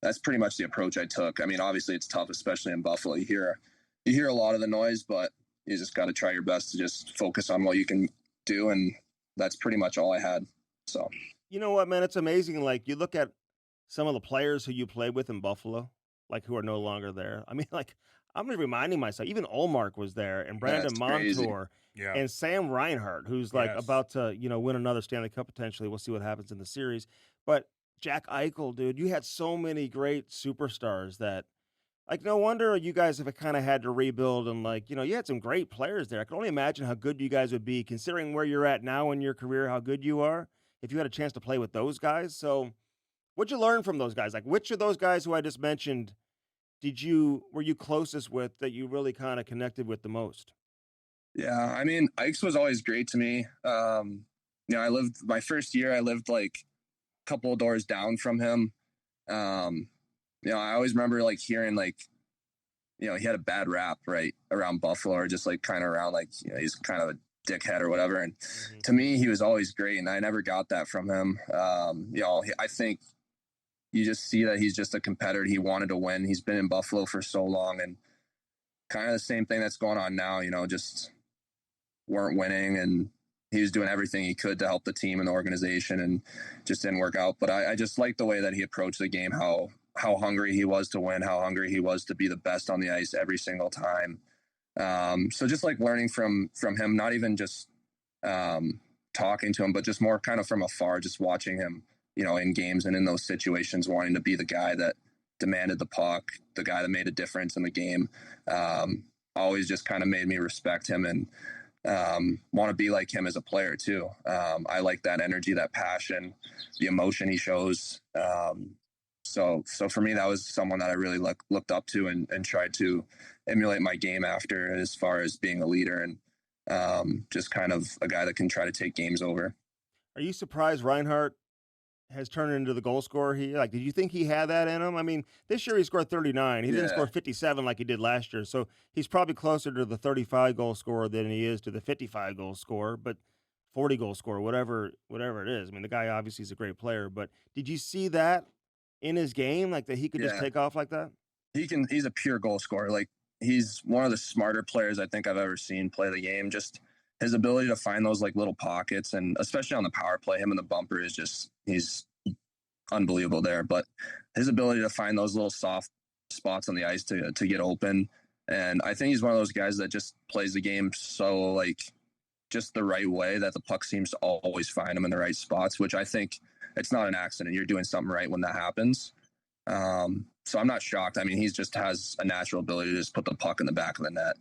that's pretty much the approach I took. I mean, obviously it's tough, especially in Buffalo. You hear a lot of the noise, but you just got to try your best to just focus on what you can do, and that's pretty much all I had. So, you know what, man, it's amazing. Like, you look at some of the players who you played with in Buffalo, like, who are no longer there. I mean, like, I'm just reminding myself, even Olmark was there, and Brandon Montour, and Sam Reinhart, who's like about to, win another Stanley Cup potentially. We'll see what happens in the series. But Jack Eichel, dude, you had so many great superstars that, like, no wonder you guys have kind of had to rebuild, and, like, you had some great players there. I can only imagine how good you guys would be, considering where you're at now in your career, how good you are, if you had a chance to play with those guys. So what'd you learn from those guys? Like, which of those guys who I just mentioned were you closest with, that you really kind of connected with the most? Yeah, I mean, Ike's was always great to me. My first year, I lived like a couple of doors down from him. I always remember, like, hearing, like, he had a bad rap right around Buffalo, or just, like, kind of around, like, he's kind of a dickhead or whatever. And to me, he was always great, and I never got that from him. I think you just see that he's just a competitor. He wanted to win. He's been in Buffalo for so long, and kind of the same thing that's going on now, just weren't winning, and he was doing everything he could to help the team and the organization, and just didn't work out. But I just like the way that he approached the game, how hungry he was to win, how hungry he was to be the best on the ice every single time. So just like learning from him, not even just talking to him, but just more kind of from afar, just watching him, in games and in those situations, wanting to be the guy that demanded the puck, the guy that made a difference in the game. Always just kind of made me respect him and want to be like him as a player too. I like that energy, that passion, the emotion he shows. So for me, that was someone that I really looked up to and tried to emulate my game after, as far as being a leader and just kind of a guy that can try to take games over. Are you surprised Reinhart has turned into the goal scorer did you think he had that in him? I mean, this year he scored 39. He didn't score 57 like he did last year. So he's probably closer to the 35 goal scorer than he is to the 55 goal scorer, but 40 goal scorer, whatever it is. I mean, the guy obviously is a great player, but did you see that in his game, like that he could just take off like that? He's a pure goal scorer. Like, he's one of the smarter players I think I've ever seen play the game. Just his ability to find those, like, little pockets, and especially on the power play, him and the bumper is just, he's unbelievable there. But his ability to find those little soft spots on the ice to get open. And I think he's one of those guys that just plays the game so, like, just the right way, that the puck seems to always find him in the right spots, which I think it's not an accident. You're doing something right when that happens. So I'm not shocked. I mean, he just has a natural ability to just put the puck in the back of the net.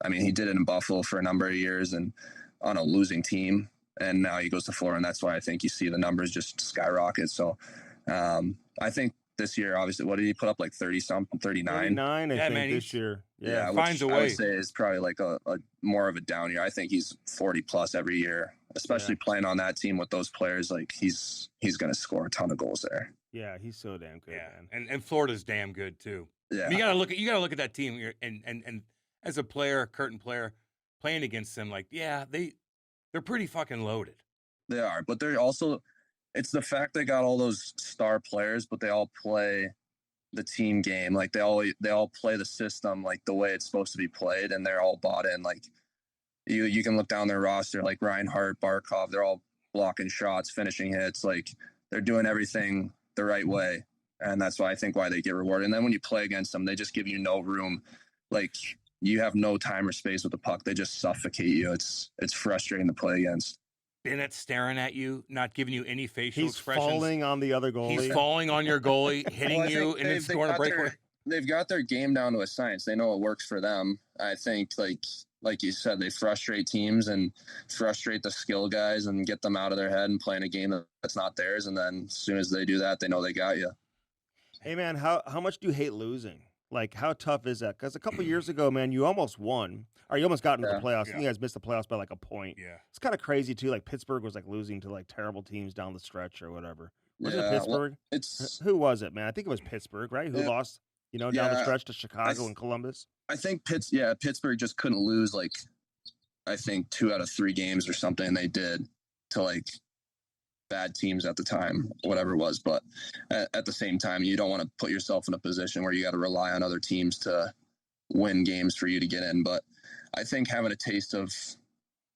I mean, he did it in Buffalo for a number of years and on a losing team, and now he goes to Florida, and that's why I think you see the numbers just skyrocket. So I think this year, obviously, what did he put up? Like 30 something, 39? 39, I think, this year. Yeah, finds a way. I would say is probably like a more of a down year. I think he's 40 plus every year, especially playing on that team with those players. Like he's going to score a ton of goals there. Yeah, he's so damn good, man. And Florida's damn good too. Yeah, you gotta look at that team here, and as a player, curtain player, playing against them, like they're pretty fucking loaded. They are, but they're also, it's the fact they got all those star players, but they all play the team game. Like they all play the system like the way it's supposed to be played, and they're all bought in. Like you can look down their roster, like Reinhart, Barkov, they're all blocking shots, finishing hits. Like they're doing everything the right way. And that's why they get rewarded. And then when you play against them, they just give you no room. Like you have no time or space with the puck. They just suffocate you. It's frustrating to play against. Bennett staring at you, not giving you any facial expressions. He's falling on the other goalie. He's falling on your goalie, hitting you, and then scoring a breakaway. They've got their game down to a science. They know what works for them. I think, like you said, they frustrate teams and frustrate the skill guys and get them out of their head and playing a game that's not theirs. And then as soon as they do that, they know they got you. Hey, man, how much do you hate losing? Like, how tough is that? Because a couple years ago, man, you almost won. Or you almost got into the playoffs. Yeah. You guys missed the playoffs by like a point. Yeah. It's kind of crazy, too. Like, Pittsburgh was like losing to like terrible teams down the stretch or whatever. Was it Pittsburgh? Well, who was it, man? I think it was Pittsburgh, right? Who lost, down the stretch to Chicago and Columbus? I think Pittsburgh just couldn't lose, like, I think 2 out of 3 games or something, and they did to like bad teams at the time, whatever it was. But at the same time, you don't want to put yourself in a position where you got to rely on other teams to win games for you to get in. But I think having a taste of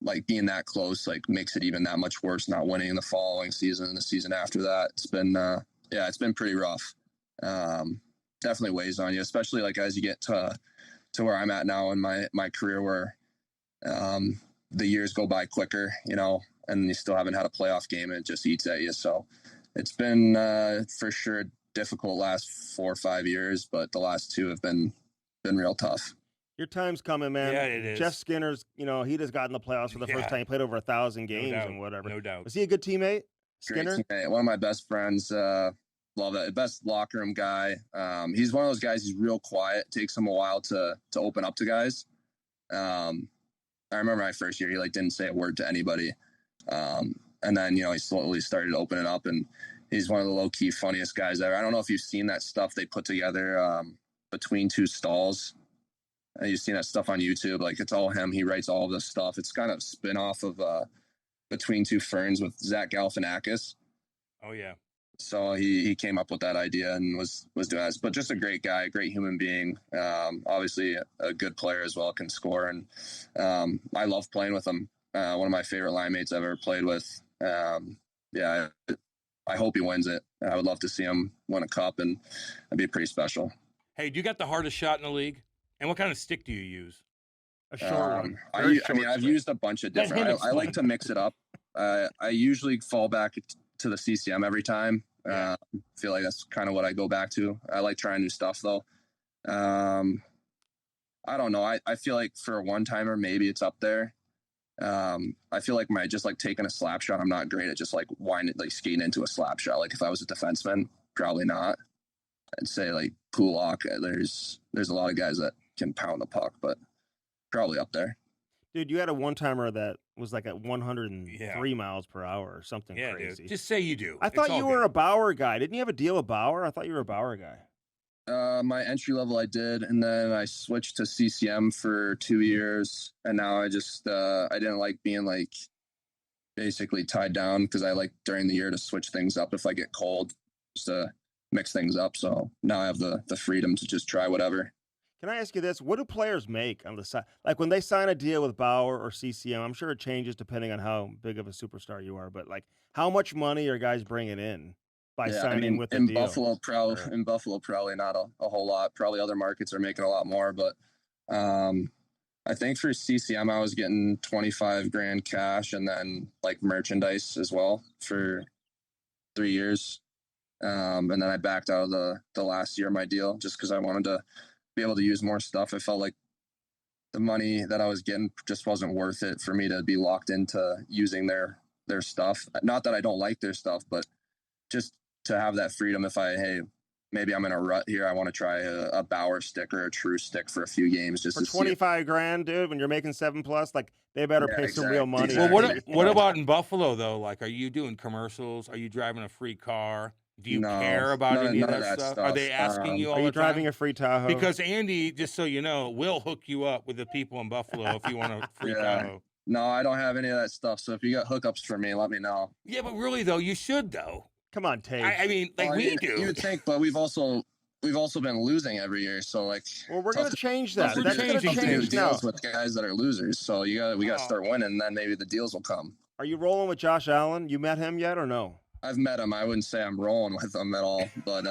like being that close, like makes it even that much worse not winning in the following season and the season after that. It's been, it's been pretty rough. Definitely weighs on you, especially like as you get to where I'm at now in my career, where the years go by quicker, and you still haven't had a playoff game, and it just eats at you. So it's been for sure difficult last 4 or 5 years, but the last 2 have been real tough. Your time's coming, man. Yeah, it is. Jeff Skinner's, he just got in the playoffs for the first time. He played over 1,000 games and whatever. No doubt. Was he a good teammate, Skinner? Great teammate. One of my best friends. Love that. Best locker room guy. He's one of those guys. He's real quiet. It takes him a while to open up to guys. I remember my first year, he didn't say a word to anybody. And then, he slowly started opening up, and he's one of the low key funniest guys ever. I don't know if you've seen that stuff they put together, between 2 stalls. You've seen that stuff on YouTube. Like it's all him. He writes all of this stuff. It's kind of spin off of, Between Two Ferns with Zach Galifianakis. Oh yeah. So he came up with that idea and was doing that. But just a great guy, great human being. Obviously a good player as well, can score. And I love playing with him. One of my favorite line mates I've ever played with. I hope he wins it. I would love to see him win a cup, and that'd be pretty special. Hey, do you got the hardest shot in the league? And what kind of stick do you use? A short one. I've used a bunch of different. I like to mix it up. I usually fall back to the CCM every time. Feel like that's kind of what I go back to. I like trying new stuff though. I don't know. I feel like for a one-timer, maybe it's up there. I feel like taking a slap shot, I'm not great at just skating into a slap shot. Like if I was a defenseman, probably not. I'd say like Kulak. There's a lot of guys that can pound the puck, but probably up there. Dude, you had a one-timer that was like at 103 miles per hour or something crazy. Dude. Just say you do. I thought you were a Bauer guy. Didn't you have a deal with Bauer? I thought you were a Bauer guy. My entry level I did, and then I switched to CCM for 2 years, and now I just I didn't like being basically tied down, because I like during the year to switch things up if I get cold, just to mix things up. So now I have the freedom to just try whatever. Can I ask you this? What do players make on the side? Like when they sign a deal with Bauer or CCM, I'm sure it changes depending on how big of a superstar you are, but how much money are guys bringing in by signing with the deal? In Buffalo, probably not a whole lot. Probably other markets are making a lot more, but I think for CCM, I was getting 25 grand cash and then merchandise as well for 3 years. And then I backed out of the last year of my deal just because I wanted to be able to use more stuff. I felt like the money that I was getting just wasn't worth it for me to be locked into using their stuff. Not that I don't like their stuff, but just to have that freedom. If maybe I'm in a rut here. I want to try a Bauer stick or a True stick for a few games just for to 25 grand, dude. When you're making 7+, like they better pay some real money. Well, what about in Buffalo though? Like, are you doing commercials? Are you driving a free car? Do you care about any of that stuff? Are they asking you all the time? Are you driving a free Tahoe? Because Andy, just so you know, will hook you up with the people in Buffalo if you want a free Tahoe. No, I don't have any of that stuff. So if you got hookups for me, let me know. Yeah, but really though, you should though. Come on, Tage. I mean, like we do. You would think, but we've also been losing every year. So like, well, we're gonna change that. That's gonna change now with guys that are losers. So we got to start winning, and then maybe the deals will come. Are you rolling with Josh Allen? You met him yet or no? I've met him. I wouldn't say I'm rolling with him at all, but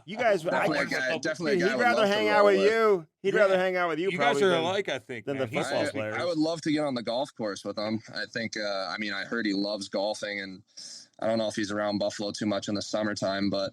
you guys definitely. He'd rather hang out with you. He'd rather hang out with you. You guys are alike, I think, than the football players. I would love to get on the golf course with him. I think. I mean, I heard he loves golfing, and I don't know if he's around Buffalo too much in the summertime, but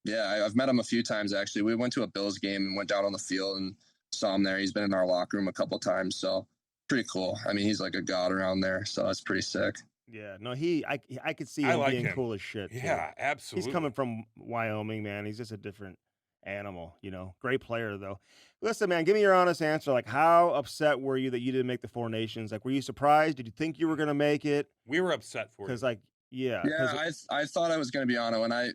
yeah, I've met him a few times actually. We went to a Bills game and went down on the field and saw him there. He's been in our locker room a couple times, so pretty cool. I mean, he's like a god around there, so that's pretty sick. Yeah, no, I could see him being cool as shit. Yeah, too. absolutely. He's coming from Wyoming, man. He's just a different animal, you know. Great player, though. Listen, man, give me your honest answer. Like, how upset were you that you didn't make the Four Nations? Like, were you surprised? Did you think you were going to make it? We were upset for you. Because, like, yeah. I thought I was going to be on it. When I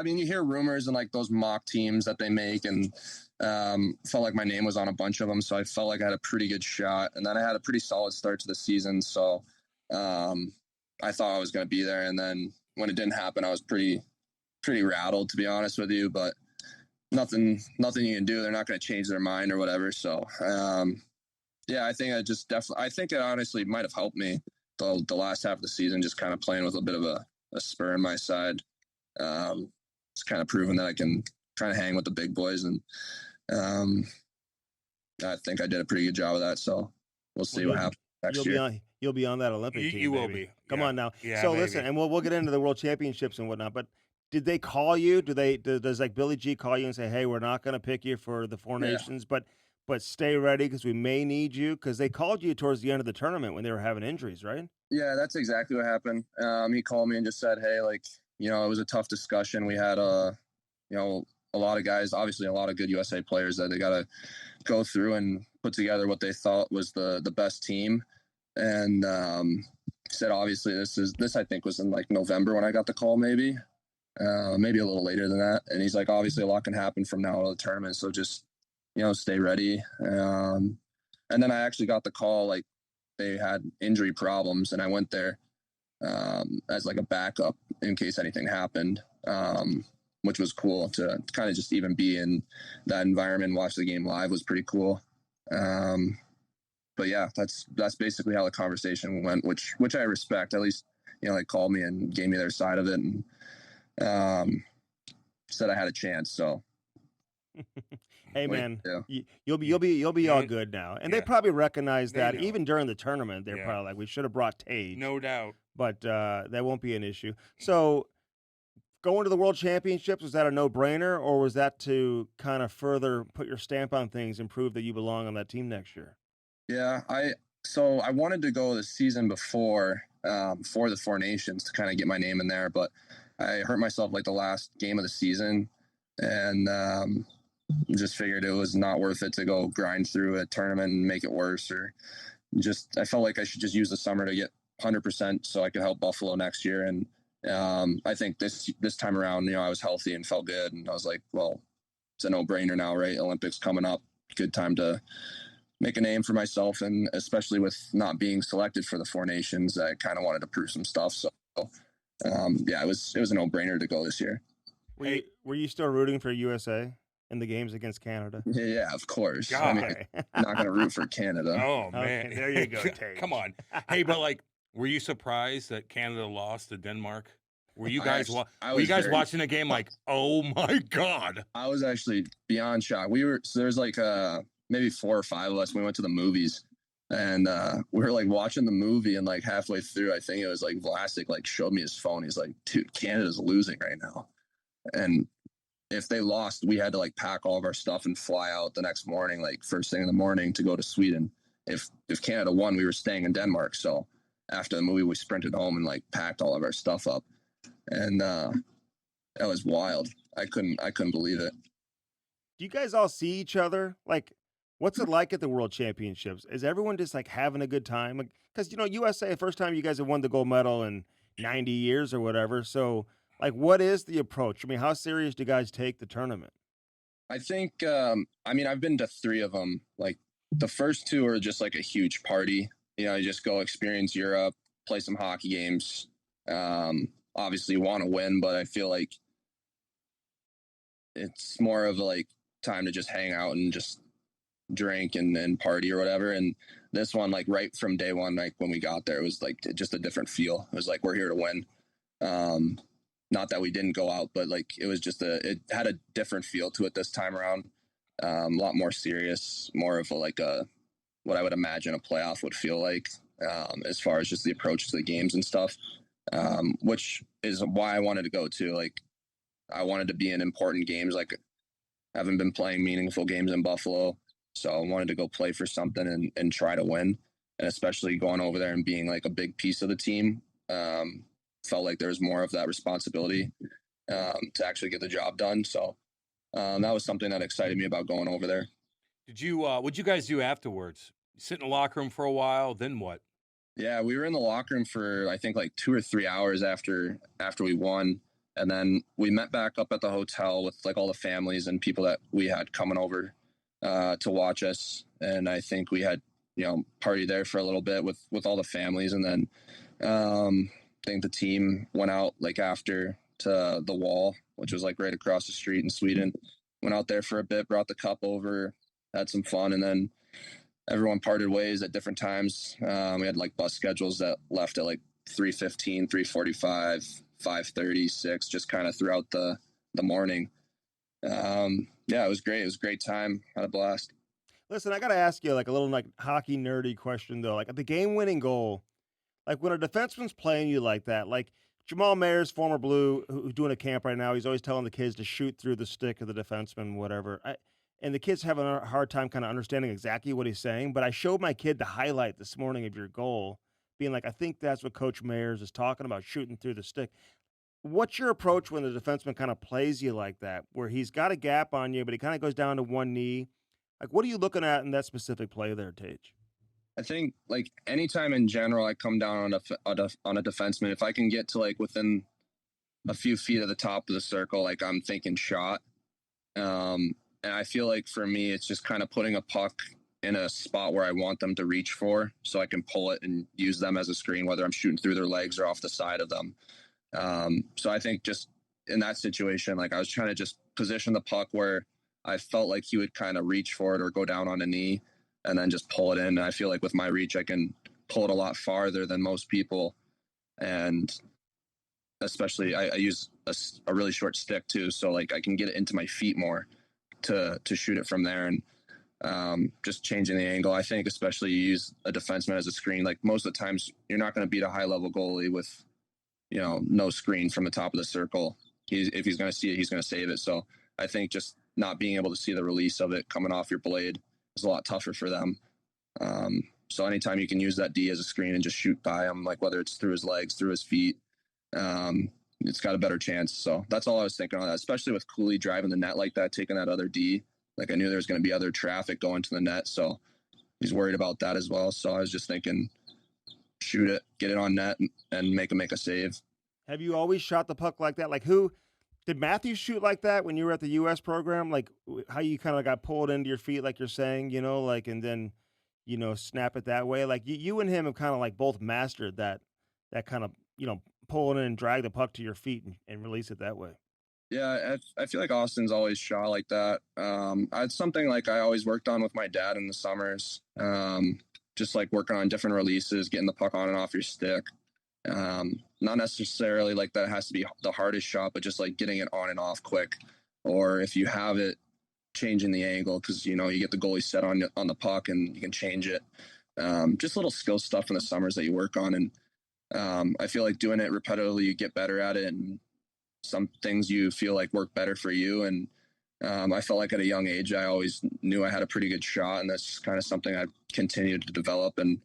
mean, you hear rumors and, like, those mock teams that they make, and felt like my name was on a bunch of them, so I felt like I had a pretty good shot. And then I had a pretty solid start to the season, so I thought I was going to be there. And then when it didn't happen, I was pretty rattled, to be honest with you, but nothing you can do. They're not going to change their mind or whatever. So, yeah, I think I think it honestly might've helped me the last half of the season, just kind of playing with a bit of a spur in my side. It's kind of proven that I can kind of hang with the big boys. And, I think I did a pretty good job of that. So we'll see what happens next year. You'll be on that Olympic team. You will be. Come on now. Yeah, so maybe. Listen, and we'll get into the World Championships and whatnot. But did they call you? Does like Billy G call you and say, "Hey, we're not going to pick you for the Four Nations, but stay ready because we may need you"? Because they called you towards the end of the tournament when they were having injuries, right? Yeah, that's exactly what happened. He called me and just said, "Hey, like, you know, it was a tough discussion. We had a lot of guys, obviously a lot of good USA players that they got to go through and put together what they thought was the best team." And said, obviously, this I think was in like November when I got the call, maybe a little later than that. And he's like, obviously, a lot can happen from now to the tournament, so just stay ready. And then I actually got the call, like they had injury problems, and I went there as like a backup in case anything happened, which was cool to kind of just even be in that environment and watch the game live was pretty cool. But yeah, that's basically how the conversation went, which I respect. At least, they called me and gave me their side of it and said I had a chance. So, hey man, you'll be all good now. And they probably recognize that even during the tournament, they're probably like, we should have brought Tage. No doubt. But that won't be an issue. So going to the World Championships, was that a no-brainer, or was that to kind of further put your stamp on things and prove that you belong on that team next year? Yeah, I wanted to go the season before for the Four Nations to kind of get my name in there, but I hurt myself like the last game of the season, and just figured it was not worth it to go grind through a tournament and make it worse. Or just I felt like I should just use the summer to get 100% so I could help Buffalo next year. And I think this time around, I was healthy and felt good, and I was like, well, it's a no-brainer now, right? Olympics coming up, good time to make a name for myself, and especially with not being selected for the Four Nations, I kind of wanted to prove some stuff. So, yeah, it was a no-brainer to go this year. Were you still rooting for USA in the games against Canada? Yeah, of course. God. I mean, I'm not going to root for Canada. Oh man, okay, there you go, Tage. Come on. Hey, but like, were you surprised that Canada lost to Denmark? Were you guys watching the game like, oh my God? I was actually beyond shocked. So there's like maybe 4 or 5 of us. We went to the movies, and we were like watching the movie, and like halfway through, I think it was like Vlasic like showed me his phone. He's like, dude, Canada's losing right now. And if they lost, we had to like pack all of our stuff and fly out the next morning, like first thing in the morning, to go to Sweden. If Canada won, we were staying in Denmark. So after the movie, we sprinted home and like packed all of our stuff up. And That was wild. I couldn't believe it. Do you guys all see each other? Like, what's it like at the World Championships? Is everyone just like having a good time? Because USA, first time you guys have won the gold medal in 90 years or whatever. So, like, what is the approach? I mean, how serious do you guys take the tournament? I think, I've been to 3 of them. Like, the first 2 are just like a huge party. You just go experience Europe, play some hockey games. Obviously want to win, but I feel like it's more of like time to just hang out and just drink and party or whatever. And this one, like right from day one, like when we got there, it was like just a different feel. It was like, we're here to win. Not that we didn't go out, but like, it was just it had a different feel to it this time around. A lot more serious, more of what I would imagine a playoff would feel like, as far as just the approach to the games and stuff, which is why I wanted to go too. Like, I wanted to be in important games. Like, I haven't been playing meaningful games in Buffalo, so I wanted to go play for something and try to win. And especially going over there and being like a big piece of the team, felt like there was more of that responsibility to actually get the job done. So that was something that excited me about going over there. Did you? What'd you guys do afterwards? Sit in the locker room for a while, then what? Yeah, we were in the locker room for I think like 2 or 3 hours after we won. And then we met back up at the hotel with like all the families and people that we had coming over to watch us. And I think we had, party there for a little bit with all the families. And then I think the team went out like after to the Wall, which was like right across the street in Sweden. Went out there for a bit, brought the cup over, had some fun. And then everyone parted ways at different times. We had like bus schedules that left at like 3:15, 3:45. 5:30, 6, just kind of throughout the morning. It was great. It was a great time. Had a blast. Listen, I got to ask you like a little like hockey nerdy question though. Like at the game-winning goal, like when a defenseman's playing you like that, like Jamal Mayer's former Blue, who's doing a camp right now, he's always telling the kids to shoot through the stick of the defenseman, whatever. And the kids having a hard time kind of understanding exactly what he's saying. But I showed my kid the highlight this morning of your goal, being like, I think that's what Coach Mayers is talking about, shooting through the stick. What's your approach when the defenseman kind of plays you like that, where he's got a gap on you, but he kind of goes down to one knee? Like, what are you looking at in that specific play there, Tage? I think like anytime in general, I come down on a defenseman. If I can get to like within a few feet of the top of the circle, like I'm thinking shot. And I feel like for me, it's just kind of putting a puck in a spot where I want them to reach for, so I can pull it and use them as a screen, whether I'm shooting through their legs or off the side of them. So I think just in that situation, like I was trying to just position the puck where I felt like he would kind of reach for it or go down on a knee and then just pull it in. And I feel like with my reach, I can pull it a lot farther than most people. And especially I use a really short stick too. So like I can get it into my feet more to shoot it from there. And just changing the angle. I think especially you use a defenseman as a screen. Like most of the times you're not going to beat a high level goalie with, no screen from the top of the circle. If he's going to see it, he's going to save it. So I think just not being able to see the release of it coming off your blade is a lot tougher for them. So anytime you can use that D as a screen and just shoot by him, like whether it's through his legs, through his feet, it's got a better chance. So that's all I was thinking on that, especially with Cooley driving the net like that, taking that other D. Like I knew there was going to be other traffic going to the net. So he's worried about that as well. So I was just thinking, shoot it, get it on net, and make a save. Have you always shot the puck like that? Like who did Matthews shoot like that when you were at the U.S. program? Like how you kind of got pulled into your feet, like you're saying, like, and then, snap it that way. Like you and him have kind of like both mastered that kind of, pull it in and drag the puck to your feet and release it that way. Yeah, I feel like Austin's always shot like that. It's something like I always worked on with my dad in the summers. Just like working on different releases, getting the puck on and off your stick. Not necessarily like that has to be the hardest shot, but just like getting it on and off quick. Or if you have it, changing the angle because, you get the goalie set on the puck and you can change it. Just little skill stuff in the summers that you work on. And I feel like doing it repetitively, you get better at it. And some things you feel like work better for you. And I felt like at a young age, I always knew I had a pretty good shot. And that's kind of something I've continued to develop. And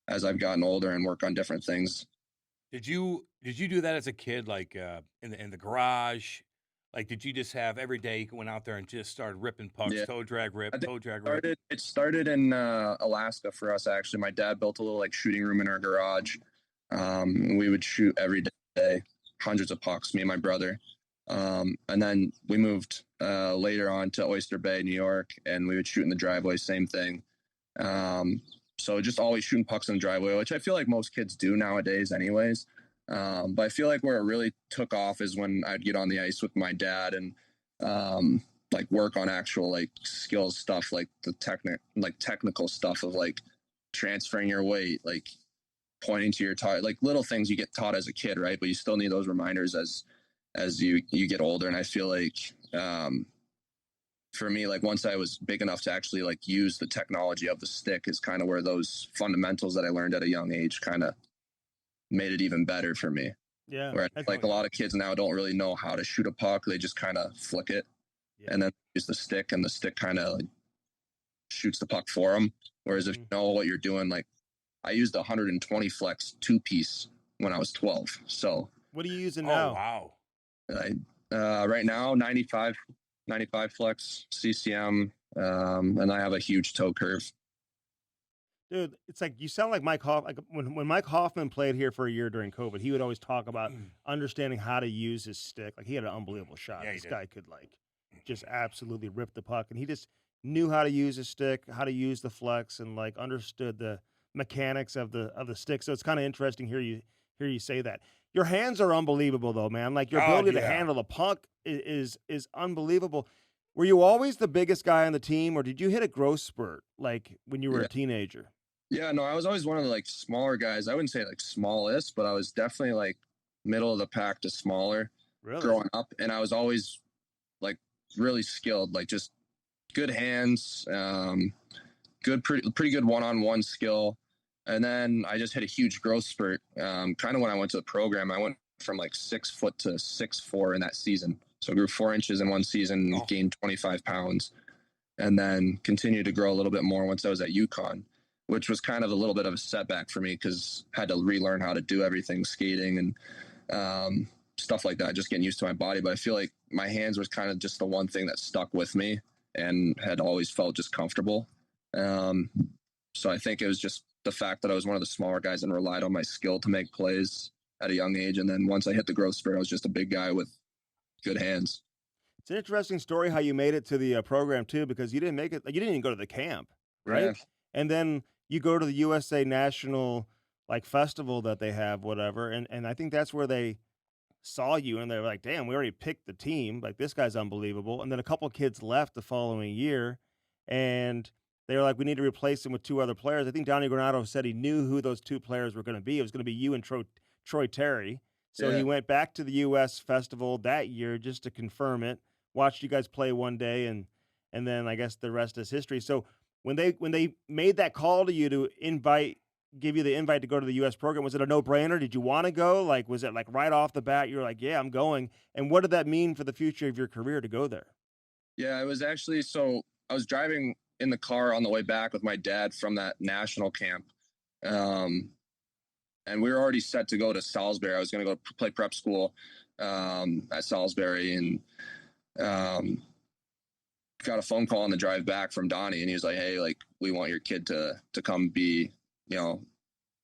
as I've gotten older and work on different things. Did you do that as a kid, like in the garage, Like, did you just have every day you went out there and just started ripping pucks, toe drag, rip, toe drag, rip? It started in Alaska for us, actually. My dad built a little like shooting room in our garage. We would shoot every day, hundreds of pucks, me and my brother. And then we moved later on to Oyster Bay, New York, and we would shoot in the driveway, same thing. So just always shooting pucks in the driveway, which I feel like most kids do nowadays anyways. But I feel like where it really took off is when I'd get on the ice with my dad and like work on actual like skills stuff, like the technical stuff of like transferring your weight, like pointing to your target, like little things you get taught as a kid, right? But you still need those reminders as you get older. And I feel like for me, like once I was big enough to actually like use the technology of the stick is kind of where those fundamentals that I learned at a young age kind of made it even better for me. Yeah. Where like a lot of kids now don't really know how to shoot a puck. They just kind of flick it and then use the stick, and the stick kind of like shoots the puck for them. Whereas if you know what you're doing, like I used a 120 flex 2-piece when I was 12. So what are you using now? Wow. Right now, 95 flex CCM. And I have a huge toe curve. Dude, it's like you sound like Mike Hoffman. Like when Mike Hoffman played here for a year during COVID, he would always talk about understanding how to use his stick. Like he had an unbelievable shot. Yeah, this guy could like just absolutely rip the puck, and he just knew how to use his stick, how to use the flex, and like understood the mechanics of the stick. So it's kind of interesting hear you say that. Your hands are unbelievable though, man. Like your ability to handle the puck is unbelievable. Were you always the biggest guy on the team, or did you hit a growth spurt like when you were a teenager? Yeah, no, I was always one of the like smaller guys. I wouldn't say like smallest, but I was definitely like middle of the pack to smaller growing up. And I was always like really skilled, like just good hands, pretty good one-on-one skill. And then I just hit a huge growth spurt. Kind of when I went to the program, I went from like 6 foot to 6'4" in that season. So I grew 4 inches in one season, gained 25 pounds, and then continued to grow a little bit more once I was at UConn, which was kind of a little bit of a setback for me because I had to relearn how to do everything, skating and stuff like that, just getting used to my body. But I feel like my hands was kind of just the one thing that stuck with me and had always felt just comfortable. So I think it was just the fact that I was one of the smaller guys and relied on my skill to make plays at a young age. And then once I hit the growth spurt, I was just a big guy with good hands. It's an interesting story how you made it to the program too, because you didn't make it. Like, you didn't even go to the camp, right? Yeah. And then you go to the USA National like festival that they have, whatever. And I think that's where they saw you and they're like, damn, we already picked the team. Like this guy's unbelievable. And then a couple kids left the following year and they were like, we need to replace him with 2 other players. I think Donnie Granado said he knew who those 2 players were going to be. It was going to be you and Troy Terry. So he went back to the U.S. festival that year just to confirm it, watched you guys play one day, and then I guess the rest is history. So when they made that call to you to give you the invite to go to the U.S. program, was it a no-brainer? Did you want to go? Like, was it like right off the bat, you were like, yeah, I'm going? And what did that mean for the future of your career to go there? Yeah, it was actually, so I was driving in the car on the way back with my dad from that national camp. And we were already set to go to Salisbury. I was going to go play prep school at Salisbury, and got a phone call on the drive back from Donnie, and he was like, hey, like, we want your kid to come be, you know,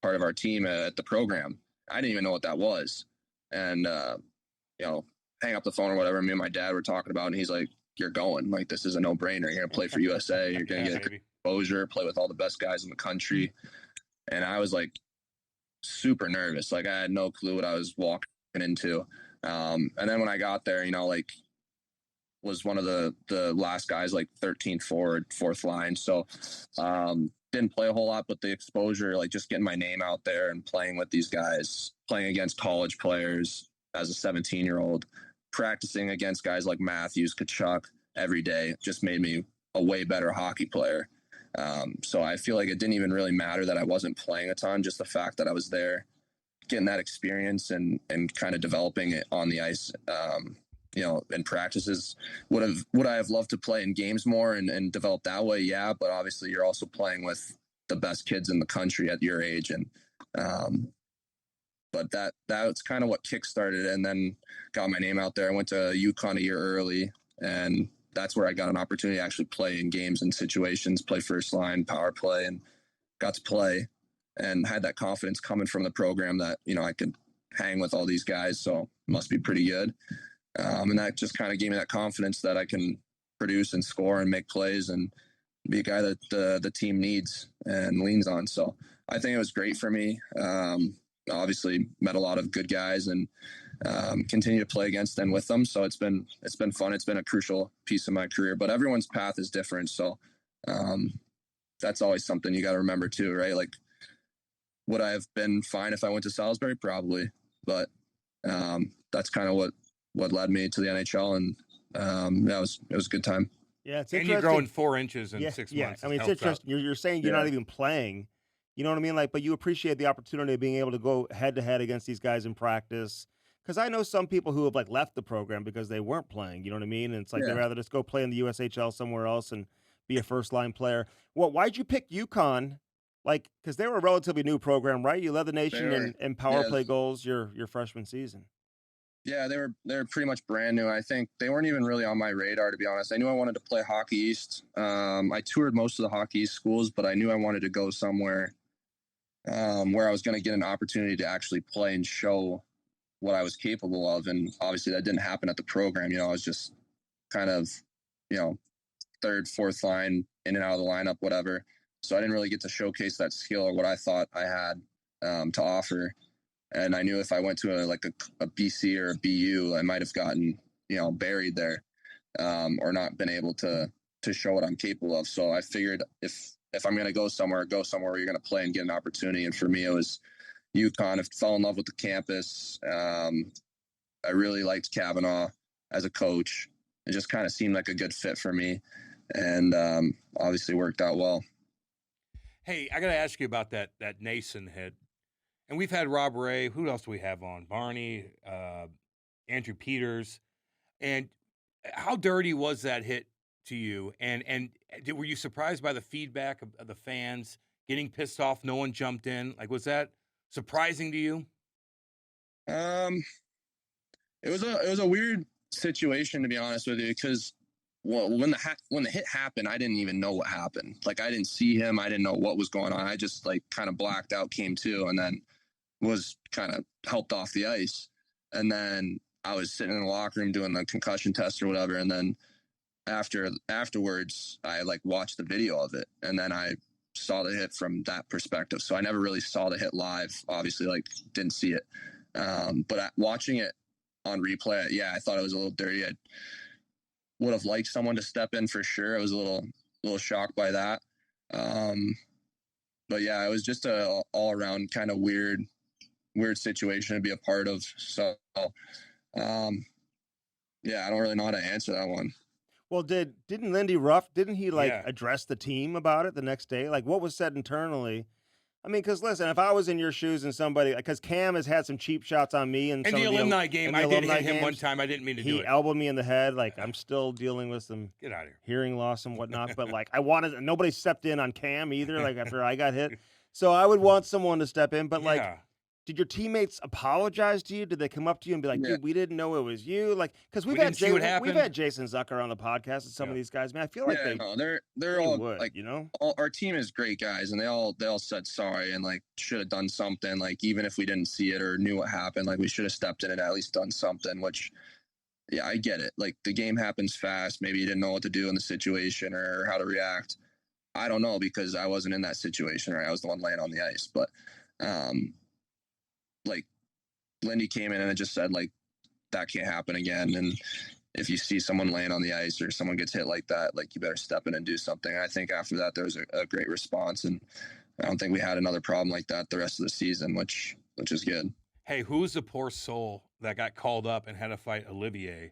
part of our team at the program. I didn't even know what that was. And, you know, hang up the phone or whatever, me and my dad were talking about, and he's like, you're going. Like, this is a no-brainer. You're going to play for USA. You're going to get exposure, play with all the best guys in the country. And I was like, super nervous. Like I had no clue what I was walking into. And then when I got there, you know, like was one of the last guys, like 13th forward, 4th line. So didn't play a whole lot, but the exposure, like just getting my name out there and playing with these guys, playing against college players as a 17-year-old, practicing against guys like Matthews, Kachuk every day just made me a way better hockey player. So I feel like it didn't even really matter that I wasn't playing a ton, just the fact that I was there getting that experience and kind of developing it on the ice, you know, in practices. Would I have loved to play in games more and develop that way? Yeah. But obviously you're also playing with the best kids in the country at your age. And but that's kind of what kickstarted it, and then got my name out there. I went to UConn a year early, and that's where I got an opportunity to actually play in games and situations, play first line, power play, and got to play and had that confidence coming from the program that, I could hang with all these guys. So must be pretty good. And that just kind of gave me that confidence that I can produce and score and make plays and be a guy that the team needs and leans on. So I think it was great for me. Obviously met a lot of good guys and continue to play against and with them. So it's been fun. It's been a crucial piece of my career, but everyone's path is different. So that's always something you got to remember too, right? Like, would I have been fine if I went to Salisbury? Probably, but that's kind of what led me to the NHL, and it was a good time. Yeah, it's interesting. And you're growing 4 inches in 6 months. I mean, it's interesting. You're saying you're not even playing. You know what I mean? Like, but you appreciate the opportunity of being able to go head to head against these guys in practice. Because I know some people who have like left the program because they weren't playing. You know what I mean? And it's like they'd rather just go play in the USHL somewhere else and be a first line player. Well, why'd you pick UConn? Like, because they were a relatively new program, right? You led the nation in power play goals your freshman season. Yeah, they were pretty much brand new. I think they weren't even really on my radar, to be honest. I knew I wanted to play Hockey East. I toured most of the Hockey East schools, but I knew I wanted to go somewhere where I was going to get an opportunity to actually play and show what I was capable of. And obviously that didn't happen at the program. I was just kind of, third, fourth line, in and out of the lineup, whatever. So I didn't really get to showcase that skill or what I thought I had to offer. And I knew if I went to a BC or a BU, I might have gotten, buried there or not been able to show what I'm capable of. So I figured if I'm going to go somewhere where you're going to play and get an opportunity. And for me, it was UConn. I fell in love with the campus. I really liked Kavanaugh as a coach. It just kind of seemed like a good fit for me, and obviously worked out well. Hey, I got to ask you about that Nason hit. And we've had Rob Ray. Who else do we have on? Barney, Andrew Peters. And how dirty was that hit to you? And were you surprised by the feedback of the fans getting pissed off? No one jumped in. Like, was that surprising to you? It was a weird situation, to be honest with you, because when the hit happened, I didn't even know what happened. Like, I didn't see him. I didn't know what was going on. I just kind of blacked out, came to, and then was kind of helped off the ice. And then I was sitting in the locker room doing the concussion test or whatever. And then afterwards, I watched the video of it, and then I saw the hit from that perspective. So I never really saw the hit live. Obviously, didn't see it. But watching it on replay, I thought it was a little dirty. I would have liked someone to step in for sure. I was a little shocked by that. But yeah, it was just a all around kind of weird situation to be a part of. So, I don't really know how to answer that one. Well, didn't Lindy Ruff, didn't he address the team about it the next day? Like, what was said internally? I mean, because listen, if I was in your shoes and somebody, because Cam has had some cheap shots on me and the alumni game, I did hit him one time. I didn't mean to do it. He elbowed me in the head. Like, I'm still dealing with some Get out of here. Hearing loss and whatnot. But nobody stepped in on Cam either. Like, after I got hit, so I would want someone to step in. But did your teammates apologize to you? Did they come up to you and be like, "Dude, we didn't know it was you"? Like, because we've had Jason Zucker on the podcast and some of these guys. Man, I feel like they're all would, our team is great guys, and they all said sorry and should have done something. Even if we didn't see it or knew what happened, we should have stepped in and at least done something. Which, I get it. The game happens fast. Maybe you didn't know what to do in the situation or how to react. I don't know, because I wasn't in that situation. Right, I was the one laying on the ice, but. Lindy came in and it just said that can't happen again. And if you see someone laying on the ice or someone gets hit like that, you better step in and do something. I think after that, there was a great response, and I don't think we had another problem like that the rest of the season, which is good. Hey, who's the poor soul that got called up and had to fight Olivier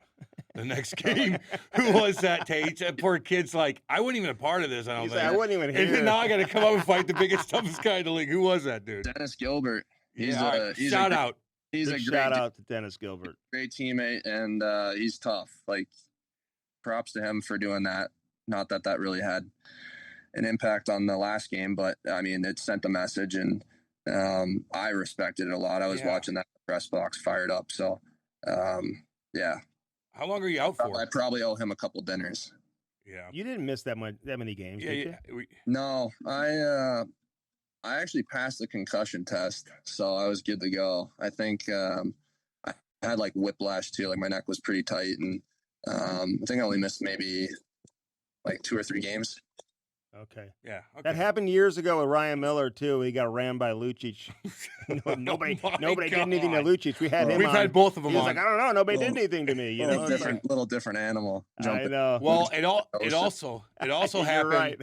the next game? Who was that, Tage? That poor kid's I wasn't even a part of this. I don't think. I wasn't even here. And now I got to come up and fight the biggest, toughest guy in the league. Who was that, dude? Dennis Gilbert. Shout out. He's a great shout out to Dennis Gilbert. Great teammate, and he's tough. Props to him for doing that. Not that really had an impact on the last game, but I mean, it sent a message, and I respected it a lot. I was watching that press box fired up. So, yeah. How long are you out for? I probably owe him a couple dinners. Yeah. You didn't miss that many games, did you? No, I actually passed the concussion test, so I was good to go. I think I had like whiplash too, like my neck was pretty tight, and I think I only missed maybe like 2 or 3 games. Okay. Yeah. Okay. That happened years ago with Ryan Miller too. He got rammed by Lucic. Nobody did anything to Lucic. We had him. We've had both of them. He was like, I don't know. Nobody did anything to me. Little different animal. I know. Well, it also happened. Right.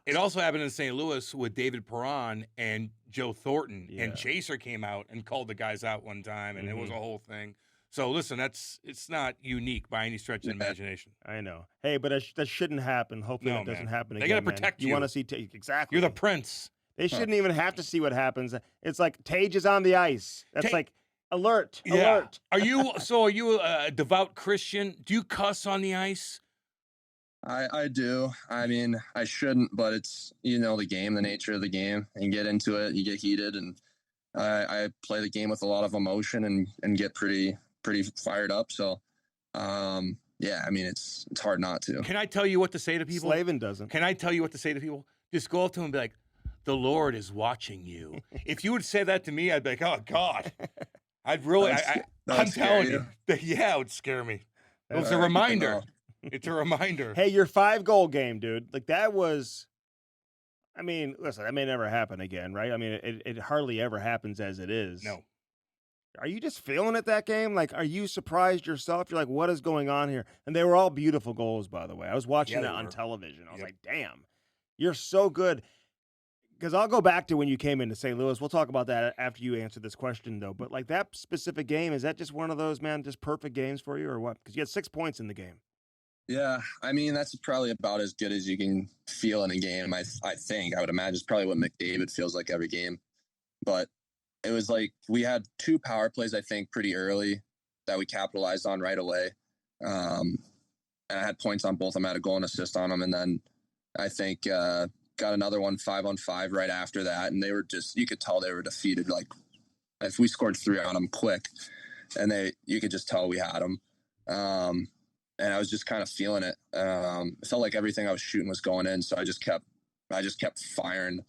It also happened in St. Louis with David Perron and Joe Thornton, and Chaser came out and called the guys out one time, and it was a whole thing. So listen, it's not unique by any stretch of the imagination. I know. Hey, but that shouldn't happen. Hopefully that doesn't happen again. They got to protect you. You want to see exactly. You're the prince. They shouldn't even have to see what happens. It's like Tage is on the ice. That's like alert. Alert. Are you a devout Christian? Do you cuss on the ice? I do. I mean, I shouldn't, but it's the game, the nature of the game. You get into it, you get heated, and I play the game with a lot of emotion and get pretty fired up. So, yeah, I mean, it's hard not to. Can I tell you what to say to people? Slavin doesn't. Can I tell you what to say to people? Just go up to them and be like, the Lord is watching you. If you would say that to me, I'd be like, oh, God. I'd really, I'm telling you. Yeah, it would scare me. It was a reminder. It's a reminder. Hey, your 5-goal game, dude. Like, that was, I mean, listen, that may never happen again, right? I mean, it hardly ever happens as it is. No. Are you just feeling it that game? Like, are you surprised yourself? You're like, what is going on here? And they were all beautiful goals, by the way. I was watching that on television. I was like, damn, you're so good. Because I'll go back to when you came into St. Louis. We'll talk about that after you answer this question, though. But, like, that specific game, is that just one of those, man, just perfect games for you or what? Because you had 6 points in the game. Yeah, I mean, that's probably about as good as you can feel in a game, I think. I would imagine it's probably what McDavid feels like every game. But it was like we had 2 power plays, I think, pretty early that we capitalized on right away. And I had points on both of them. I had a goal and assist on them. And then I think got another one 5-on-5 right after that. And they were just, you could tell they were defeated. Like, if we scored 3 on them quick, and you could just tell we had them. And I was just kind of feeling it. It felt like everything I was shooting was going in. So I just kept firing.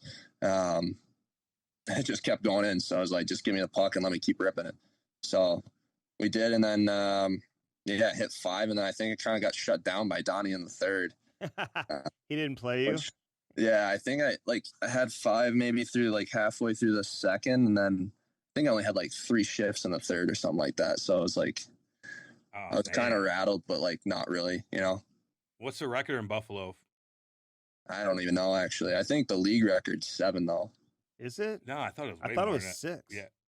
It just kept going in. So I was like, just give me the puck and let me keep ripping it. So we did. And then, hit 5. And then I think it kind of got shut down by Donnie in the third. He didn't play you? I think I had 5 maybe through like halfway through the second. And then I think I only had like 3 shifts in the third or something like that. So I was like, I was kind of rattled, but like not really, What's the record in Buffalo? I don't even know, actually. I think the league record's 7, though. Is it? No, I thought it was. I thought it was 6.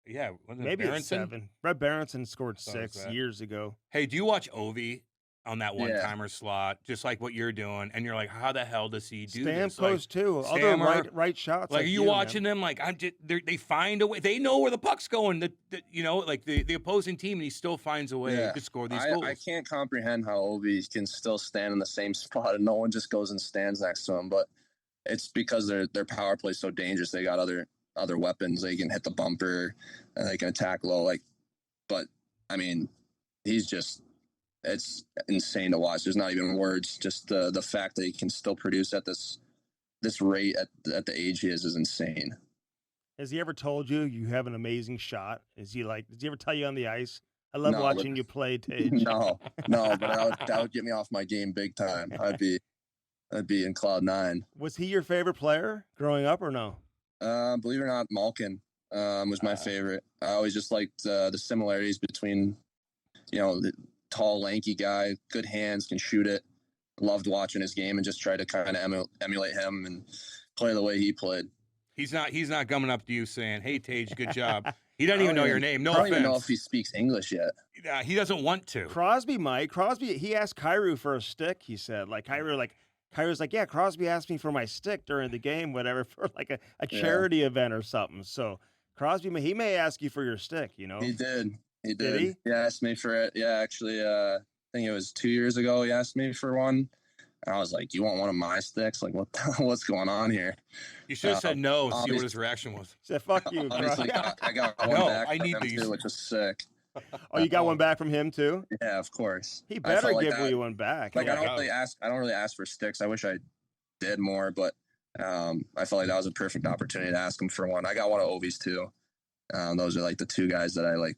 Yeah. Wasn't maybe it it's 7. Brett Berenson scored 6 years ago. Hey, do you watch Ovi on that one-timer slot, just like what you're doing? And you're like, how the hell does he do this? Stamkos too. Other right shots. Like, are you watching them? Like, they find a way. They know where the puck's going. The opposing team, and he still finds a way to score these goals. I can't comprehend how Ovi can still stand in the same spot and no one just goes and stands next to him. But it's because their power play is so dangerous. They got other weapons. They can hit the bumper and they can attack low. But I mean, it's insane to watch. There's not even words. Just the fact that he can still produce at this rate at the age he is insane. Has he ever told you have an amazing shot? Does he ever tell you on the ice? I love watching you play, Tage. No, but that would get me off my game big time. I'd be in cloud 9. Was he your favorite player growing up or no? Believe it or not, Malkin was my favorite. I always just liked the similarities between, the tall, lanky guy, good hands, can shoot it. Loved watching his game and just tried to kind of emulate him and play the way he played. He's not coming up to you saying, "Hey, Tage, good job." He doesn't even know your name. No offense. I don't even know if he speaks English yet. He doesn't want to. Crosby might. He asked Kyrou for a stick. He said, Kyrou's like, yeah, Crosby asked me for my stick during the game, whatever, for like a charity event or something. So Crosby, he may ask you for your stick, He did. Did he? He asked me for it. Yeah, actually, I think it was 2 years ago he asked me for one. And I was like, "You want one of my sticks? Like, what's going on here?" You should have said no. See what his reaction was. Said, "Fuck you." Obviously, I got one back. I need from him these. too, which was sick. Oh, you got one back from him too? Yeah, of course. He better give you one back. Like, I don't really ask for sticks. I wish I did more, but I felt like that was a perfect opportunity to ask him for one. I got one of Ovi's too. Those are like the two guys that I like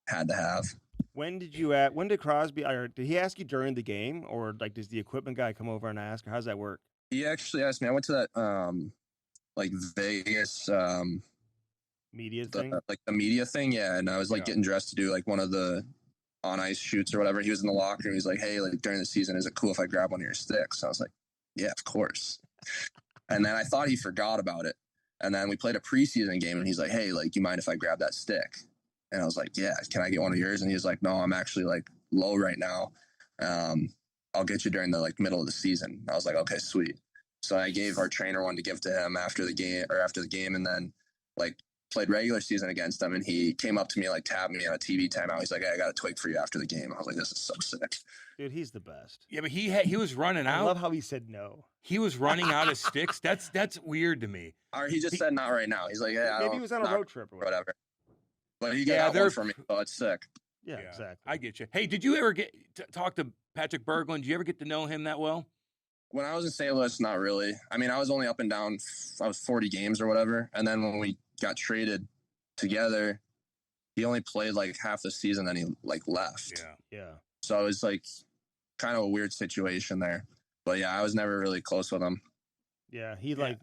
had to have. When did Crosby, or did he ask you during the game, or like does the equipment guy come over and ask, or how's that work? He actually asked me. I went to that like Vegas media thing, like the media thing, yeah. And I was like getting dressed to do like one of the on ice shoots or whatever. He was in the locker room. He's like, "Hey, like during the season, is it cool if I grab one of your sticks?" I was like, "Yeah, of course." And then I thought he forgot about it. And then we played a preseason game, and he's like, "Hey, like, you mind if I grab that stick?" And I was like, "Yeah, can I get one of yours?" And he was like, "No, I'm actually like low right now. I'll get you during the like middle of the season." I was like, "Okay, sweet." So I gave our trainer one to give to him after the game, and then like played regular season against him. And he came up to me, like tapped me on a TV timeout. He's like, "Hey, I got a twig for you after the game." I was like, "This is so sick." Dude, he's the best. Yeah, but he was running out. I love how he said no. He was running out of sticks. That's weird to me. Or he just said not right now. He's like, "Yeah, maybe he was on a road trip or whatever." But he got one for me, so it's sick. Yeah, exactly. I get you. Hey, did you ever get to talk to Patrick Berglund? Did you ever get to know him that well? When I was in St. Louis, not really. I mean, I was only up and down. I was 40 games or whatever. And then when we got traded together, he only played like half the season, then he like left. Yeah. So it was like kind of a weird situation there. But yeah, I was never really close with him. Yeah,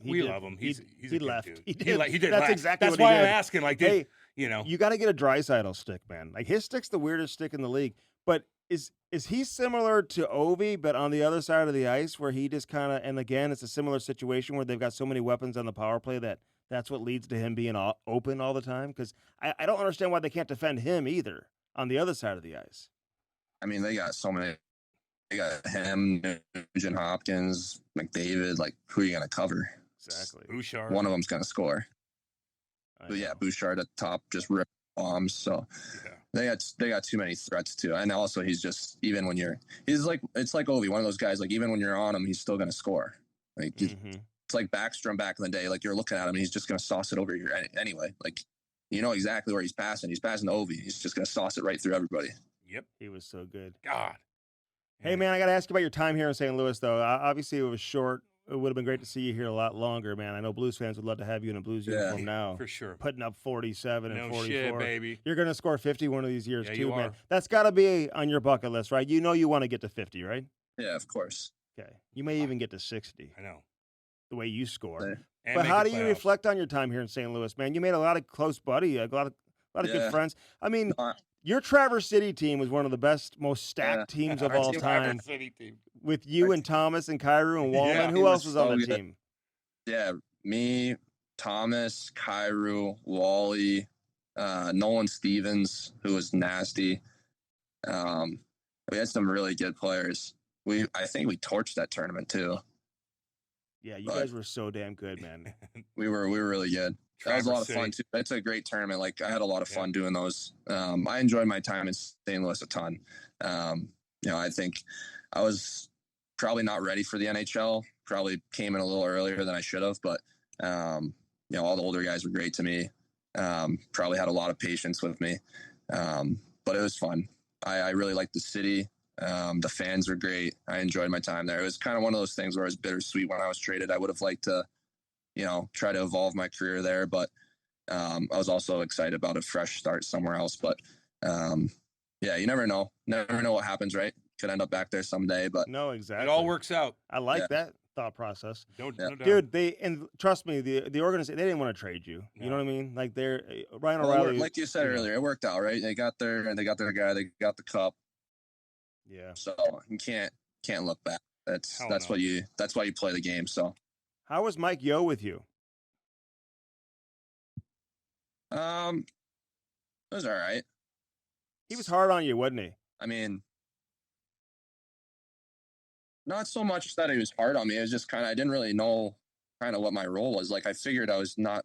we love him. He's he left. Dude. He did. He did. That's left. exactly That's what he why did. I'm asking. Like, hey, you got to get a Draisaitl stick, man. Like his stick's the weirdest stick in the league. But is he similar to Ovi, but on the other side of the ice, where he just kind of, and again, it's a similar situation where they've got so many weapons on the power play that's what leads to him being open all the time. Because I don't understand why they can't defend him either on the other side of the ice. I mean, they got so many. They got him, Nugent Hopkins, McDavid. Like, who are you going to cover? Exactly. Bouchard. One of them's going to score. But yeah, Bouchard at the top just ripped bombs. So they got too many threats too. And also he's just, even when he's like, it's like Ovi, one of those guys, like even when you're on him, he's still going to score. Like it's like Backstrom back in the day. Like you're looking at him and he's just going to sauce it over here anyway. Like, you know exactly where he's passing. He's passing to Ovi. He's just going to sauce it right through everybody. Yep. He was so good. God. Hey, man, I got to ask you about your time here in St. Louis, though. Obviously, it was short. It would have been great to see you here a lot longer, man. I know Blues fans would love to have you in a Blues uniform now. For sure. Putting up 47 and 44. Shit, baby. You're going to score 50 one of these years, yeah, too, man. That's got to be on your bucket list, right? You know you want to get to 50, right? Yeah, of course. Okay. You may even get to 60. I know. The way you score. Yeah. But how do you reflect on your time here in St. Louis, man? You made a lot of close buddy, a lot of good friends. I mean, your Traverse City team was one of the best, most stacked teams of all time. With you and Thomas and Kyrou and Wallman. Who else was on the team? Yeah, me, Thomas, Kyrou, Wally, Nolan Stevens, who was nasty. We had some really good players. I think we torched that tournament too. Yeah, you guys were so damn good, man. We were really good. That was a lot of fun too. That's a great tournament. Like I had a lot of fun doing those. I enjoyed my time in St. Louis a ton. I think I was probably not ready for the NHL. Probably came in a little earlier than I should have, but all the older guys were great to me. Probably had a lot of patience with me, but it was fun. I really liked the city. The fans were great. I enjoyed my time there. It was kind of one of those things where it was bittersweet when I was traded. I would have liked to, try to evolve my career there, but I was also excited about a fresh start somewhere else. But you never know. Never know what happens, right? Could end up back there someday, but no, exactly. It all works out. I like that thought process. No doubt. Dude, and trust me, the organization, they didn't want to trade you. No. You know what I mean? Like Ryan O'Reilly. Like you said earlier, it worked out, right? They got their guy, they got the cup. Yeah. So you can't look back. That's why you play the game. So how was Mike Yeo with you? It was all right. He was hard on you, wasn't he? I mean, not so much that he was hard on me. It was just I didn't really know kind of what my role was. Like I figured I was not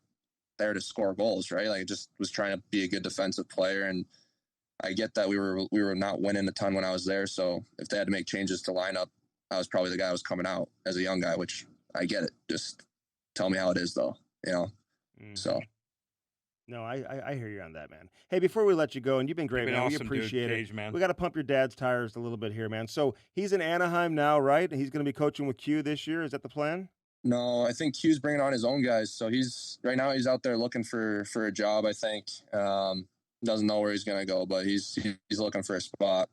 there to score goals, right? Like I just was trying to be a good defensive player, and I get that we were not winning a ton when I was there. So if they had to make changes to lineup, I was probably the guy who was coming out as a young guy, which I get it. Just tell me how it is, though. So. No, I hear you on that, man. Hey, before we let you go, and you've been great, man. Awesome, we appreciate Tage, it. Man. We got to pump your dad's tires a little bit here, man. So he's in Anaheim now, right? He's going to be coaching with Q this year. Is that the plan? No, I think Q's bringing on his own guys. So right now he's out there looking for a job. I think doesn't know where he's going to go, but he's looking for a spot.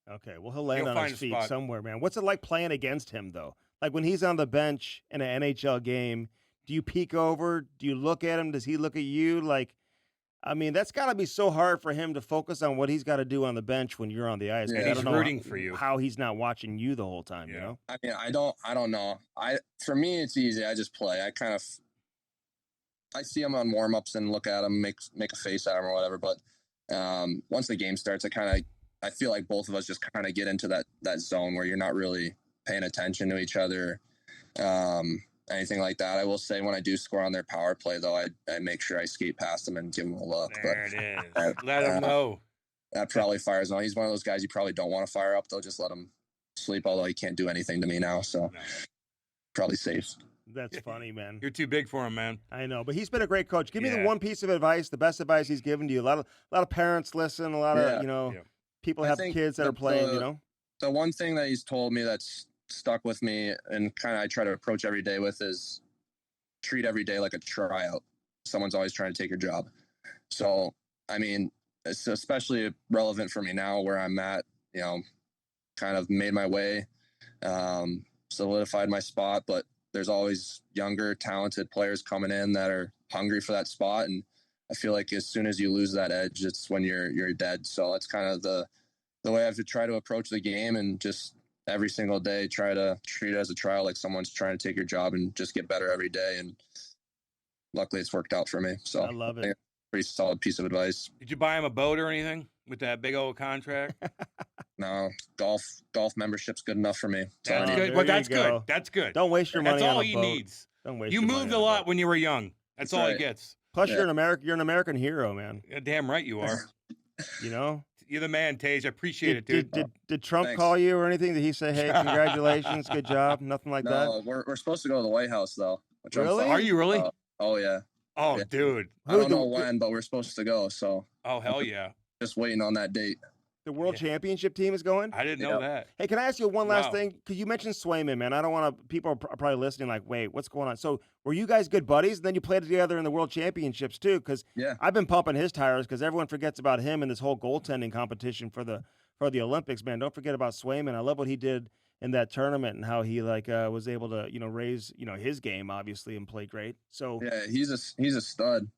Okay, well he'll land on his feet somewhere, man. What's it like playing against him though? Like when he's on the bench in an NHL game, do you peek over? Do you look at him? Does he look at you? Like, I mean, that's got to be so hard for him to focus on what he's got to do on the bench when you're on the ice. Yeah, he's rooting for you. How he's not watching you the whole time, you know? I mean, I don't know. For me, it's easy. I just play. I see him on warm-ups and look at him, make a face at him or whatever. But once the game starts, I feel like both of us just kind of get into that zone where you're not really paying attention to each other. Anything like that. I will say when I do score on their power play, though, I make sure I skate past them and give them a look. There it is. Let him know. That probably fires him. He's one of those guys you probably don't want to fire up. They'll just let him sleep, although he can't do anything to me now. So probably safe. That's funny, man. You're too big for him, man. I know, but he's been a great coach. Give me the one piece of advice, the best advice he's given to you. A lot of parents listen. A lot of people have kids that are playing. The one thing that he's told me that's stuck with me and kind of I try to approach every day with is treat every day like a tryout. Someone's always trying to take your job. So, I mean, it's especially relevant for me now where I'm at, kind of made my way, solidified my spot, but there's always younger, talented players coming in that are hungry for that spot. And I feel like as soon as you lose that edge, it's when you're dead. So that's kind of the way I have to try to approach the game and just every single day, try to treat it as a trial, like someone's trying to take your job and just get better every day. And luckily it's worked out for me. So I love it. Pretty solid piece of advice. Did you buy him a boat or anything with that big old contract? No, golf membership's good enough for me. That's good. Well, that's good. That's good. Don't waste your money. That's all on a he boat. Needs. Don't waste. You moved a lot when you were young. That's all he gets. Plus, you're an American hero, man. Yeah, damn right you are. You're the man, Tage. I appreciate it, dude. Did Trump call you or anything? Did he say, "Hey, congratulations, good job"? Nothing like that. No, we're supposed to go to the White House though. Really? Are you really? Oh yeah. Oh, dude. I don't know when, but we're supposed to go. So. Oh hell yeah. Just waiting on that date. The World Championship team is going? I didn't know that. Hey, can I ask you one last thing? Because you mentioned Swayman, man. I don't want to. People are probably listening like, wait, what's going on? So were you guys good buddies? And then you played together in the World Championships too? Because I've been pumping his tires because everyone forgets about him in this whole goaltending competition for the Olympics, man. Don't forget about Swayman. I love what he did in that tournament and how he was able to raise his game obviously and play great. So yeah, he's a stud.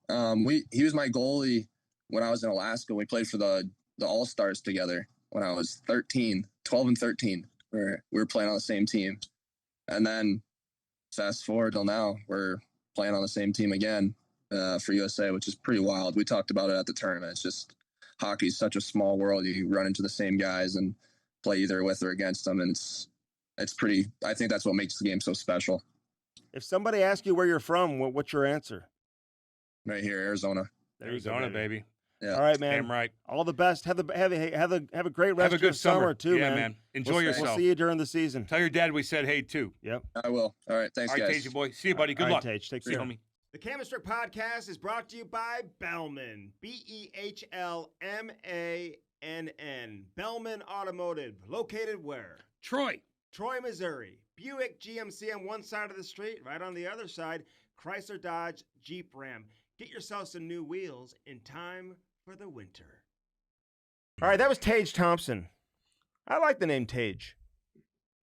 He was my goalie when I was in Alaska. We played for the All-Stars together when I was 12 and 13. We were playing on the same team. And then fast forward till now, we're playing on the same team again for USA, which is pretty wild. We talked about it at the tournament. It's just hockey's such a small world. You run into the same guys and play either with or against them. And it's pretty, I think that's what makes the game so special. If somebody asks you where you're from, what's your answer? Right here, Arizona. Arizona, baby. Yeah. All right, man. Damn right. All the best. Have a great rest of your summer too, yeah, man. Enjoy yourself. We'll see you during the season. Tell your dad we said hey too. Yep. I will. All right. Thanks, guys. All right, guys. Tage, boy. See you, buddy. Good luck. Tage. Take care. Homie. The Chemistry Podcast is brought to you by Bellman. BEHLMANN. Bellman Automotive. Located where? Troy, Missouri. Buick GMC on one side of the street. Right on the other side, Chrysler, Dodge, Jeep, Ram. Get yourself some new wheels in time for the winter. All right, that was Tage Thompson. I like the name Tage.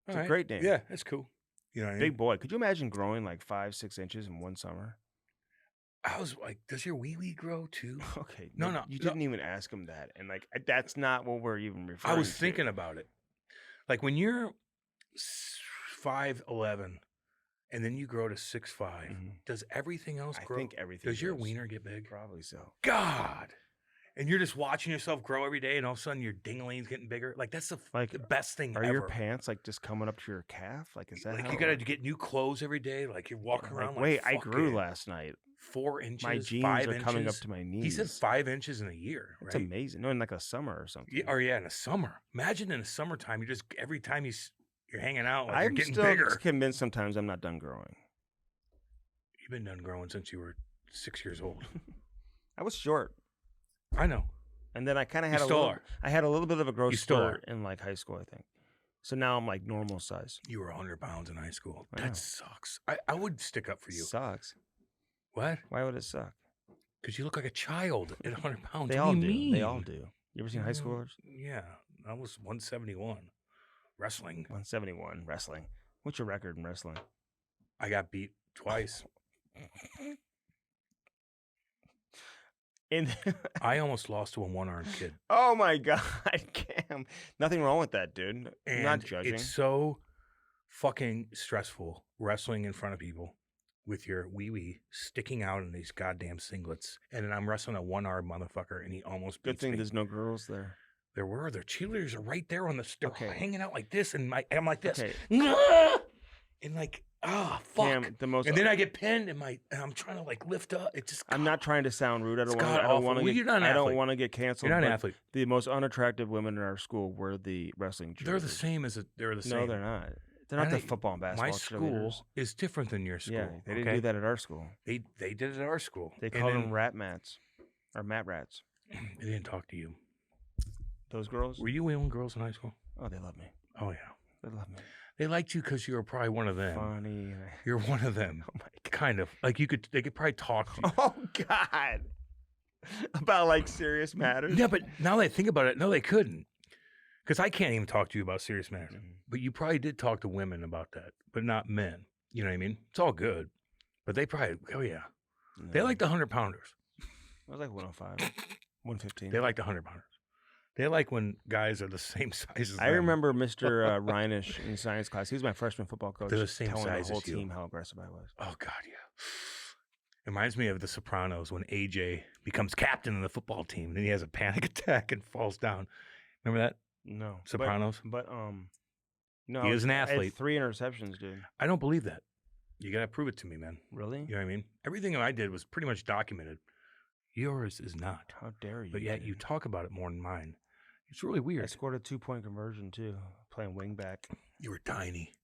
It's a great name. Yeah, that's cool. You know what I mean? Big boy. Could you imagine growing like 5-6 inches in one summer? I was like, does your wee grow too? Okay. No. You didn't even ask him that. And like, that's not what we're even referring to. I was thinking about it. Like when you're 5'11", and then you grow to 6'5", does everything else grow? I think everything does your grows. wiener get big? Probably so. God. And you're just watching yourself grow every day, and all of a sudden your ding-a-ling's getting bigger. Like that's the best thing ever. Are your pants like just coming up to your calf? Like is that like how you gotta get new clothes every day? Like you're walking around. Wait, I grew last night. 4 inches. My jeans 5 are inches. coming up to my knees. He said 5 inches in a year. Right? It's amazing. No, in like a summer or something. Yeah, in a summer. Imagine in the summertime, you just every time you You're hanging out. Like I'm you're getting still bigger. convinced sometimes I'm not done growing. You've been done growing since you were 6 years old. I was short. I know. And then I kind of had I had a little bit of a growth spurt in like high school, I think. So now I'm like normal size. You were 100 pounds in high school. That sucks. I would stick up for you. Sucks. What? Why would it suck? Because you look like a child at 100 pounds. They all do. They all do. You ever seen high schoolers? Yeah. I was 171. Wrestling. 171 wrestling. What's your record in wrestling? I got beat twice. I almost lost to a one-armed kid. Oh my God, Cam. Nothing wrong with that, dude. I'm not judging. It's so fucking stressful wrestling in front of people with your wee-wee sticking out in these goddamn singlets. And then I'm wrestling a one-armed motherfucker and he almost beats Good thing me. there's no girls there. There were. Their cheerleaders are right there on the hanging out like this. And I'm like this. Okay. And like, fuck. Cam, and then I get pinned and I'm trying to like lift up. It just. I'm not trying to sound rude. I don't want to get canceled. You're not an athlete. The most unattractive women in our school were the wrestling cheerleaders. They're the same they're the same. No, they're not. They're not the football and basketball My school is different than your school. Yeah, they didn't do that at our school. They did it at our school. They called them rat mats or mat rats. They didn't talk to you. Those girls? Were you in girls in high school? Oh, they love me. Oh yeah, they love me. They liked you because you were probably one of them. Funny. You're one of them. Oh my God. Kind of like they could probably talk to you. Oh God. About like serious matters. Yeah, but now that I think about it, no, they couldn't. Because I can't even talk to you about serious matters. Mm-hmm. But you probably did talk to women about that, but not men. You know what I mean? It's all good. But they probably, They like the 100-pounders. I was like 105, 115. They like the 100-pounders. They like when guys are the same size as them. I remember Mr. Reinish in science class. He was my freshman football coach. They're the same telling size the whole as you. team how aggressive I was. Oh, God, yeah. It reminds me of The Sopranos when AJ becomes captain of the football team. And then he has a panic attack and falls down. Remember that? No. Sopranos? But no. He was an athlete. I had 3 interceptions, dude. I don't believe that. You got to prove it to me, man. Really? You know what I mean? Everything I did was pretty much documented. Yours is not. How dare you? But yet you talk about it more than mine. It's really weird. I scored a 2-point conversion, too, playing wingback. You were tiny.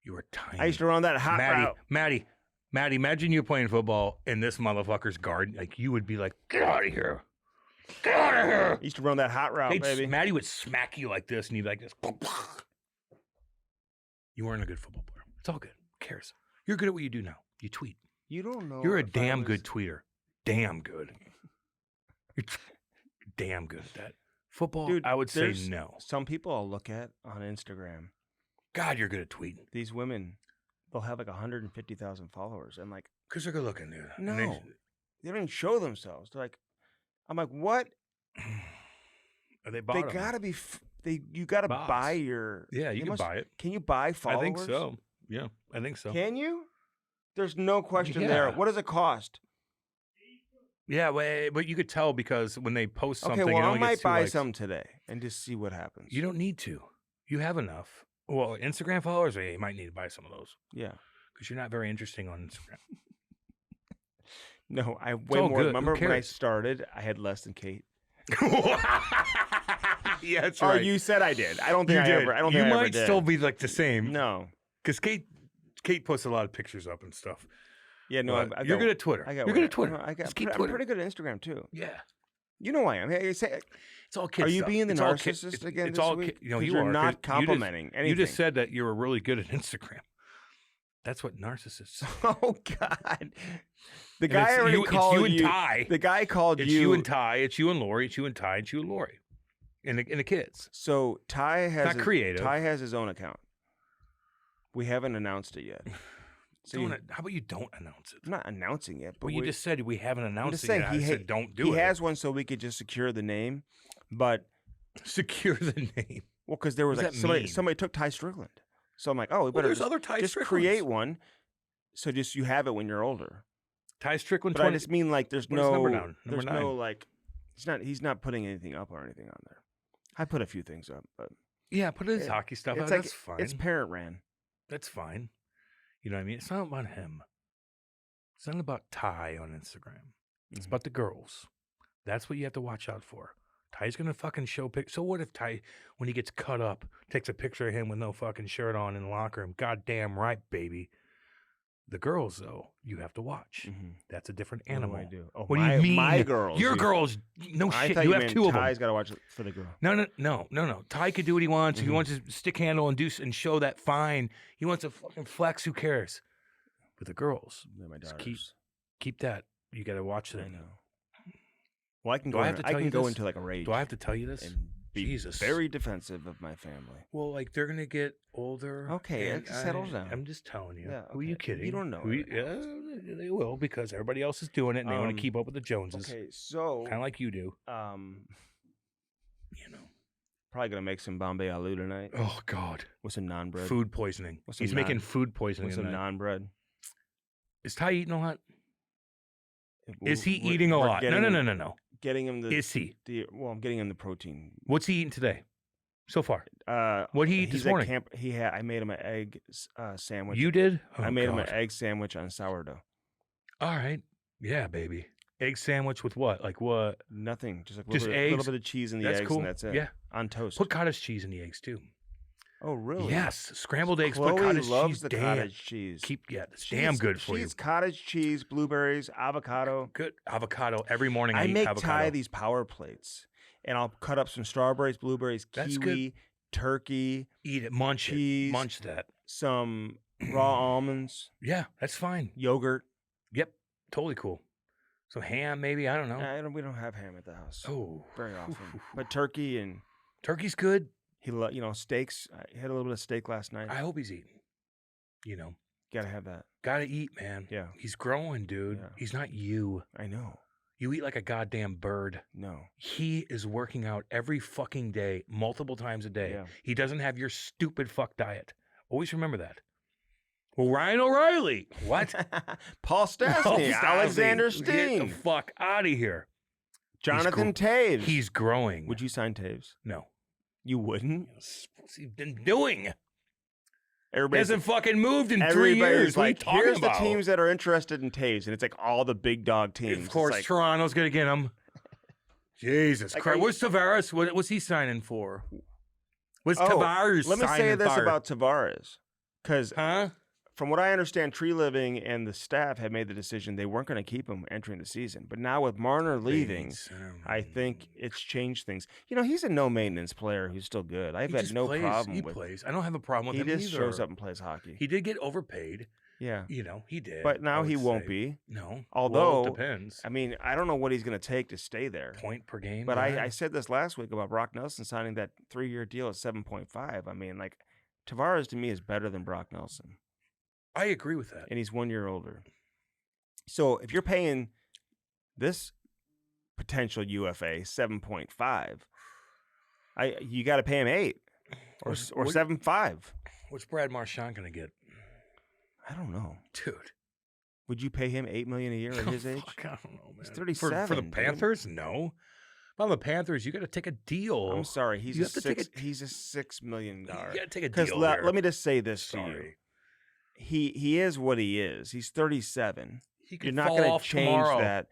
You were tiny. I used to run that hot route. Maddie, imagine you playing football in this motherfucker's guard. Like, you would be like, get out of here. Get out of here. I used to run that hot route, baby. Maddie would smack you like this, and you'd be like this. You weren't a good football player. It's all good. Who cares? You're good at what you do now. You tweet. You don't know. You're a damn good tweeter. Damn good. You're damn good at that. Football, dude, I would say no. Some people I'll look at on Instagram. God, you're good at tweeting. These women, they'll have like 150,000 followers. And like, because they're good looking, dude. No. They don't even show themselves. They're like, I'm like, what? Are they They gotta be, you gotta buy your. Yeah, you can buy it. Can you buy followers? I think so. Yeah, I think so. Can you? There's no question there. What does it cost? Yeah, but you could tell because when they post something, okay, well, I might buy some today and just see what happens. You don't need to. You have enough. Well, Instagram followers, you might need to buy some of those. Yeah. Because you're not very interesting on Instagram. No, I way more. Good. Remember when I started, I had less than Kate. Yeah, that's right. Oh, you said I did. I don't think I ever. I don't think I ever did. You might still be like the same. No, because Kate puts a lot of pictures up and stuff. Yeah, no, you're good at Twitter. You're good at Twitter. I'm Twitter. pretty good at Instagram too. Yeah, you know I am. Hey, it's all kids. Are you stuff. being the narcissist again? It's all week? You're not complimenting anything. You just said that you were really good at Instagram. That's what narcissists. Oh God, the guy already called you. It's you and Ty. The guy called you. It's you and Ty. It's you and Lori. It's you and Ty. It's you and Lori. And the kids. So Ty has not creative. Ty has his own account. We haven't announced it yet. So how about you don't announce it? I'm not announcing it. But you just said we haven't announced it yet. I said don't do it. He has one so we could just secure the name, but secure the name. Well, because there was like somebody took Ty Strickland, so I'm like, oh, we better there's other Ty just create one, so just you have it when you're older. Ty Strickland. But I just mean like there's no number nine. No like he's not putting anything up or anything on there. I put a few things up, but yeah, put his hockey stuff up. That's fine. It's parent ran. That's fine. You know what I mean? It's not about him. It's not about Ty on Instagram. It's about the girls. That's what you have to watch out for. Ty's going to fucking show pic. So what if Ty, when he gets cut up, takes a picture of him with no fucking shirt on in the locker room? Goddamn right, baby. The girls, though, you have to watch. Mm-hmm. That's a different animal. What do I do? Oh, what do you mean? My girls. Your girls. No I shit. You have two of them. Ty's got to watch it for the girl. No. Ty could do what he wants. If he wants to stick handle and show that, fine. He wants to fucking flex. Who cares? But the girls, They're my daughters. Keep that. You got to watch them. I know. Well, I can Do go. I have to I tell can you go this? into like a rage. Do I have to tell you this? And be Jesus. very defensive of my family. Well, like they're gonna get older. Okay, and settle down. I'm just telling you. Yeah, Who are you okay. kidding? You don't know. Yeah, they will because everybody else is doing it, and they want to keep up with the Joneses. Okay, so kind of like you do. Probably gonna make some Bombay aloo tonight. Oh God, with some naan bread. Food poisoning. He's making food poisoning with some naan bread. Is Ty eating a lot? Is he eating a lot? No. Getting him the. Is he? I'm getting him the protein. What's he eating today? So far, what he eat this morning? At camp, I made him an egg sandwich. You did? Oh, I made him an egg sandwich on sourdough. All right, yeah, baby. Egg sandwich with what? Like what? Nothing. Just like eggs. A little bit of cheese in the eggs, cool. and that's it. Yeah, on toast. Put cottage cheese in the eggs too. Oh, really? Yes, scrambled eggs. Chloe put cottage loves cheese. the cottage cheese. It's damn good for you. She's cottage cheese, blueberries, avocado. Good avocado every morning. I make avocado. Ty these power plates, and I'll cut up some strawberries, blueberries, kiwi, turkey. Eat it, munch cheese, it, munch that. Some raw almonds. Yeah, that's fine. Yogurt. Yep, totally cool. Some ham, maybe. I don't know. We don't have ham at the house. Oh, very often. But turkey and turkey's good. He steaks. I had a little bit of steak last night. I hope he's eating. Gotta have that. Gotta eat, man. Yeah, he's growing, dude. Yeah. He's not you. I know. You eat like a goddamn bird. No. He is working out every fucking day, multiple times a day. Yeah. He doesn't have your stupid fuck diet. Always remember that. Well, Ryan O'Reilly. What? Paul Stastny. Alexander Steen. Get the fuck out of here. Jonathan Taves. He's growing. Would you sign Taves? No. You wouldn't? What's he been doing? Everybody hasn't fucking moved in 3 years. Like, here's the teams that are interested in Taves, and it's like all the big dog teams. Of course, Toronto's going to get him. Jesus Christ. What's Tavares? What's he signing for? What's Tavares let me say this for? about Tavares. Because from what I understand, Tree Living and the staff had made the decision they weren't going to keep him entering the season. But now with Marner leaving, I think it's changed things. He's a no-maintenance player who's still good. I've had no problem with him. He plays. I don't have a problem with him either. He just shows up and plays hockey. He did get overpaid. Yeah. He did. But now he won't be. No. Although, it depends. I mean, I don't know what he's going to take to stay there. Point per game. But I said this last week about Brock Nelson signing that 3-year deal at 7.5. I mean, like, Tavares to me is better than Brock Nelson. I agree with that. And he's 1 year older. So if you're paying this potential UFA 7.5, you got to pay him 8 or 7.5. What's Brad Marchand going to get? I don't know, dude. Would you pay him $8 million a year at his age? I don't know, man. He's 37 for the Panthers. No. If I'm the Panthers, you got to take a deal. I'm sorry, he's a $6 million. You got to take a deal. Because let me just say this to you. He is what he is. He's 37. You're not going to change that.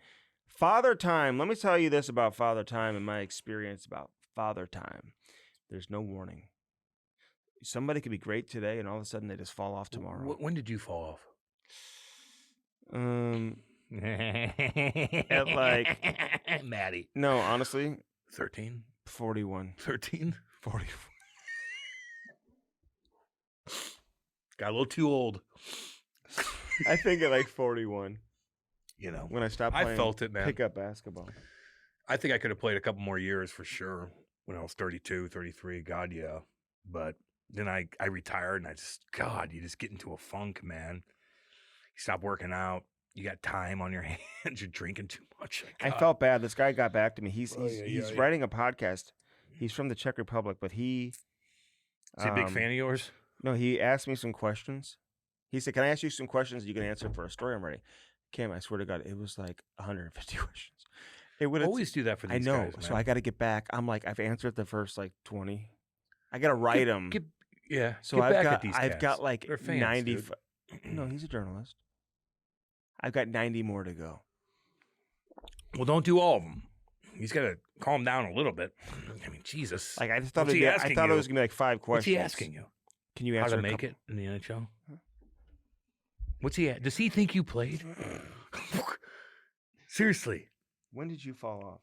Father Time. Let me tell you this about Father Time and my experience about Father Time. There's no warning. Somebody could be great today, and all of a sudden they just fall off tomorrow. When did you fall off? At like Maddie. No, honestly, 13, 41, 13, 44. Got a little too old. I think at like 41. When I stopped playing I felt it, man. Pickup basketball. I think I could have played a couple more years for sure when I was 32, 33. God, yeah. But then I retired, and you just get into a funk, man. You stop working out. You got time on your hands. You're drinking too much. I felt bad. This guy got back to me. He's writing a podcast. He's from the Czech Republic, but he... Is he a big fan of yours? No, he asked me some questions. He said, can I ask you some questions you can answer for a story I'm writing? Cam, I swear to God, it was like 150 questions. It would always do that for these guys, man. So I got to get back. I'm like, I've answered the first like 20. I got to write them. So I've got like fans, 90. No, he's a journalist. I've got 90 more to go. Well, don't do all of them. He's got to calm down a little bit. I mean, Jesus. Like I just thought it was gonna be like 5 questions. What's he asking you? Can you answer how to make it in the NHL? What's he? Does he think you played? Seriously. When did you fall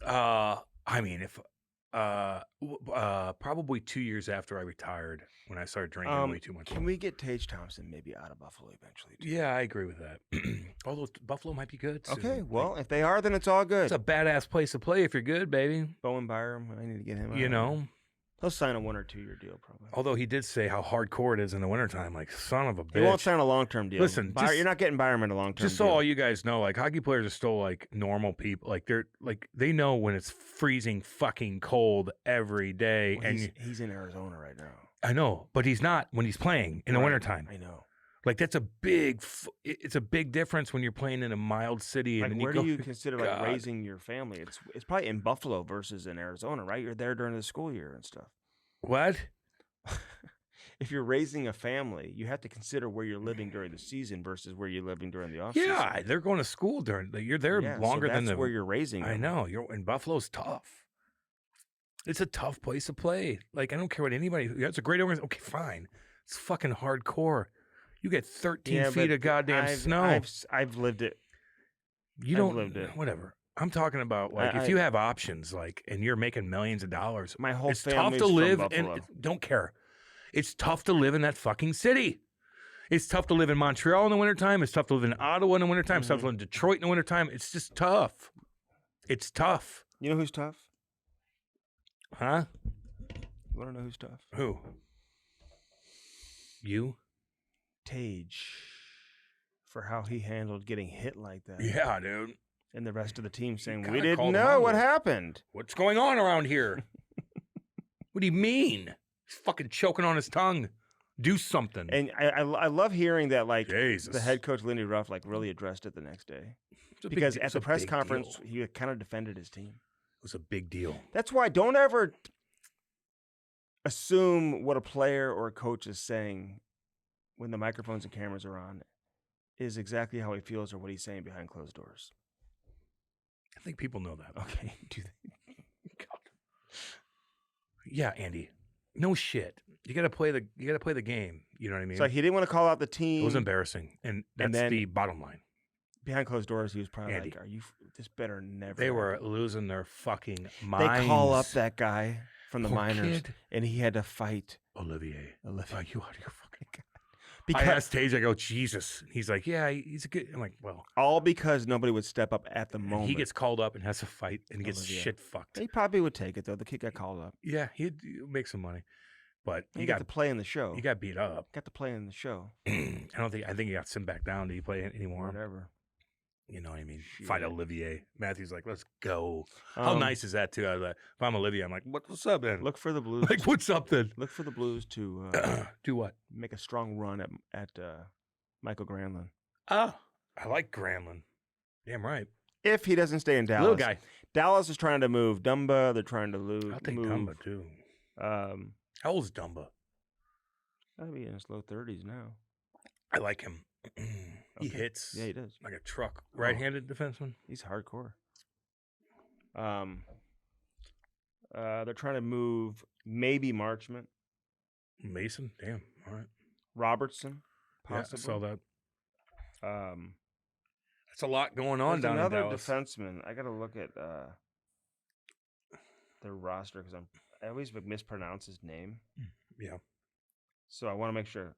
off? I mean, if probably 2 years after I retired, when I started drinking way too much. Can we get Tage Thompson maybe out of Buffalo eventually? Too? Yeah, I agree with that. Although Buffalo might be good soon. Okay, well, if they are, then it's all good. It's a badass place to play if you're good, baby. Bowen Byram, I need to get him out. You know. He'll sign a 1 or 2 year deal probably. Although he did say how hardcore it is in the wintertime. Like, son of a bitch. He won't sign a long-term deal. Listen, you're not getting Byram in a long-term deal. Just so all you guys know, like, hockey players are still, like, normal people. Like, they know when it's freezing fucking cold every day. Well, and he's in Arizona right now. I know, but he's not when he's playing in the wintertime. I know. Like, that's it's a big difference when you're playing in a mild city. Like, and where do you consider like raising your family? It's probably in Buffalo versus in Arizona, right? You're there during the school year and stuff. What? If you're raising a family, you have to consider where you're living during the season versus where you're living during the off season. Yeah, they're going to school you're there longer than where you're raising them. I know. And Buffalo's tough. It's a tough place to play. Like, I don't care what anybody. It's a great organization. Okay, fine. It's fucking hardcore. You get 13 feet of goddamn snow. I've lived it. Lived it. Whatever. I'm talking about if you have options, like, and you're making millions of dollars. My whole it's family's tough to live from Buffalo. and don't care. It's tough to live in that fucking city. It's tough to live in Montreal in the wintertime. It's tough to live in Ottawa in the wintertime. It's tough to live in Detroit in the wintertime. It's just tough. It's tough. You know who's tough? Huh? You want to know who's tough? Who? You? Tage. For how he handled getting hit like that. Yeah, dude. And the rest of the team saying, we didn't know what happened. What's going on around here? What do you mean? He's fucking choking on his tongue. Do something. And I love hearing that, like, Jesus. The head coach, Lindy Ruff, like, really addressed it the next day. Because at the press conference, he kind of defended his team. It was a big deal. That's why don't ever assume what a player or a coach is saying when the microphones and cameras are on is exactly how he feels or what he's saying behind closed doors. I think people know that. Okay. Do they? God. Yeah, Andy. No shit. You gotta play the game. You know what I mean? So he didn't want to call out the team. It was embarrassing, and that's the bottom line. Behind closed doors, he was probably like, "Are you? This better never." They were losing their fucking minds. They call up that guy from the Poor minors, kid. and he had to fight Olivier. Are you out of your fucking god? Because I asked Tage, I go, Jesus. He's like, yeah, he's a good. I'm like, well, all because nobody would step up at the moment. He gets called up and has to fight, and he gets shit fucked. He probably would take it though. The kid got called up. Yeah, he'd make some money, but he got to play in the show. He got beat up. Got to play in the show. I think he got sent back down. Did he play anymore? Whatever. You know what I mean? Shit. Fight Olivier. Matthew's like, let's go. How nice is that, too? I was like, if I'm Olivier, I'm like, what's up, then? Look for the Blues. Like, what's up, then? Look for the Blues to do what? Make a strong run at Michael Granlund. Oh, I like Granlund. Damn right. If he doesn't stay in Dallas. Little guy. Dallas is trying to move Dumba. They're trying to move. I'll take Dumba, too. How old's Dumba? I'll be in his low 30s now. I like him. He hits. Yeah, he does. Like a truck. Right-handed defenseman. He's hardcore. They're trying to move maybe Marchment. Mason? Damn. All right. Robertson, possibly. Yeah, I saw that. That's a lot going on down in Dallas. Another defenseman. I got to look at their roster because I always mispronounce his name. Yeah. So I want to make sure.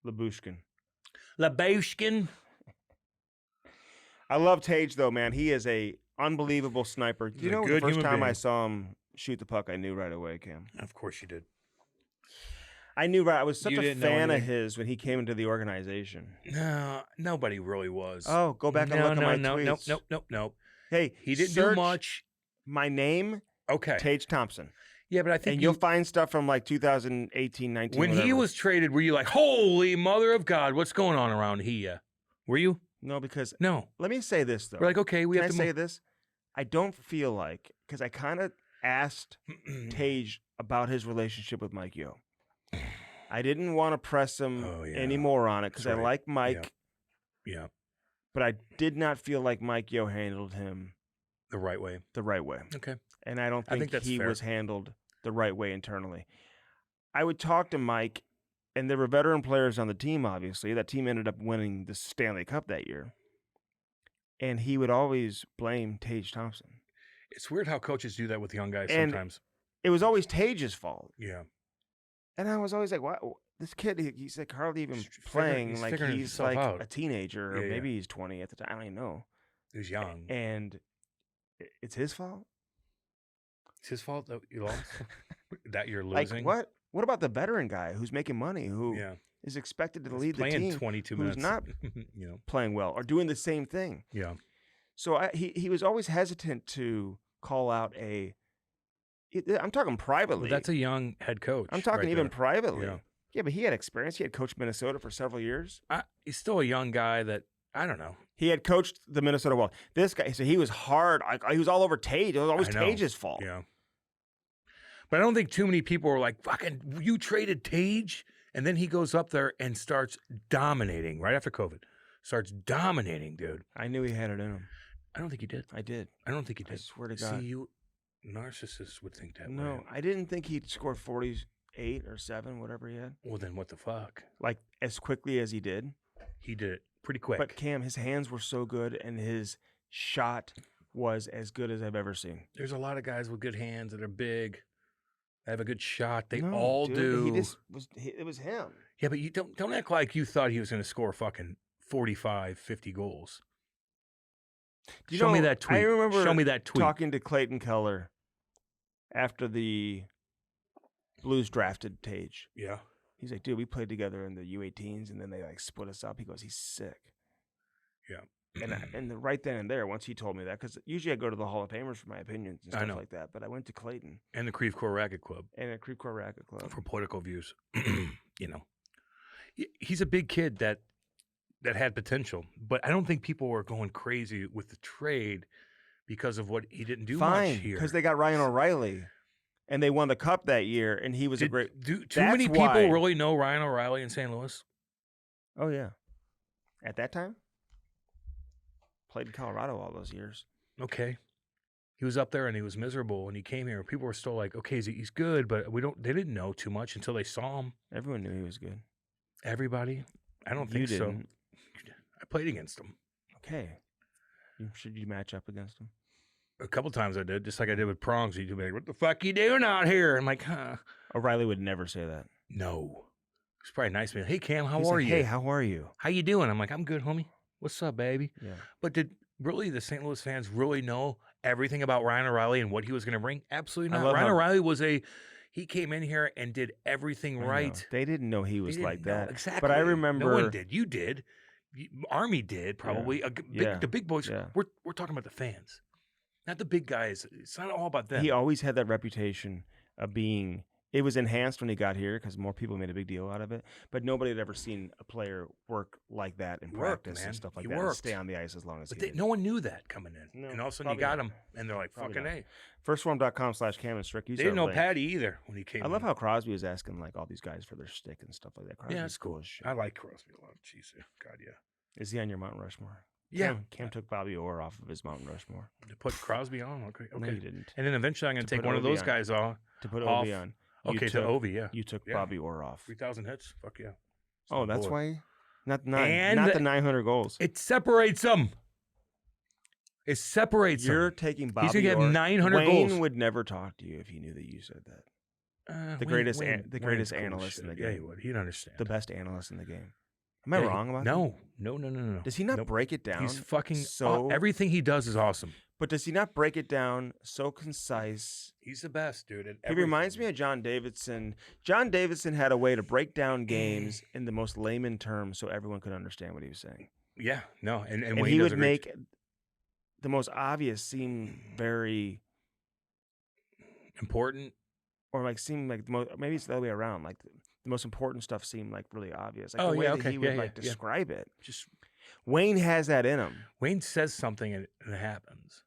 Labushkin. I love Tage though, man. He is a unbelievable sniper. You know, the first time I saw him shoot the puck, I knew right away, Cam. Of course you did. I knew right. I was such a fan of his when he came into the organization. No, nobody really was. Oh, go back and look at my tweets. Nope. Hey, he didn't do much. My name, okay, Tage Thompson. Yeah, but I think you'll find stuff from like 2018, 19. When he was traded, were you like, holy mother of God, what's going on around here? Were you? No, because no. Let me say this though. We're like, okay, we have to say this. I don't feel like because I kind of asked Tage about his relationship with Mike Yeo. I didn't want to press him anymore on it because I like Mike. Yeah. But I did not feel like Mike Yeo handled him the right way. The right way. Okay. And I don't think that's he fair. was handled the right way internally. I would talk to Mike, and there were veteran players on the team, obviously. That team ended up winning the Stanley Cup that year. And he would always blame Tage Thompson. It's weird how coaches do that with young guys sometimes. It was always Tage's fault. Yeah. And I was always like, "What? This kid, he's like hardly even playing. He's like he's like out. A teenager, or maybe he's 20 at the time. I don't even know. He's young. And it's his fault? It's his fault that you lost? That you're losing? Like, what about the veteran guy who's making money, who is expected to lead the team, playing 22 minutes, who's not playing well or doing the same thing? Yeah. So he was always hesitant to call out I'm talking privately. Well, that's a young head coach. I'm talking even privately. Yeah. But he had experience. He had coached Minnesota for several years. He's still a young guy that, I don't know. He had coached the Minnesota Wild. This guy, so he was hard. He was all over Tage. It was always Tage's fault. Yeah. But I don't think too many people were like, fucking, you traded Tage? And then he goes up there and starts dominating right after COVID. Starts dominating, dude. I knew he had it in him. I don't think he did. I did. I don't think he did. I swear to God. See, you narcissists would think that way. No, I didn't think he'd score 48 or 7, whatever he had. Well, then what the fuck? Like, as quickly as he did. He did it pretty quick. But Cam, his hands were so good, and his shot was as good as I've ever seen. There's a lot of guys with good hands that are big. They have a good shot. They all do. It was him. Yeah, but you don't act like you thought he was going to score fucking 45, 50 goals. Show me that tweet. I remember Show me that tweet. Talking to Clayton Keller after the Blues drafted Tage. Yeah. He's like, dude, we played together in the U18s, and then they like split us up. He goes, he's sick. Yeah. And right then and there, once he told me that, because usually I go to the Hall of Famers for my opinions and stuff like that, but I went to Clayton. And the Creve Coeur Racket Club. For political views. You know. He's a big kid that had potential, but I don't think people were going crazy with the trade because of what he didn't do much here. Because they got Ryan O'Reilly, and they won the Cup that year, and he was a great. Too many people really know Ryan O'Reilly in St. Louis? Oh, yeah. At that time? Played in Colorado all those years. Okay. He was up there, and he was miserable, and he came here. People were still like, okay, he's good, but they didn't know too much until they saw him. Everyone knew he was good. Everybody? I don't think so. I played against him. Okay. Should you match up against him? A couple times I did, just like I did with Prongs. He'd be like, what the fuck you doing out here? I'm like, huh. O'Reilly would never say that. No. He's probably nice to me. Hey, Cam, how are you? Hey, how are you? How you doing? I'm like, I'm good, homie. What's up, baby? Yeah. But did really the St. Louis fans really know everything about Ryan O'Reilly and what he was going to bring? Absolutely not. Ryan O'Reilly he came in here and did everything right. They didn't know he was like that. Exactly. But I remember. No one did. You did. Army did, probably. The big boys. Yeah. We're talking about the fans, not the big guys. It's not all about them. He always had that reputation of being. It was enhanced when he got here because more people made a big deal out of it. But nobody had ever seen a player work like that in practice and stuff like that. And stay on the ice as long as he did. No one knew that coming in. No, and all of a sudden you got him, and they're like, fucking A. Firstform.com/Cam and Strick. They didn't know Patty either when he came I love how Crosby was asking like all these guys for their stick and stuff like that. Crosby's that's cool as shit. I like Crosby a lot. Jeez, God, yeah. Is he on your Mount Rushmore? Yeah. Cam took Bobby Orr off of his Mount Rushmore. To put Crosby on? Okay. No, you didn't. And then eventually I'm going to take one of those guys off. To put Ovi on. Okay, to Ovi, yeah. You took Bobby Orr off. 3,000 hits? Fuck yeah. Oh, that's why? Not the 900 goals. It separates them. It separates them. You're taking Bobby Orr. He's going to get 900 goals. Wayne would never talk to you if he knew that you said that. The greatest analyst in the game. Yeah, he would. He'd understand. The best analyst in the game. Am I wrong about that? No. Does he not break it down? He's fucking everything he does is awesome. But does he not break it down so concise? He's the best, dude. He reminds me of John Davidson. John Davidson had a way to break down games in the most layman terms so everyone could understand what he was saying. Yeah, no. And he would make the most obvious seem very important. Or like seem like maybe it's the other way around. Like the most important stuff seemed like really obvious. Like the way that he would describe it. Just Wayne has that in him. Wayne says something and it happens.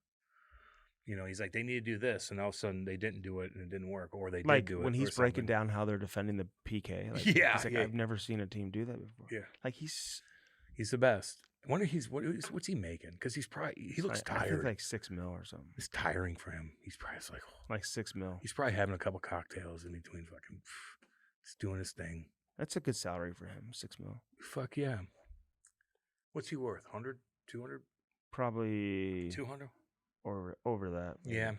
You know, he's like, they need to do this, and all of a sudden they didn't do it and it didn't work, or they did do it. Like when he's breaking down how they're defending the PK. Like, he's like, I've never seen a team do that before. Yeah. Like he's the best. I wonder what's he making? Because he looks tired. I think like $6 million or something. It's tiring for him. He's probably like $6 million. He's probably having a couple cocktails in between. Fucking, just doing his thing. That's a good salary for him. $6 million. Fuck yeah. What's he worth? 100, 200? Probably 200 or over that. Maybe. Yeah.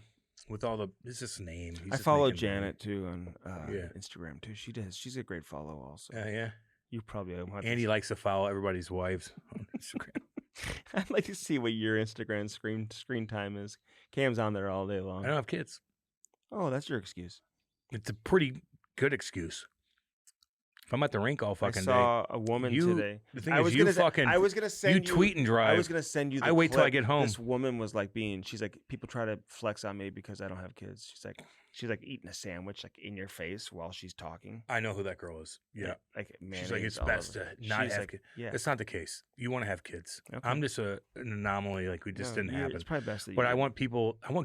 With all it's just a name. I follow Janet too on Instagram too. She's a great follow also. Yeah. You probably Andy likes to follow everybody's wives on Instagram. I'd like to see what your Instagram screen time is. Cam's on there all day long. I don't have kids. Oh, that's your excuse. It's a pretty good excuse. If I'm at the rink all fucking day. I saw a woman today. The thing is, I was gonna send you tweet and drive. I was gonna send you. I wait till I get home. This woman was like she's like, people try to flex on me because I don't have kids. She's like eating a sandwich like in your face while she's talking. I know who that girl is. Yeah, like she's like, it's best to not have kids. Yeah, it's not the case. You want to have kids. Okay. I'm just an anomaly. Like we just didn't happen. It's probably best that. But I want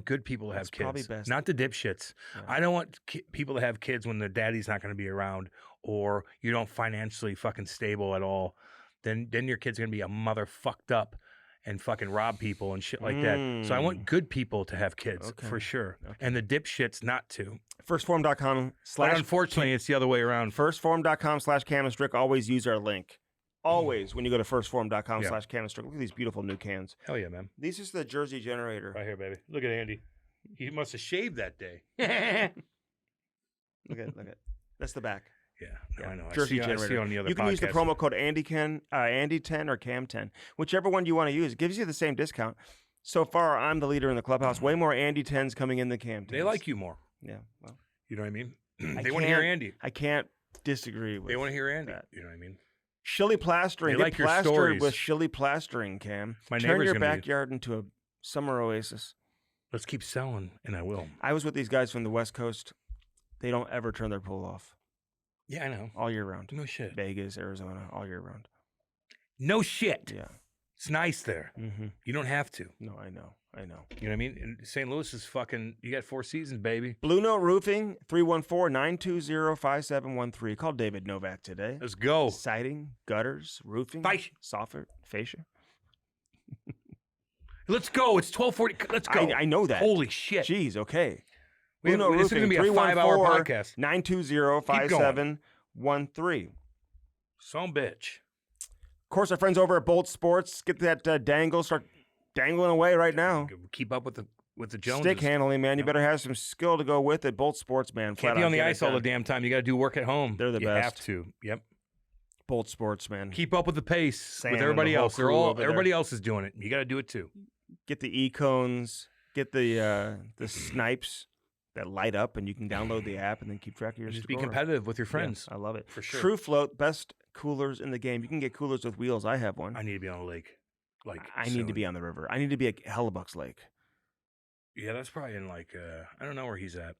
good people to have kids. Probably best. Not the dipshits. Yeah. I don't want people to have kids when their daddy's not going to be around. Or you don't financially fucking stable at all, then your kid's gonna be a mother fucked up and fucking rob people and shit like that. So I want good people to have kids for sure, and the dipshits not to. Firstform.com/ But unfortunately, it's the other way around. Firstform.com/Camistrick. Always use our link. Always when you go to firstform.com/Camistrick. Look at these beautiful new cans. Hell yeah, man. These is the Jersey Generator. Right here, baby. Look at Andy. He must have shaved that day. Look at. That's the back. Yeah, I know. Jersey Generator. I see on the other you can use the promo code Andy10 or Cam10, whichever one you want to use. It gives you the same discount. So far, I'm the leader in the clubhouse. Way more Andy 10s coming in than Cam 10s. They like you more. Yeah, well, you know what I mean. They want to hear Andy. I can't disagree with. They want to hear Andy. That. You know what I mean. Shilly plastering. They like your stories with Shilly plastering. Cam, turn your backyard into a summer oasis. Let's keep selling, and I will. I was with these guys from the West Coast. They don't ever turn their pool off. Yeah, I know. All year round. No shit. Vegas, Arizona, all year round. No shit. Yeah. It's nice there. Mm-hmm. You don't have to. No, I know. You know what I mean? And St. Louis is fucking, you got 4 seasons, baby. Blue Note Roofing, 314-920-5713. Call David Novak today. Let's go. Siding, gutters, roofing, soffit, fascia. Let's go. It's 12:40. Let's go. I know that. Holy shit. Jeez, okay. This is going to be a 5-hour podcast. 920-5713. Some bitch. Of course, our friends over at Bolt Sports, get that dangle, start dangling away right now. Keep up with the Joneses. Stick handling, man. You better have some skill to go with it. Bolt Sports, man. Can't be on the ice all the damn time. You got to do work at home. They're the best. You have to. Yep. Bolt Sports, man. Keep up with the pace with everybody else. Everybody else is doing it. You got to do it too. Get the e-cones. Get the snipes that light up, and you can download the app and then keep track of your score. Just be competitive with your friends. Yeah, I love it. For sure. True Float, best coolers in the game. You can get coolers with wheels. I have one. I need to be on a lake. I need to be on the river. I need to be at Hellebuck's Lake. Yeah, that's probably in I don't know where he's at.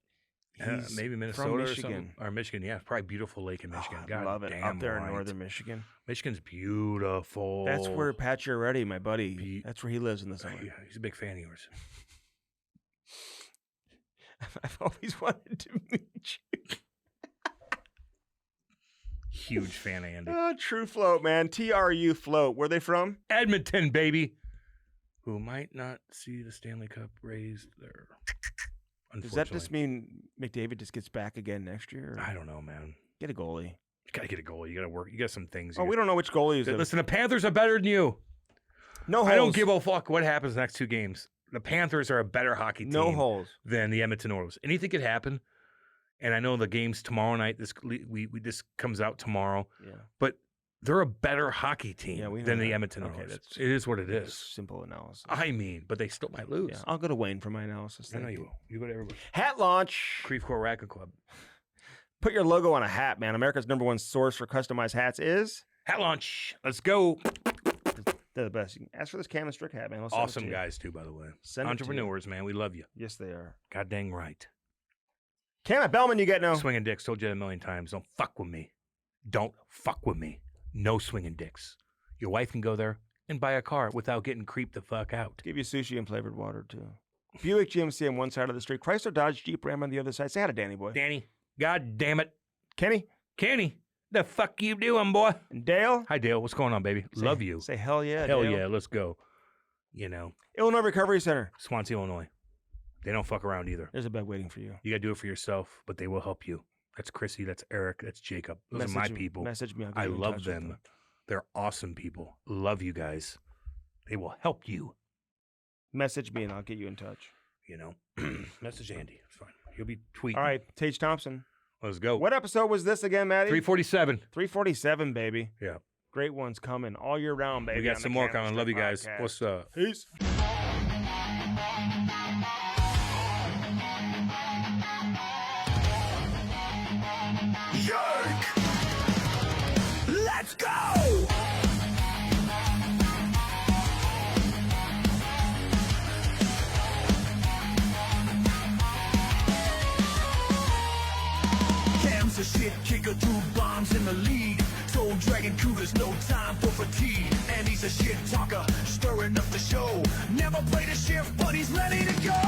He's maybe Minnesota from Michigan. Or something. Or Michigan, yeah. Probably beautiful lake in Michigan. I love it. Up there in northern Michigan. Michigan's beautiful. That's where Pat Chiaretti, my buddy, that's where he lives in the summer. Yeah, he's a big fan of yours. I've always wanted to meet you. Huge fan of Andy. Oh, True Float, man. TRU Float. Where are they from? Edmonton, baby. Who might not see the Stanley Cup raised there. Does that just mean McDavid just gets back again next year? I don't know, man. Get a goalie. You got to get a goalie. You got to work. You got some things. We don't know which goalie is. Listen, the Panthers are better than you. No holes. I don't give a fuck what happens the next 2 games. The Panthers are a better hockey team than the Edmonton Oilers. Anything could happen. And I know the game's tomorrow night. This comes out tomorrow. Yeah. But they're a better hockey team than the Edmonton Oilers. It is what it is. Simple analysis. I mean, but they still might lose. Yeah, I'll go to Wayne for my analysis. I know you will. You go to everybody. Hat launch. Creve Coeur Racket Club. Put your logo on a hat, man. America's #1 source for customized hats is Hat Launch. Let's go. They're the best. You can ask for this Cam and Strick hat, man. Awesome guys, too, by the way. Entrepreneurs, man. We love you. Yes, they are. God dang right. Cam at Bellman, you get no. Swinging dicks. Told you that a million times. Don't fuck with me. Don't fuck with me. No swinging dicks. Your wife can go there and buy a car without getting creeped the fuck out. Give you sushi and flavored water, too. Buick GMC on one side of the street. Chrysler, Dodge, Jeep, Ram on the other side. Say hi to Danny boy. Danny. God damn it. Kenny. The fuck you doing, boy? And Dale? Hi, Dale. What's going on, baby? Love you. Say hell yeah, Hell Dale. yeah, let's go. You know. Illinois Recovery Center. Swansea, Illinois. They don't fuck around either. There's a bed waiting for you. You got to do it for yourself, but they will help you. That's Chrissy. That's Eric. That's Jacob. Those are my people. Message me. I love them. They're awesome people. Love you guys. They will help you. Message me and I'll get you in touch. You know, message Andy. It's fine. He'll be tweeting. All right, Tage Thompson. Let's go. What episode was this again, Maddie? 347. 347, baby. Yeah. Great ones coming all year round, baby. We got some more coming. Love you guys. Podcast. What's up? Peace. Yerk! Let's go! Cam's a shit kicker, 2 bombs in the lead. Soul Dragon Crew, there's no time for fatigue. And he's a shit talker, stirring up the show. Never played a shift, but he's ready to go.